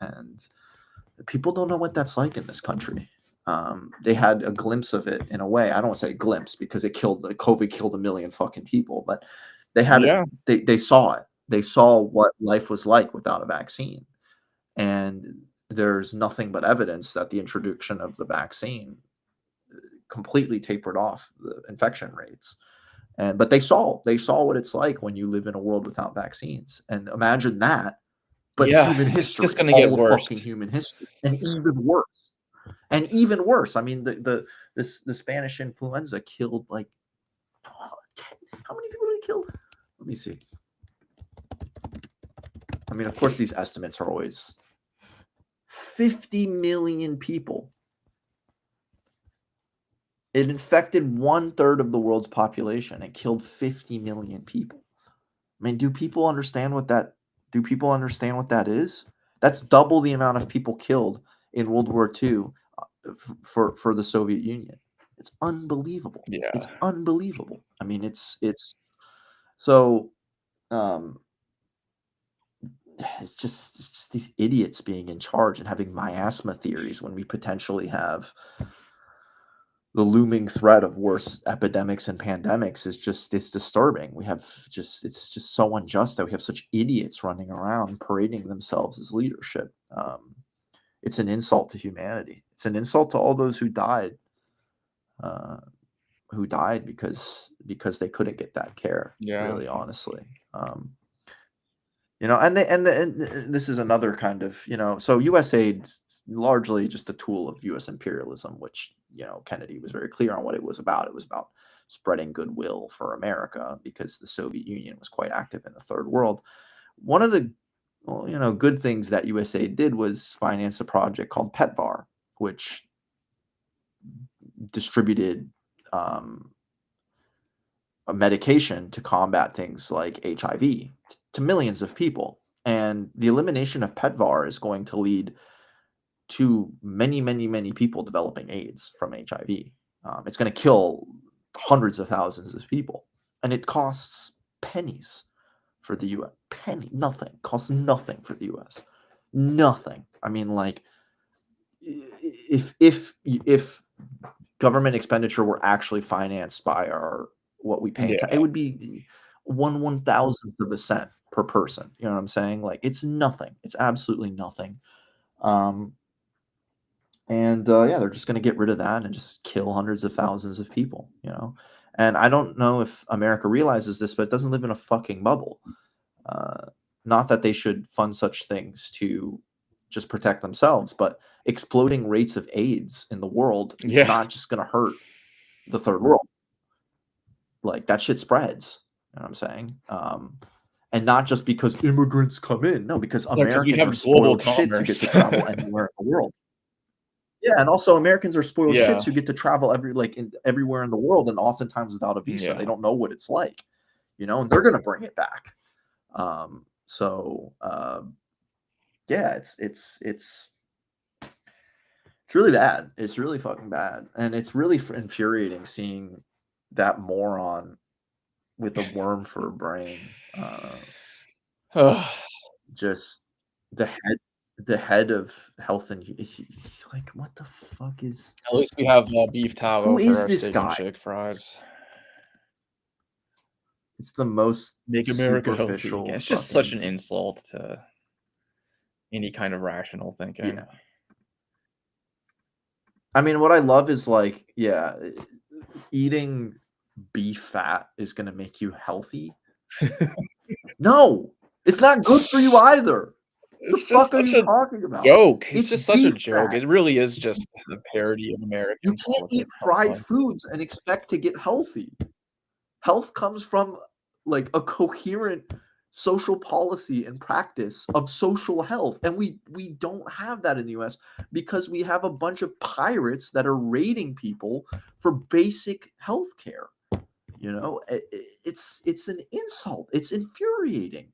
And people don't know what that's like in this country. They had a glimpse of it in a way. I don't want to say glimpse because COVID killed a million fucking people, but they had they saw it. They saw what life was like without a vaccine. And there's nothing but evidence that the introduction of the vaccine completely tapered off the infection rates. But they saw what it's like when you live in a world without vaccines. And imagine that, but human history, it's just going to get worse. Fucking human history, and even worse. I mean, the Spanish influenza killed like how many people did it kill? Let me see. I mean, of course, these estimates are always 50 million people. It infected 1/3 of the world's population and killed 50 million people. I mean, do people understand what that is? That's double the amount of people killed in World War II for the Soviet Union. It's unbelievable. Yeah. It's unbelievable. I mean, it's so it's just these idiots being in charge and having miasma theories when we potentially have the looming threat of worse epidemics and pandemics. It's disturbing. It's just so unjust that we have such idiots running around parading themselves as leadership. It's an insult to humanity. It's an insult to all those who died because they couldn't get that care. Really, honestly. And this is another kind of, so U.S. aid's largely just a tool of U.S. imperialism, which, Kennedy was very clear on what it was about. It was about spreading goodwill for America because the Soviet Union was quite active in the third world. One of the, good things that U.S. aid did was finance a project called PEPFAR, which distributed a medication to combat things like HIV to millions of people. And the elimination of PEDVAR is going to lead to many, many, many people developing AIDS from HIV. It's going to kill hundreds of thousands of people. And it costs pennies for the US. Nothing. Costs nothing for the US. Nothing. I mean, like, if government expenditure were actually financed by what we pay, it would be 1/1000th of a cent per person. You know what I'm saying? Like, it's nothing. It's absolutely nothing. Yeah, they're just going to get rid of that and just kill hundreds of thousands of people, you know? And I don't know if America realizes this, but it doesn't live in a fucking bubble. Not that they should fund such things to just protect themselves, but exploding rates of AIDS in the world is not just going to hurt the third world. Like, that shit spreads. You know what I'm saying? And not just because immigrants come in. No, because Americans are spoiled shits who get to travel anywhere in the world. Yeah, and also Americans are spoiled shits who get to travel everywhere in the world, and oftentimes without a visa. They don't know what it's like, you know, and they're gonna bring it back. Yeah, it's really bad. It's really fucking bad, and it's really infuriating seeing that moron with a worm for a brain. Just the head of health and like, what the fuck is? At least we have beef tallow Who for is our this steak guy? and shake fries. It's the most Make America superficial. healthy. It's just such an insult to any kind of rational thinking. Yeah. I mean, what I love is like, eating beef fat is going to make you healthy. No, it's not good for you either. It's just such a joke. It's just such a joke. It really is just a parody of American You can't eat fried foods and expect to get healthy. Health comes from like a coherent social policy and practice of social health, and we don't have that in the US because we have a bunch of pirates that are raiding people for basic health care. You know, it's an insult. It's infuriating.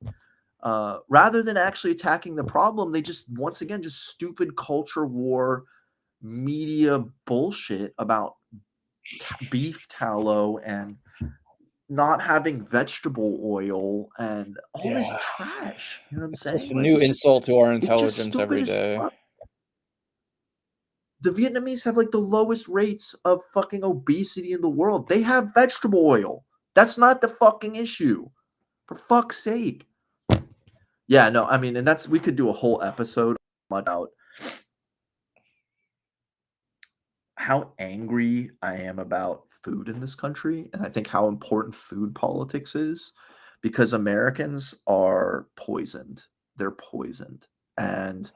Rather than actually attacking the problem, they just, once again, just stupid culture war media bullshit about beef tallow and not having vegetable oil and all this trash. You know what I'm saying? It's a new insult to our intelligence every day. The Vietnamese have like the lowest rates of fucking obesity in the world. They have vegetable oil. That's not the fucking issue. For fuck's sake. Yeah, no, I mean, and we could do a whole episode about how angry I am about food in this country, and I think how important food politics is, because Americans are poisoned. They're poisoned, and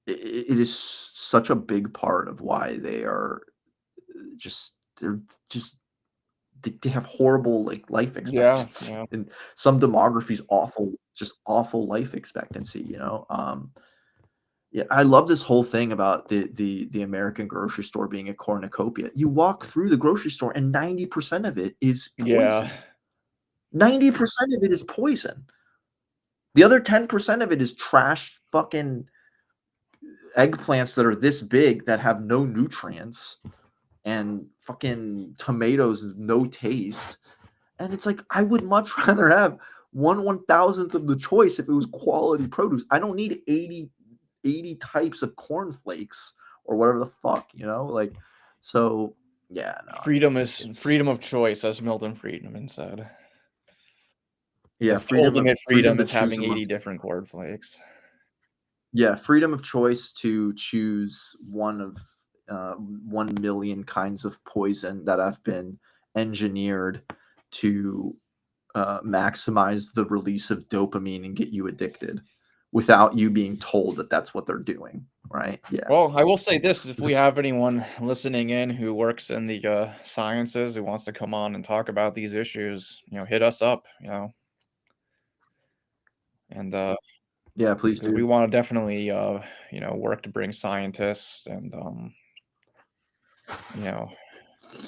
it is such a big part of why they have horrible like life expectancy. And some demography's awful, just awful life expectancy, you know. Yeah, I love this whole thing about the American grocery store being a cornucopia. You walk through the grocery store and 90% of it is poison. 90% of it is poison. The other 10% of it is trash fucking eggplants that are this big that have no nutrients and fucking tomatoes with no taste. And it's like, I would much rather have 1/1000th of the choice if it was quality produce. I don't need 80 types of cornflakes or whatever the fuck, you know? Like, so yeah, no. Freedom of choice, as Milton Friedman said. Yeah, ultimate freedom is having 80 different cornflakes. Yeah, freedom of choice to choose one of 1 million kinds of poison that have been engineered to maximize the release of dopamine and get you addicted without you being told that that's what they're doing, right? Yeah. Well, I will say this, if we have anyone listening in who works in the sciences, who wants to come on and talk about these issues, you know, hit us up, you know. And yeah, please do. We want to definitely you know, work to bring scientists and you know,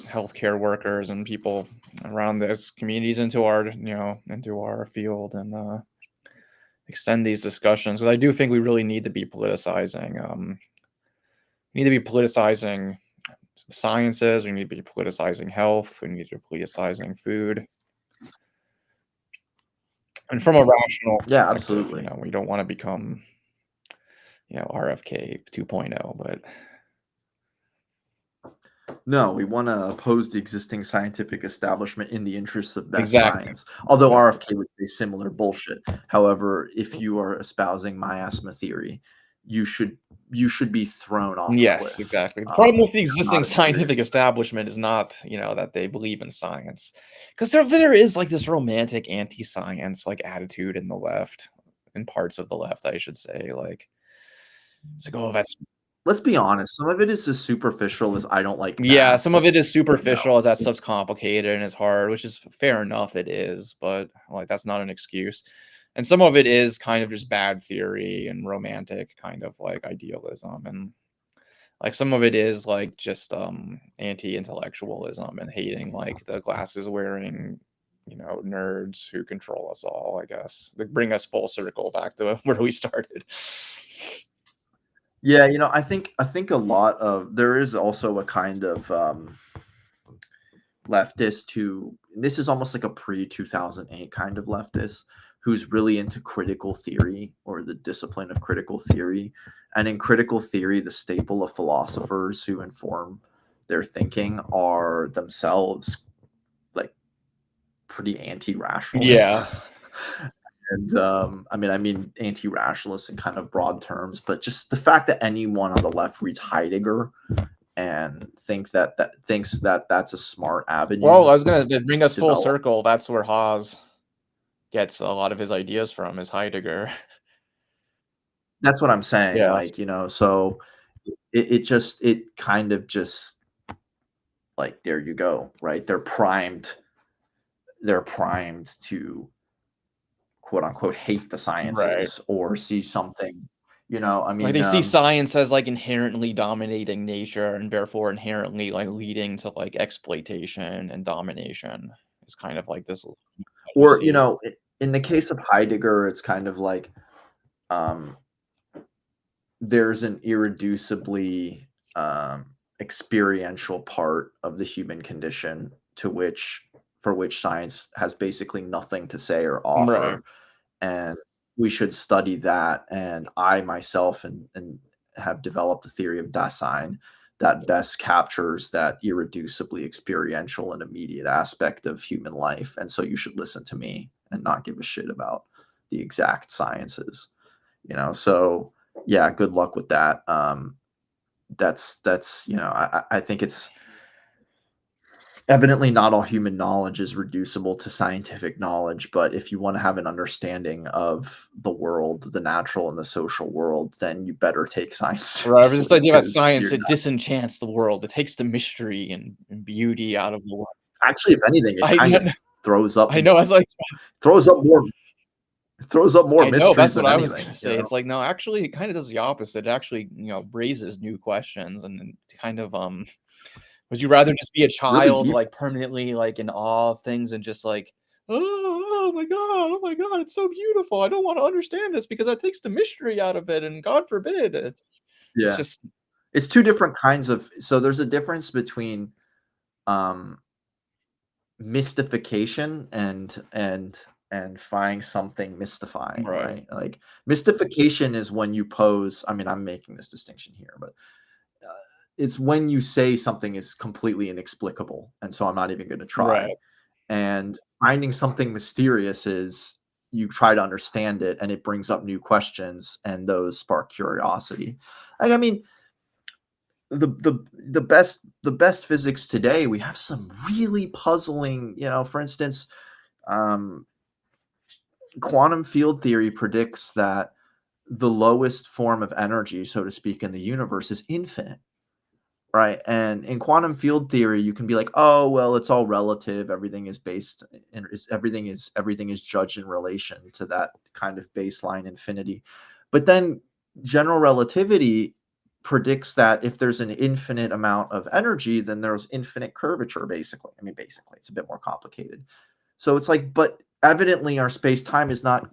healthcare workers and people around those communities into our field and extend these discussions. Because I do think we really need to be politicizing. We need to be politicizing sciences. We need to be politicizing health. We need to be politicizing food. And from a rational Yeah, absolutely. we don't want to become, RFK 2.0, but no, we want to oppose the existing scientific establishment in the interests of best exactly. science. Although RFK would say similar bullshit. However, if you are espousing miasma theory, you should be thrown off the Yes, cliff. exactly. The problem with the existing scientific establishment is not, that they believe in science, because there is like this romantic anti-science like attitude in the left, in parts of the left, I should say. Like, it's like, oh, that's. Let's be honest. Some of it is as superficial as I don't like. Yeah, math, some of it is superficial, as that it's stuff's complicated and is hard, which is fair enough. It is, but like that's not an excuse. And some of it is kind of just bad theory and romantic kind of like idealism, and like some of it is like just anti-intellectualism and hating like the glasses wearing nerds who control us all, I guess. They bring us full circle back to where we started. Yeah, I think a lot of there is also a kind of leftist who, this is almost like a pre-2008 kind of leftist who's really into critical theory or the discipline of critical theory. And in critical theory, the staple of philosophers who inform their thinking are themselves like pretty anti-rationalist. Yeah. And I mean anti-rationalist in kind of broad terms, but just the fact that anyone on the left reads Heidegger and thinks that that's a smart avenue. Well, I was gonna bring us full circle. That's where Haas gets a lot of his ideas from, is Heidegger. That's what I'm saying. Yeah. Like, so it kind of just like, there you go, right? They're primed to quote unquote hate the sciences, right, or see something, like they see science as like inherently dominating nature and therefore inherently like leading to like exploitation and domination. It's kind of like this. Or, in the case of Heidegger, it's kind of like there's an irreducibly experiential part of the human condition for which science has basically nothing to say or offer. Right. And we should study that. And I myself and have developed a theory of DSA that best captures that irreducibly experiential and immediate aspect of human life. And so you should listen to me and not give a shit about the exact sciences, so yeah, good luck with that. That's I think it's evidently not all human knowledge is reducible to scientific knowledge, but if you want to have an understanding of the world, the natural and the social world, then you better take science. Right, this idea about science, it disenchants the world. It takes the mystery and beauty out of the world. Actually, if anything, it kind of throws up. I know. I was like, throws up more mysteries. I know, that's what I was going to say. It's like, no, actually, it kind of does the opposite. It actually, raises new questions and kind of would you rather just be a child, really like permanently like in awe of things and just like, oh my god, it's so beautiful. I don't want to understand this because that takes the mystery out of it, and God forbid. It's two different kinds of. So there's a difference between mystification and finding something mystifying, right? Like mystification is when you pose. I mean, I'm making this distinction here, but it's when you say something is completely inexplicable, and so I'm not even going to try. Right. And finding something mysterious is you try to understand it, and it brings up new questions, and those spark curiosity. Like, I mean, the best physics today, we have some really puzzling. For instance, quantum field theory predicts that the lowest form of energy, so to speak, in the universe is infinite. Right. And in quantum field theory, you can be like, oh, well, it's all relative. Everything is based and everything is judged in relation to that kind of baseline infinity. But then general relativity predicts that if there's an infinite amount of energy, then there's infinite curvature, basically. I mean, basically, it's a bit more complicated. So it's like, but evidently our space-time is not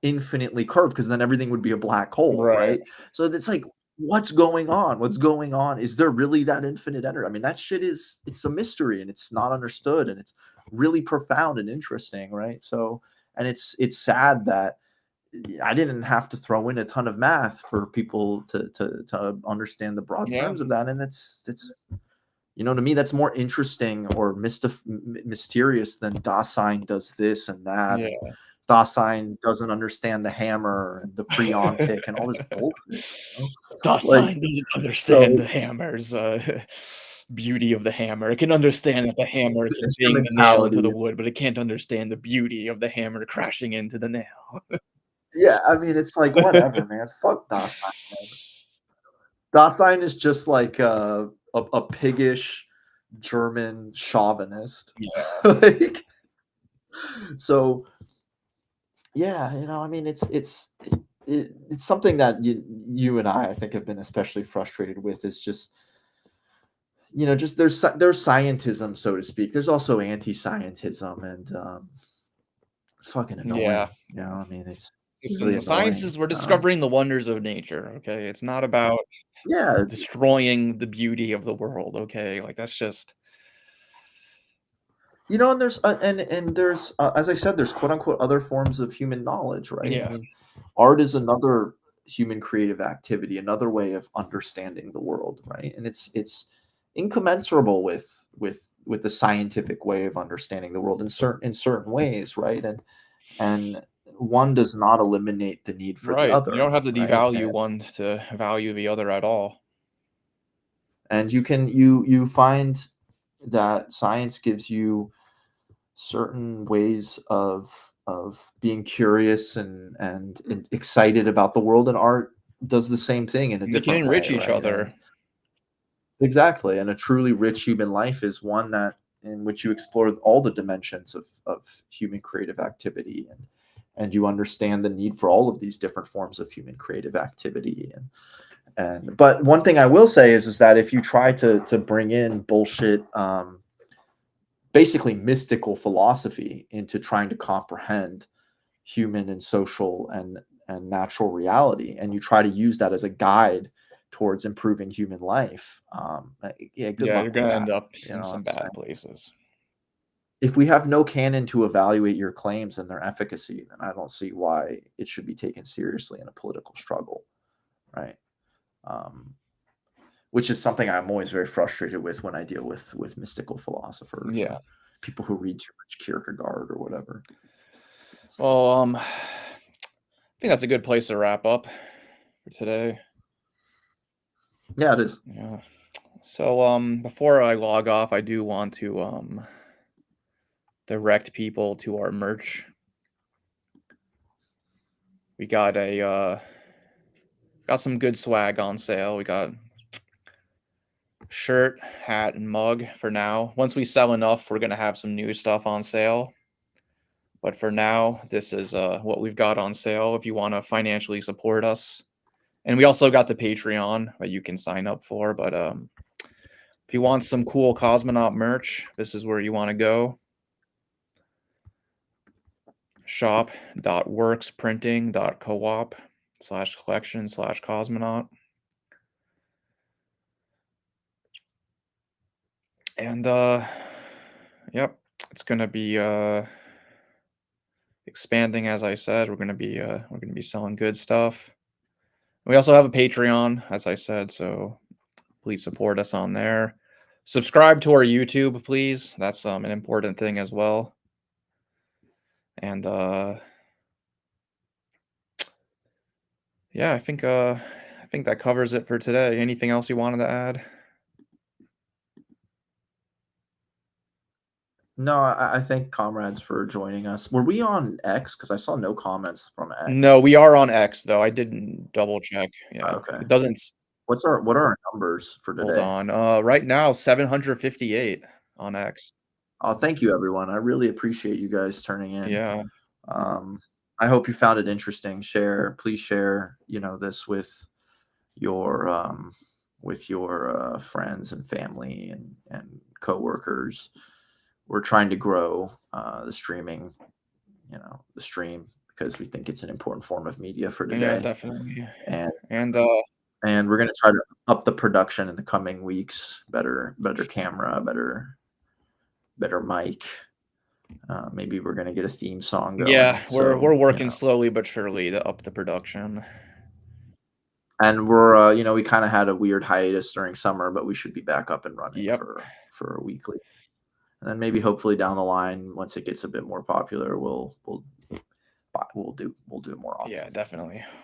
infinitely curved, because then everything would be a black hole, right? So it's like, what's going on? What's going on? Is there really that infinite energy? I mean, that shit it's a mystery, and it's not understood, and it's really profound and interesting, right? So, and it's sad that I didn't have to throw in a ton of math for people to understand the broad terms of that. And it's to me, that's more interesting or mysterious than Dasein does this and that. Yeah. Dasein doesn't understand the hammer and the preontic and all this bullshit. Dasein doesn't understand the hammer's beauty of the hammer. It can understand that the hammer can bang the nail into the wood, but it can't understand the beauty of the hammer crashing into the nail. Yeah, I mean, it's like, whatever, man. Fuck Dasein, man. Dasein is just like a piggish German chauvinist. Yeah. So, yeah, I mean, it's something that you and I think have been especially frustrated with, is just, just there's scientism, so to speak. There's also anti-scientism, and fucking annoying. Yeah. I mean, it's really science is, we're discovering the wonders of nature. Okay, it's not about destroying the beauty of the world. Okay, like that's just. And there's there's as I said, there's quote unquote other forms of human knowledge, right? Yeah. I mean, art is another human creative activity, another way of understanding the world, right? And it's incommensurable with the scientific way of understanding the world in certain ways, right? And one does not eliminate the need for the other. You don't have to devalue one to value the other at all. And you find that science gives you certain ways of being curious and excited about the world, and art does the same thing in a different way. They can enrich each other. Exactly. And a truly rich human life is one in which you explore all the dimensions of human creative activity, and you understand the need for all of these different forms of human creative activity. But one thing I will say is that if you try to bring in bullshit, basically mystical philosophy into trying to comprehend human and social and natural reality, and you try to use that as a guide towards improving human life, you're going to end up in some bad places. If we have no canon to evaluate your claims and their efficacy, then I don't see why it should be taken seriously in a political struggle, right? Which is something I'm always very frustrated with when I deal with mystical philosophers. Yeah. People who read too much Kierkegaard or whatever. Well, I think that's a good place to wrap up for today. Yeah, it is. Yeah. So, before I log off, I do want to direct people to our merch. We got got some good swag on sale. We got shirt, hat, and mug for now. Once we sell enough, we're gonna have some new stuff on sale. But for now, this is what we've got on sale if you want to financially support us. And we also got the Patreon that you can sign up for. But if you want some cool cosmonaut merch, this is where you want to go. shop.worksprinting.coop/collection/cosmonaut. And yep, it's gonna be expanding, as I said. We're gonna be selling good stuff. We also have a Patreon, as I said, so please support us on there. Subscribe to our YouTube, please. That's an important thing as well. And yeah, I think that covers it for today. Anything else you wanted to add? No, I thank comrades for joining us. Were we on X? Because I saw no comments from X. No, we are on X though. I didn't double check. Yeah. Okay. It doesn't. What are our numbers for today? Hold on. Right now, 758 on X. Oh, thank you, everyone. I really appreciate you guys turning in. Yeah. I hope you found it interesting. Please share, this with your friends and family and coworkers. We're trying to grow the stream because we think it's an important form of media for today. Yeah, definitely. And we're going to try to up the production in the coming weeks. Better camera, better mic. Maybe we're going to get a theme song going. Yeah, we're working slowly but surely to up the production. And we're we kind of had a weird hiatus during summer, but we should be back up and running for a weekly. And then maybe hopefully down the line, once it gets a bit more popular, we'll do it more often. Yeah, definitely.